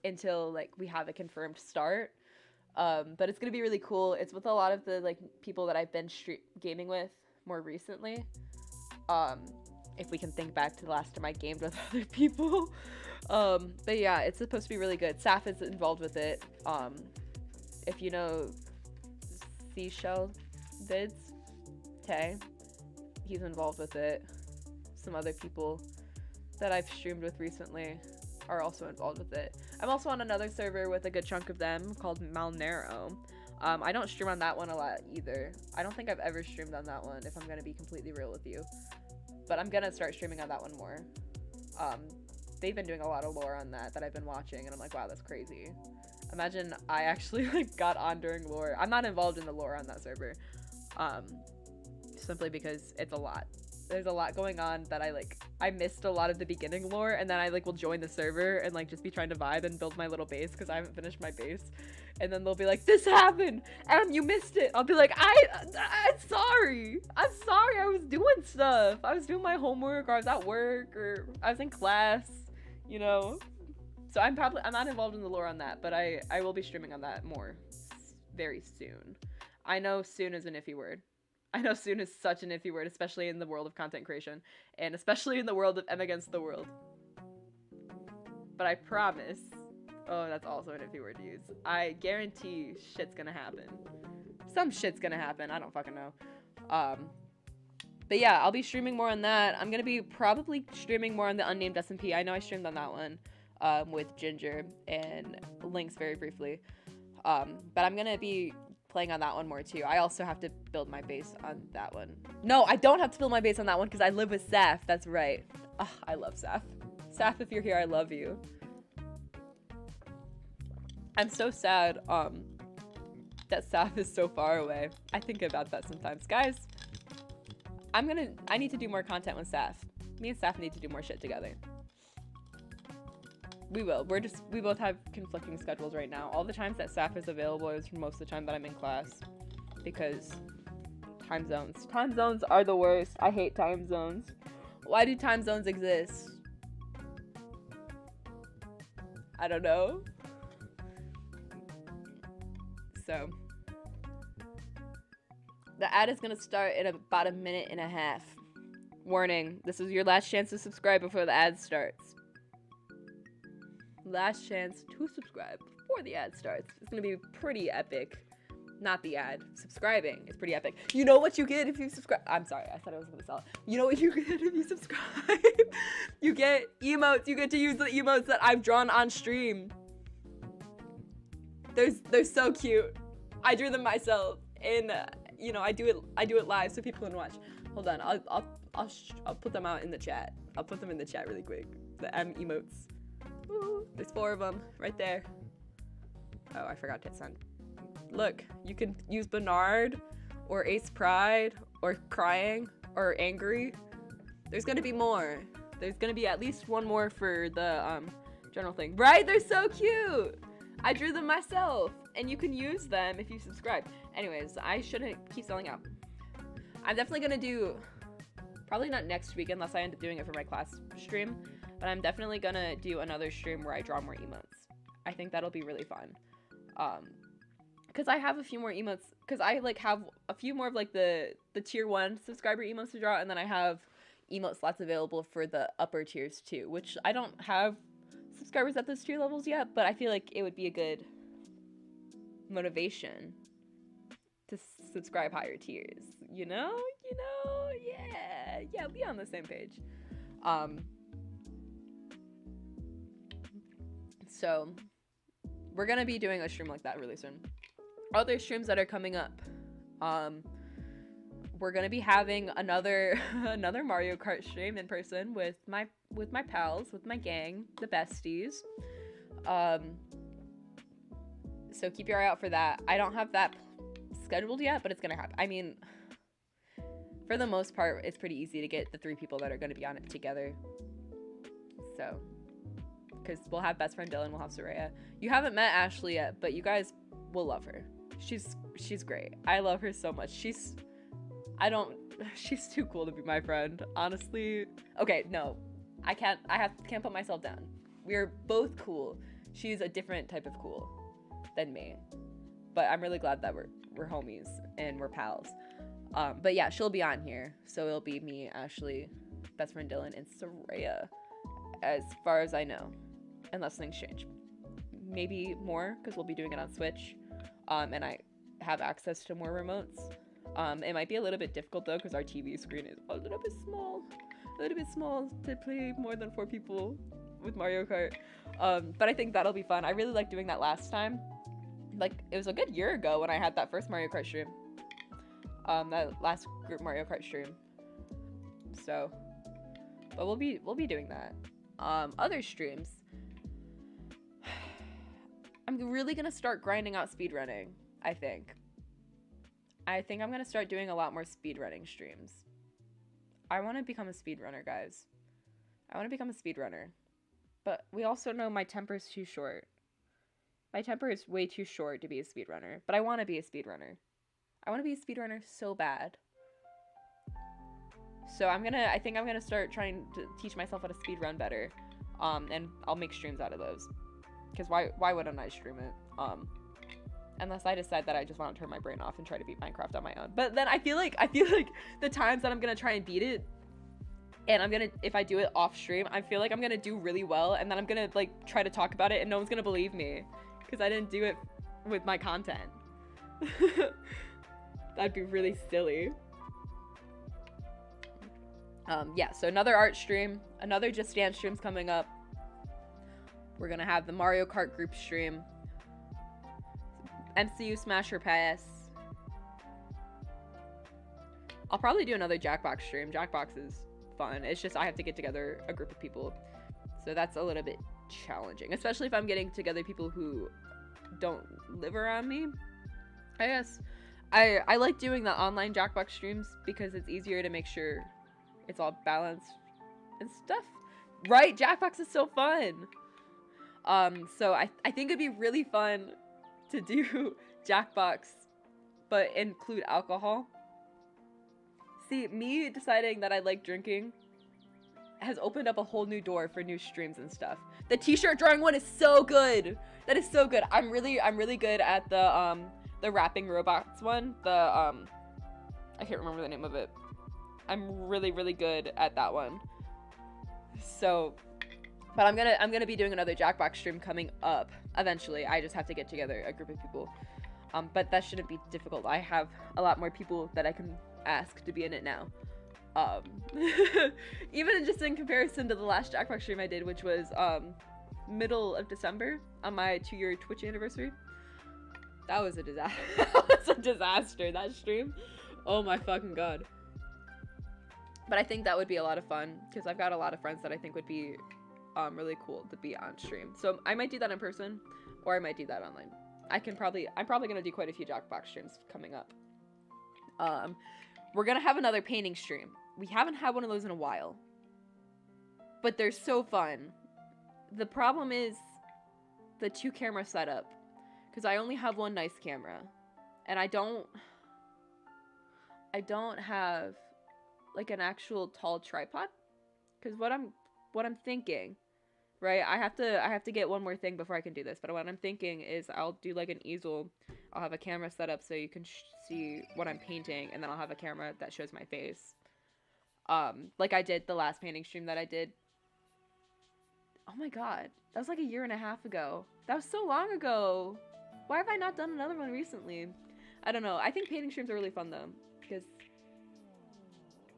until like we have a confirmed start. But it's gonna be really cool. It's with a lot of the like people that I've been gaming with more recently. If we can think back to the last time I gamed with other people. But yeah, it's supposed to be really good. Saf is involved with it. If you know Seashell Vids, Tay, he's involved with it. Some other people that I've streamed with recently are also involved with it. I'm also on another server with a good chunk of them called Malnero. I don't stream on that one a lot either. I don't think I've ever streamed on that one, if I'm gonna be completely real with you. But I'm gonna start streaming on that one more. They've been doing a lot of lore on that I've been watching, and I'm like, wow, that's crazy. Imagine I actually like got on during lore. I'm not involved in the lore on that server. Simply because it's a lot. There's a lot going on that I missed a lot of the beginning lore, and then I like will join the server and like just be trying to vibe and build my little base because I haven't finished my base, and then they'll be like, this happened and you missed it. I'll be like, I'm sorry, I was doing stuff, I was doing my homework, or I was at work, or I was in class, you know. So I'm not involved in the lore on that, but I will be streaming on that more very soon. I know soon is an iffy word. I know soon is such an iffy word, especially in the world of content creation, and especially in the world of emagainsttheworld. But I promise, oh, that's also an iffy word to use. I guarantee shit's gonna happen. Some shit's gonna happen, I don't fucking know. But yeah, I'll be streaming more on that. I'm gonna be probably streaming more on the unnamed SMP. I know I streamed on that one with Ginger and Lynx very briefly. But I'm gonna be playing on that one more too. I also have to build my base on that one. No, I don't have to build my base on that one because I live with Saf. That's right. Oh, I love Saf. Saf, if you're here, I love you. I'm so sad that Saf is so far away. I think about that sometimes. Guys, I need to do more content with Saf. Me and Saf need to do more shit together. We will. We both have conflicting schedules right now. All the times that Saf is available is most of the time that I'm in class. Because time zones. Time zones are the worst. I hate time zones. Why do time zones exist? I don't know. So, the ad is going to start in about a minute and a half. Warning, this is your last chance to subscribe before the ad starts. Last chance to subscribe before the ad starts. It's going to be pretty epic. Not the ad. Subscribing is pretty epic. You know what you get if you subscribe? I'm sorry, I thought I was going to sell it. You know what you get if you subscribe? You get emotes. You get to use the emotes that I've drawn on stream. They're so cute. I drew them myself, and you know, I do it live so people can watch. Hold on, I'll put them out in the chat. I'll put them in the chat really quick. The M emotes. Ooh, there's 4 of them right there. Oh, I forgot to hit send. Look, you can use Bernard, or Ace Pride, or crying, or angry. There's gonna be more. There's gonna be at least one more for the general thing. Right? They're so cute. I drew them myself, and you can use them if you subscribe. Anyways, I shouldn't keep selling out. I'm definitely gonna do, probably not next week unless I end up doing it for my class stream, but I'm definitely gonna do another stream where I draw more emotes. I think that'll be really fun. Because I have a few more emotes, because I like have a few more of like the tier 1 subscriber emotes to draw, and then I have emote slots available for the upper tiers too, which I don't have subscribers at those tier levels yet, but I feel like it would be a good motivation to subscribe higher tiers, you know, yeah, we on the same page. So we're gonna be doing a stream like that really soon. Other streams that are coming up, we're gonna be having another Mario Kart stream in person with my pals, with my gang, the besties. So keep your eye out for that. I don't have that scheduled yet, but it's gonna happen. I mean, for the most part, it's pretty easy to get the 3 people that are gonna be on it together. So, because we'll have best friend Dylan, we'll have Soraya. You haven't met Ashley yet, but you guys will love her. She's great. I love her so much. She's too cool to be my friend, honestly. Okay, no. I can't put myself down. We're both cool. She's a different type of cool than me. But I'm really glad that we're homies and we're pals. But yeah, she'll be on here. So it'll be me, Ashley, best friend Dylan, and Soraya, as far as I know. Unless things change. Maybe more, because we'll be doing it on Switch. And I have access to more remotes. It might be a little bit difficult though, because our TV screen is a little bit small to play more than 4 people with Mario Kart. But I think that'll be fun. I really liked doing that last time. Like, it was a good year ago when I had that first Mario Kart stream. That last group Mario Kart stream. So, but we'll be doing that. Other streams. I'm really gonna start grinding out speedrunning, I think. I'm gonna start doing a lot more speedrunning streams. I want to become a speedrunner, guys. I want to become a speedrunner. But we also know my temper's too short. My temper is way too short to be a speedrunner. But I want to be a speedrunner. I want to be a speedrunner so bad. So I think I'm gonna start trying to teach myself how to speedrun better. And I'll make streams out of those. Because why wouldn't I stream it? Unless I decide that I just want to turn my brain off and try to beat Minecraft on my own. But then I feel like the times that I'm gonna try and beat it, and if I do it off stream, I feel like I'm gonna do really well, and then I'm gonna like try to talk about it, and no one's gonna believe me because I didn't do it with my content. That'd be really silly. Yeah, so another art stream, another Just Dance stream's coming up. We're gonna have the Mario Kart group stream, MCU Smasher Pass. I'll probably do another Jackbox stream. Jackbox is fun. It's just I have to get together a group of people, so that's a little bit challenging, especially if I'm getting together people who don't live around me, I guess. I like doing the online Jackbox streams because it's easier to make sure it's all balanced and stuff, right? Jackbox is so fun. So I think it'd be really fun to do Jackbox but include alcohol. See, me deciding that I like drinking has opened up a whole new door for new streams and stuff. The t-shirt drawing one is so good. That is so good. I'm really good at the rapping robots one. I can't remember the name of it. I'm really good at that one. So, but I'm gonna be doing another Jackbox stream coming up eventually. I just have to get together a group of people. But that shouldn't be difficult. I have a lot more people that I can ask to be in it now. Even just in comparison to the last Jackbox stream I did, which was middle of December on my 2-year Twitch anniversary. That was a disaster. That was a disaster, that stream. Oh my fucking god. But I think that would be a lot of fun because I've got a lot of friends that I think would be really cool to be on stream. So I might do that in person, or I might do that online. I'm probably gonna do quite a few Jackbox streams coming up. We're gonna have another painting stream. We haven't had one of those in a while, but they're so fun. The problem is the 2-camera setup, because I only have one nice camera, and I don't have like an actual tall tripod. Because what I'm thinking, right? I have to get one more thing before I can do this. But what I'm thinking is I'll do like an easel. I'll have a camera set up so you can see what I'm painting, and then I'll have a camera that shows my face. Like I did the last painting stream that I did. Oh my god, that was like 1.5 years ago. That was so long ago. Why have I not done another one recently? I don't know. I think painting streams are really fun though, because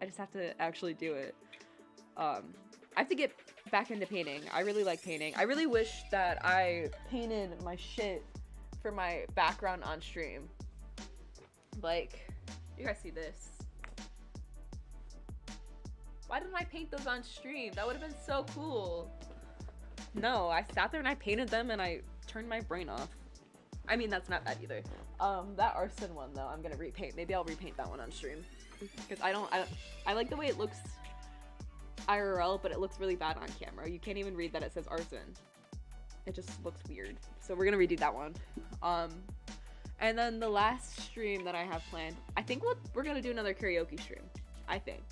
I just have to actually do it. I have to get back into painting. I really like painting. I really wish that I painted my shit for my background on stream. Like, you guys see this? Why didn't I paint those on stream? That would have been so cool. No, I sat there and I painted them and I turned my brain off. I mean, that's not bad either. That arson one though, I'm gonna repaint. Maybe I'll repaint that one on stream. Because I like the way it looks IRL, but it looks really bad on camera. You can't even read that it says arson. It just looks weird. So we're gonna redo that one. And then the last stream that I have planned, I think we're gonna do another karaoke stream. I think.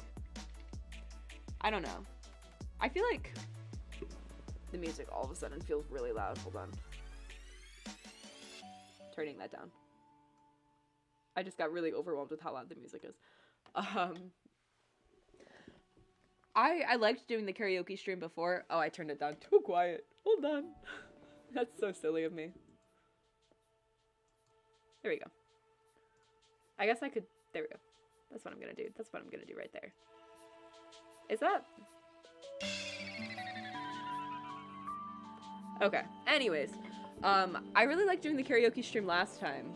I don't know. I feel like the music all of a sudden feels really loud. Hold on. Turning that down. I just got really overwhelmed with how loud the music is. I liked doing the karaoke stream before. Oh, I turned it down too quiet. Hold on. That's so silly of me. There we go. I guess I could... There we go. That's what I'm gonna do. That's what I'm gonna do right there. Is that... Okay. Anyways. I really liked doing the karaoke stream last time.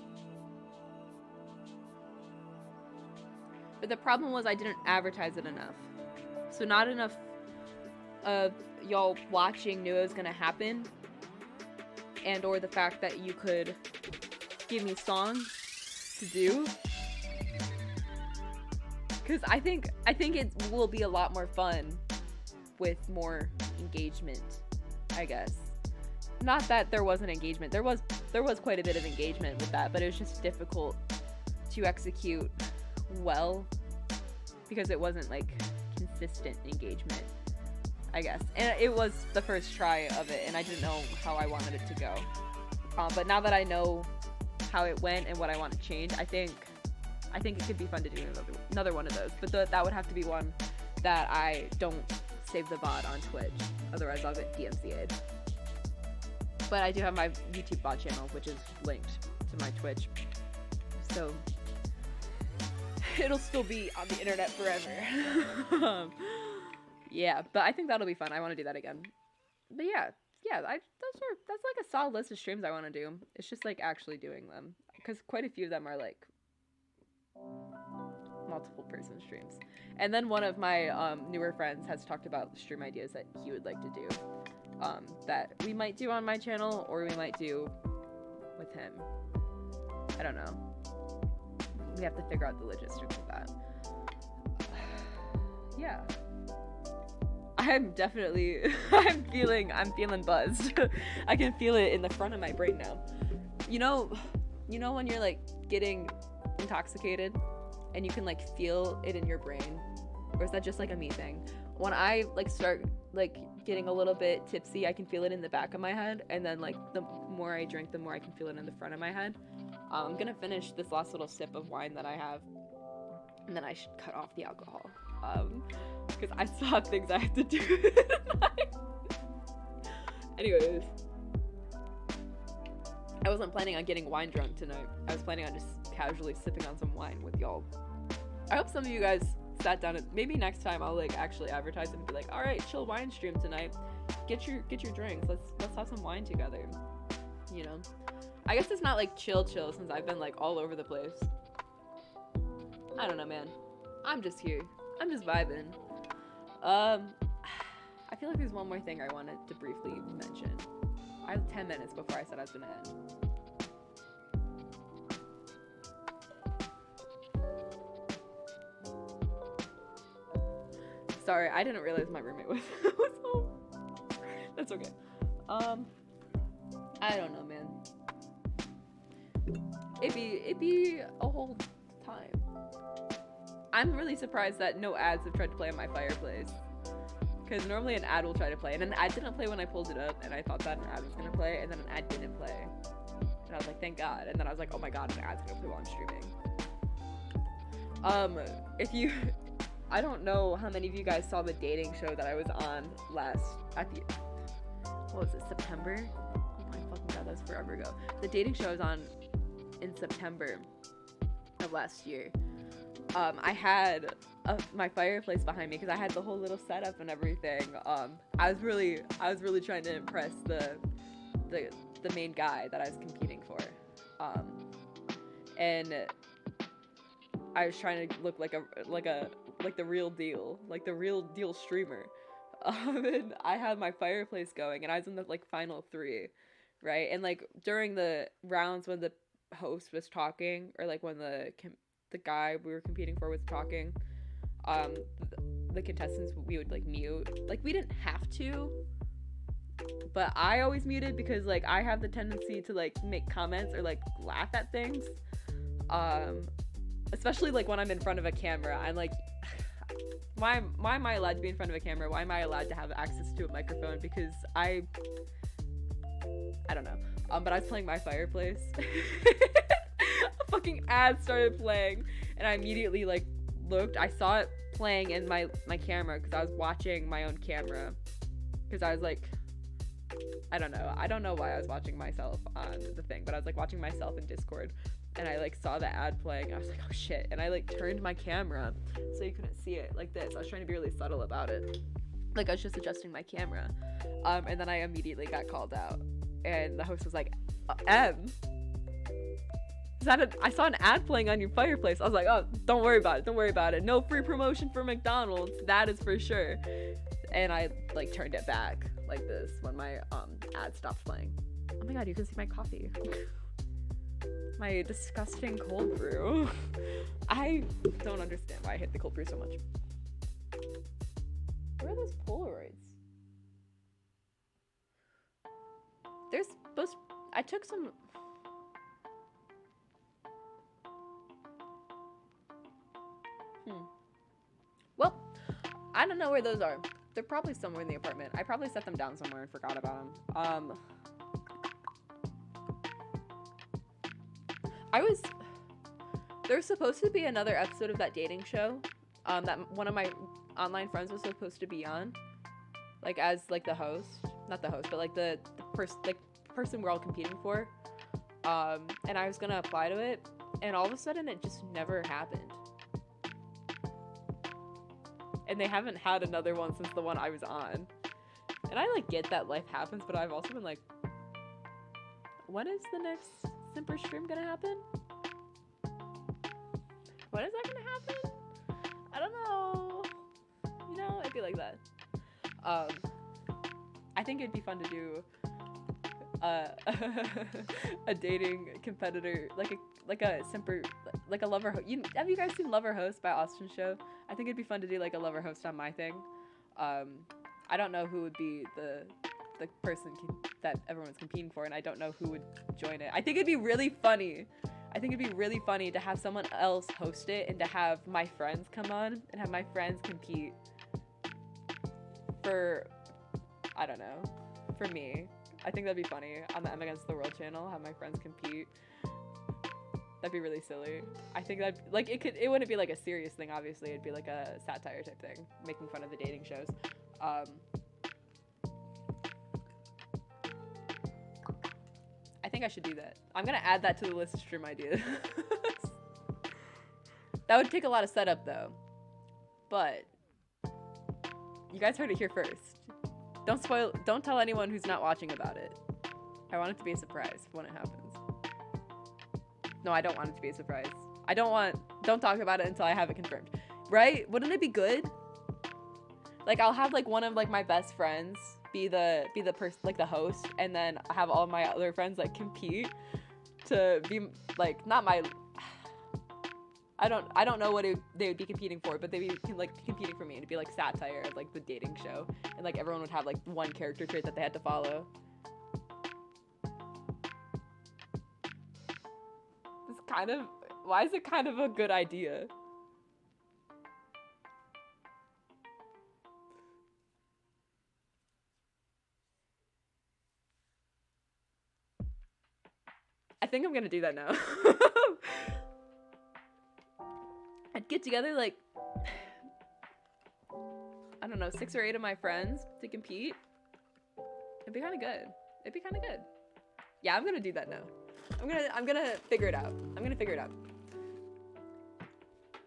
But the problem was I didn't advertise it enough. So not enough of y'all watching knew it was gonna happen. And or the fact that you could give me songs to do. Because I think it will be a lot more fun with more engagement, I guess. Not that there wasn't engagement. There was quite a bit of engagement with that, but it was just difficult to execute well because it wasn't like consistent engagement, I guess. And it was the first try of it, and I didn't know how I wanted it to go. But now that I know how it went and what I want to change, I think it could be fun to do another one of those. But that would have to be one that I don't save the VOD on Twitch. Otherwise, I'll get DMCA'd. But I do have my YouTube VOD channel, which is linked to my Twitch. So, it'll still be on the internet forever. Yeah, but I think that'll be fun. I want to do that again. But yeah, that's like a solid list of streams I want to do. It's just like actually doing them, because quite a few of them are like multiple person streams. And then one of my newer friends has talked about stream ideas that he would like to do, that we might do on my channel, or we might do with him. I don't know. We have to figure out the logistics of that. Yeah. I'm definitely I'm feeling buzzed. I can feel it in the front of my brain now. You know when you're like getting intoxicated and you can like feel it in your brain? Or is that just like a me thing? When I like start like getting a little bit tipsy, I can feel it in the back of my head, and then like the more I drink, the more I can feel it in the front of my head. I'm gonna finish this last little sip of wine that I have, and then I should cut off the alcohol, because I still have things I have to do tonight. Anyways, I wasn't planning on getting wine drunk tonight. I was planning on just casually sipping on some wine with y'all. I hope some of you guys sat down, and maybe next time I'll like actually advertise and be like, all right, chill wine stream tonight. Get your drinks. Let's have some wine together. You know, I guess it's not like chill since I've been like all over the place. I don't know, man. I'm just here. I'm just vibing. I feel like there's one more thing I wanted to briefly mention. I have 10 minutes before I said I was gonna end. Sorry, I didn't realize my roommate was home. That's okay. I don't know, man. It'd be a whole time. I'm really surprised that no ads have tried to play on my fireplace. Because normally an ad will try to play, and an ad didn't play when I pulled it up, and I thought that an ad was gonna play, and then an ad didn't play. And I was like, thank God. And then I was like, oh my God, an ad's gonna play while I'm streaming. I don't know how many of you guys saw the dating show that I was on what was it, September? Oh my fucking God, that was forever ago. The dating show I was on in September of last year. I had my fireplace behind me because I had the whole little setup and everything. I was really trying to impress the main guy that I was competing for, and I was trying to look like the real deal, like the real deal streamer. And I had my fireplace going, and I was in the like final 3, right? And like during the rounds when the host was talking, or like when the guy we were competing for was talking, the contestants, we would like mute. Like we didn't have to, but I always muted because like I have the tendency to like make comments or like laugh at things, especially like when I'm in front of a camera. I'm like, why am I allowed to be in front of a camera? Why am I allowed to have access to a microphone? Because I don't know. But I was playing my fireplace. A fucking ad started playing, and I immediately like looked. I saw it playing in my camera because I was watching my own camera. Because I was like, I don't know why I was watching myself on the thing, but I was like watching myself in Discord. And I like saw the ad playing, and I was like, oh shit. And I like turned my camera so you couldn't see it like this. I was trying to be really subtle about it. Like I was just adjusting my camera. And then I immediately got called out. And the host was like, I saw an ad playing on your fireplace. I was like, oh, don't worry about it. No free promotion for McDonald's. That is for sure. And I like turned it back like this when my ad stopped playing. Oh my God, you can see my coffee. My disgusting cold brew. I don't understand why I hate the cold brew so much. Where are those Polaroids? I took some. Well, I don't know where those are. They're probably somewhere in the apartment. I probably set them down somewhere and forgot about them. There's supposed to be another episode of that dating show, that one of my online friends was supposed to be on, like as like the host, not the host, but like the person we're all competing for, and I was gonna apply to it, and all of a sudden it just never happened. and they haven't had another one since the one I was on. And I like get that life happens, but I've also been like, when is the next Simper stream gonna happen? When is that gonna happen? I don't know. You know, it'd be like that. I think it'd be fun to do a dating competitor, like a Simper, like a lover host. Have you guys seen Lover Host by Austin Show? I think it'd be fun to do like a lover host on my thing. I don't know who would be the person that everyone's competing for, and I don't know who would join it. I think it'd be really funny. I think it'd be really funny to have someone else host it and to have my friends come on and have my friends compete for, I don't know, for me. I think that'd be funny on the Against the World channel, have my friends compete. That'd be really silly. I think that, like, it wouldn't be like a serious thing, obviously. It'd be like a satire type thing, making fun of the dating shows. I think I should do that. I'm gonna add that to the list of stream ideas. That would take a lot of setup though. But you guys heard it here first. Don't tell anyone who's not watching about it. I want it to be a surprise when it happens. No, I don't want it to be a surprise. Don't talk about it until I have it confirmed. Right? Wouldn't it be good? Like, I'll have like one of like my best friends be the person, like the host, and then have all my other friends like compete to be like, not my, I don't know what they would be competing for, but they'd be like competing for me, and it'd be like satire of like the dating show, and like everyone would have like one character trait that they had to follow. It's kind of, why is it kind of a good idea? I think I'm gonna do that now. I'd get together like, I don't know, 6 or 8 of my friends to compete. It'd be kind of good. It'd be kind of good. Yeah, I'm gonna do that now. I'm gonna figure it out. I'm gonna figure it out.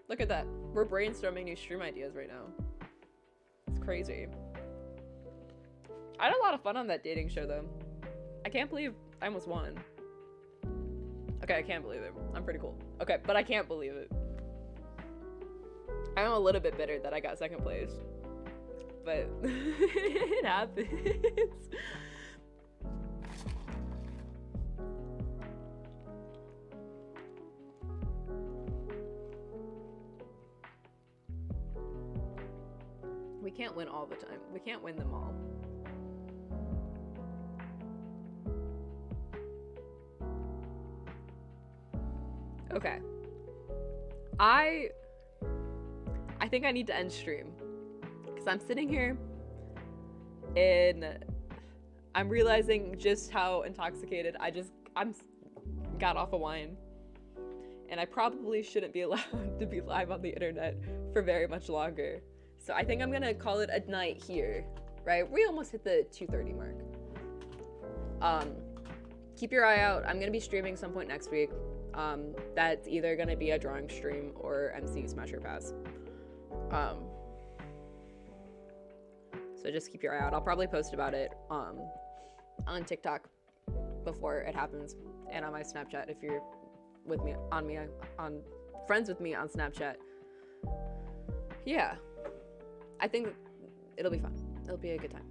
Look at that. We're brainstorming new stream ideas right now. It's crazy. I had a lot of fun on that dating show though. I can't believe I almost won. Okay, I can't believe it. I'm pretty cool. Okay, but I can't believe it. I'm a little bit bitter that I got 2nd place. But it happens. We can't win all the time. We can't win them all. Okay. I think I need to end stream because I'm sitting here and I'm realizing just how intoxicated I'm got off of wine, and I probably shouldn't be allowed to be live on the internet for very much longer. So I think I'm gonna call it a night here, right? We almost hit the 2:30 mark. Keep your eye out. I'm gonna be streaming some point next week. That's either gonna be a drawing stream or MC Smash or Pass. So just keep your eye out. I'll probably post about it on TikTok before it happens, and on my Snapchat if you're with me on friends with me on Snapchat. Yeah, I think it'll be fun. It'll be a good time.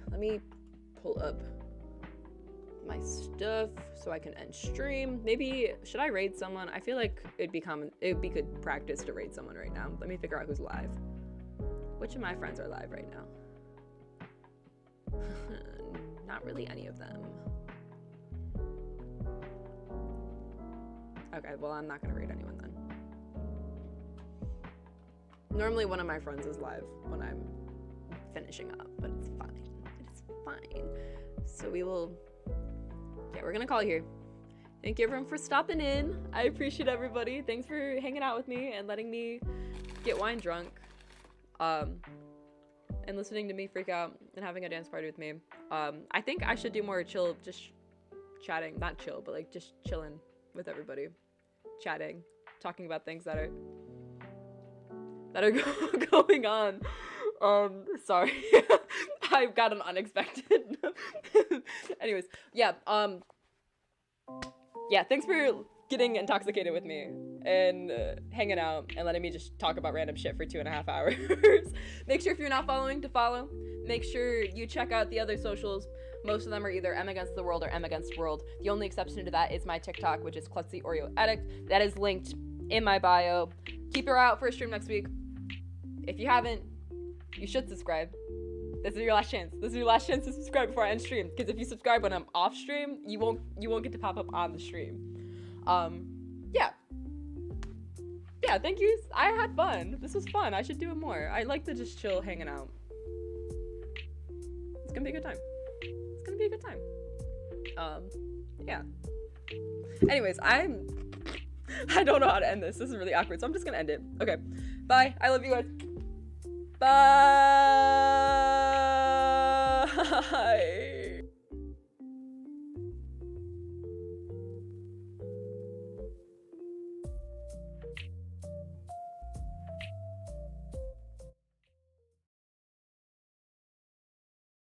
Let me pull up my stuff so I can end stream. Maybe should I raid someone? I feel like it'd be good practice to raid someone right now. Let me figure out who's live. Which of my friends are live right now? Not really any of them. Okay, well, I'm not gonna raid anyone then. Normally one of my friends is live when I'm finishing up, but it's fine. It's fine. So we're gonna call it here. Thank you everyone for stopping in. I appreciate everybody. Thanks for hanging out with me and letting me get wine drunk. And listening to me freak out and having a dance party with me. I think I should do more chill, just chatting, not chill, but like just chilling with everybody. Chatting, talking about things that are that are going on. Sorry. I've got an unexpected. Anyways, yeah, thanks for getting intoxicated with me and hanging out and letting me just talk about random shit for 2.5 hours. Make sure if you're not following to follow. Make sure you check out the other socials. Most of them are either emagainsttheworld or emagainsttheworld. The only exception to that is my TikTok, which is Klutzy Oreo Addict. That is linked in my bio. Keep your eye out for a stream next week. If you haven't, you should subscribe. This is your last chance. This is your last chance to subscribe before I end stream. Because if you subscribe when I'm off stream, you won't get to pop up on the stream. Yeah, thank you. I had fun. This was fun. I should do it more. I like to just chill hanging out. It's gonna be a good time. It's gonna be a good time. Yeah. Anyways, I don't know how to end this. This is really awkward, so I'm just gonna end it. Okay. Bye. I love you guys. Bye.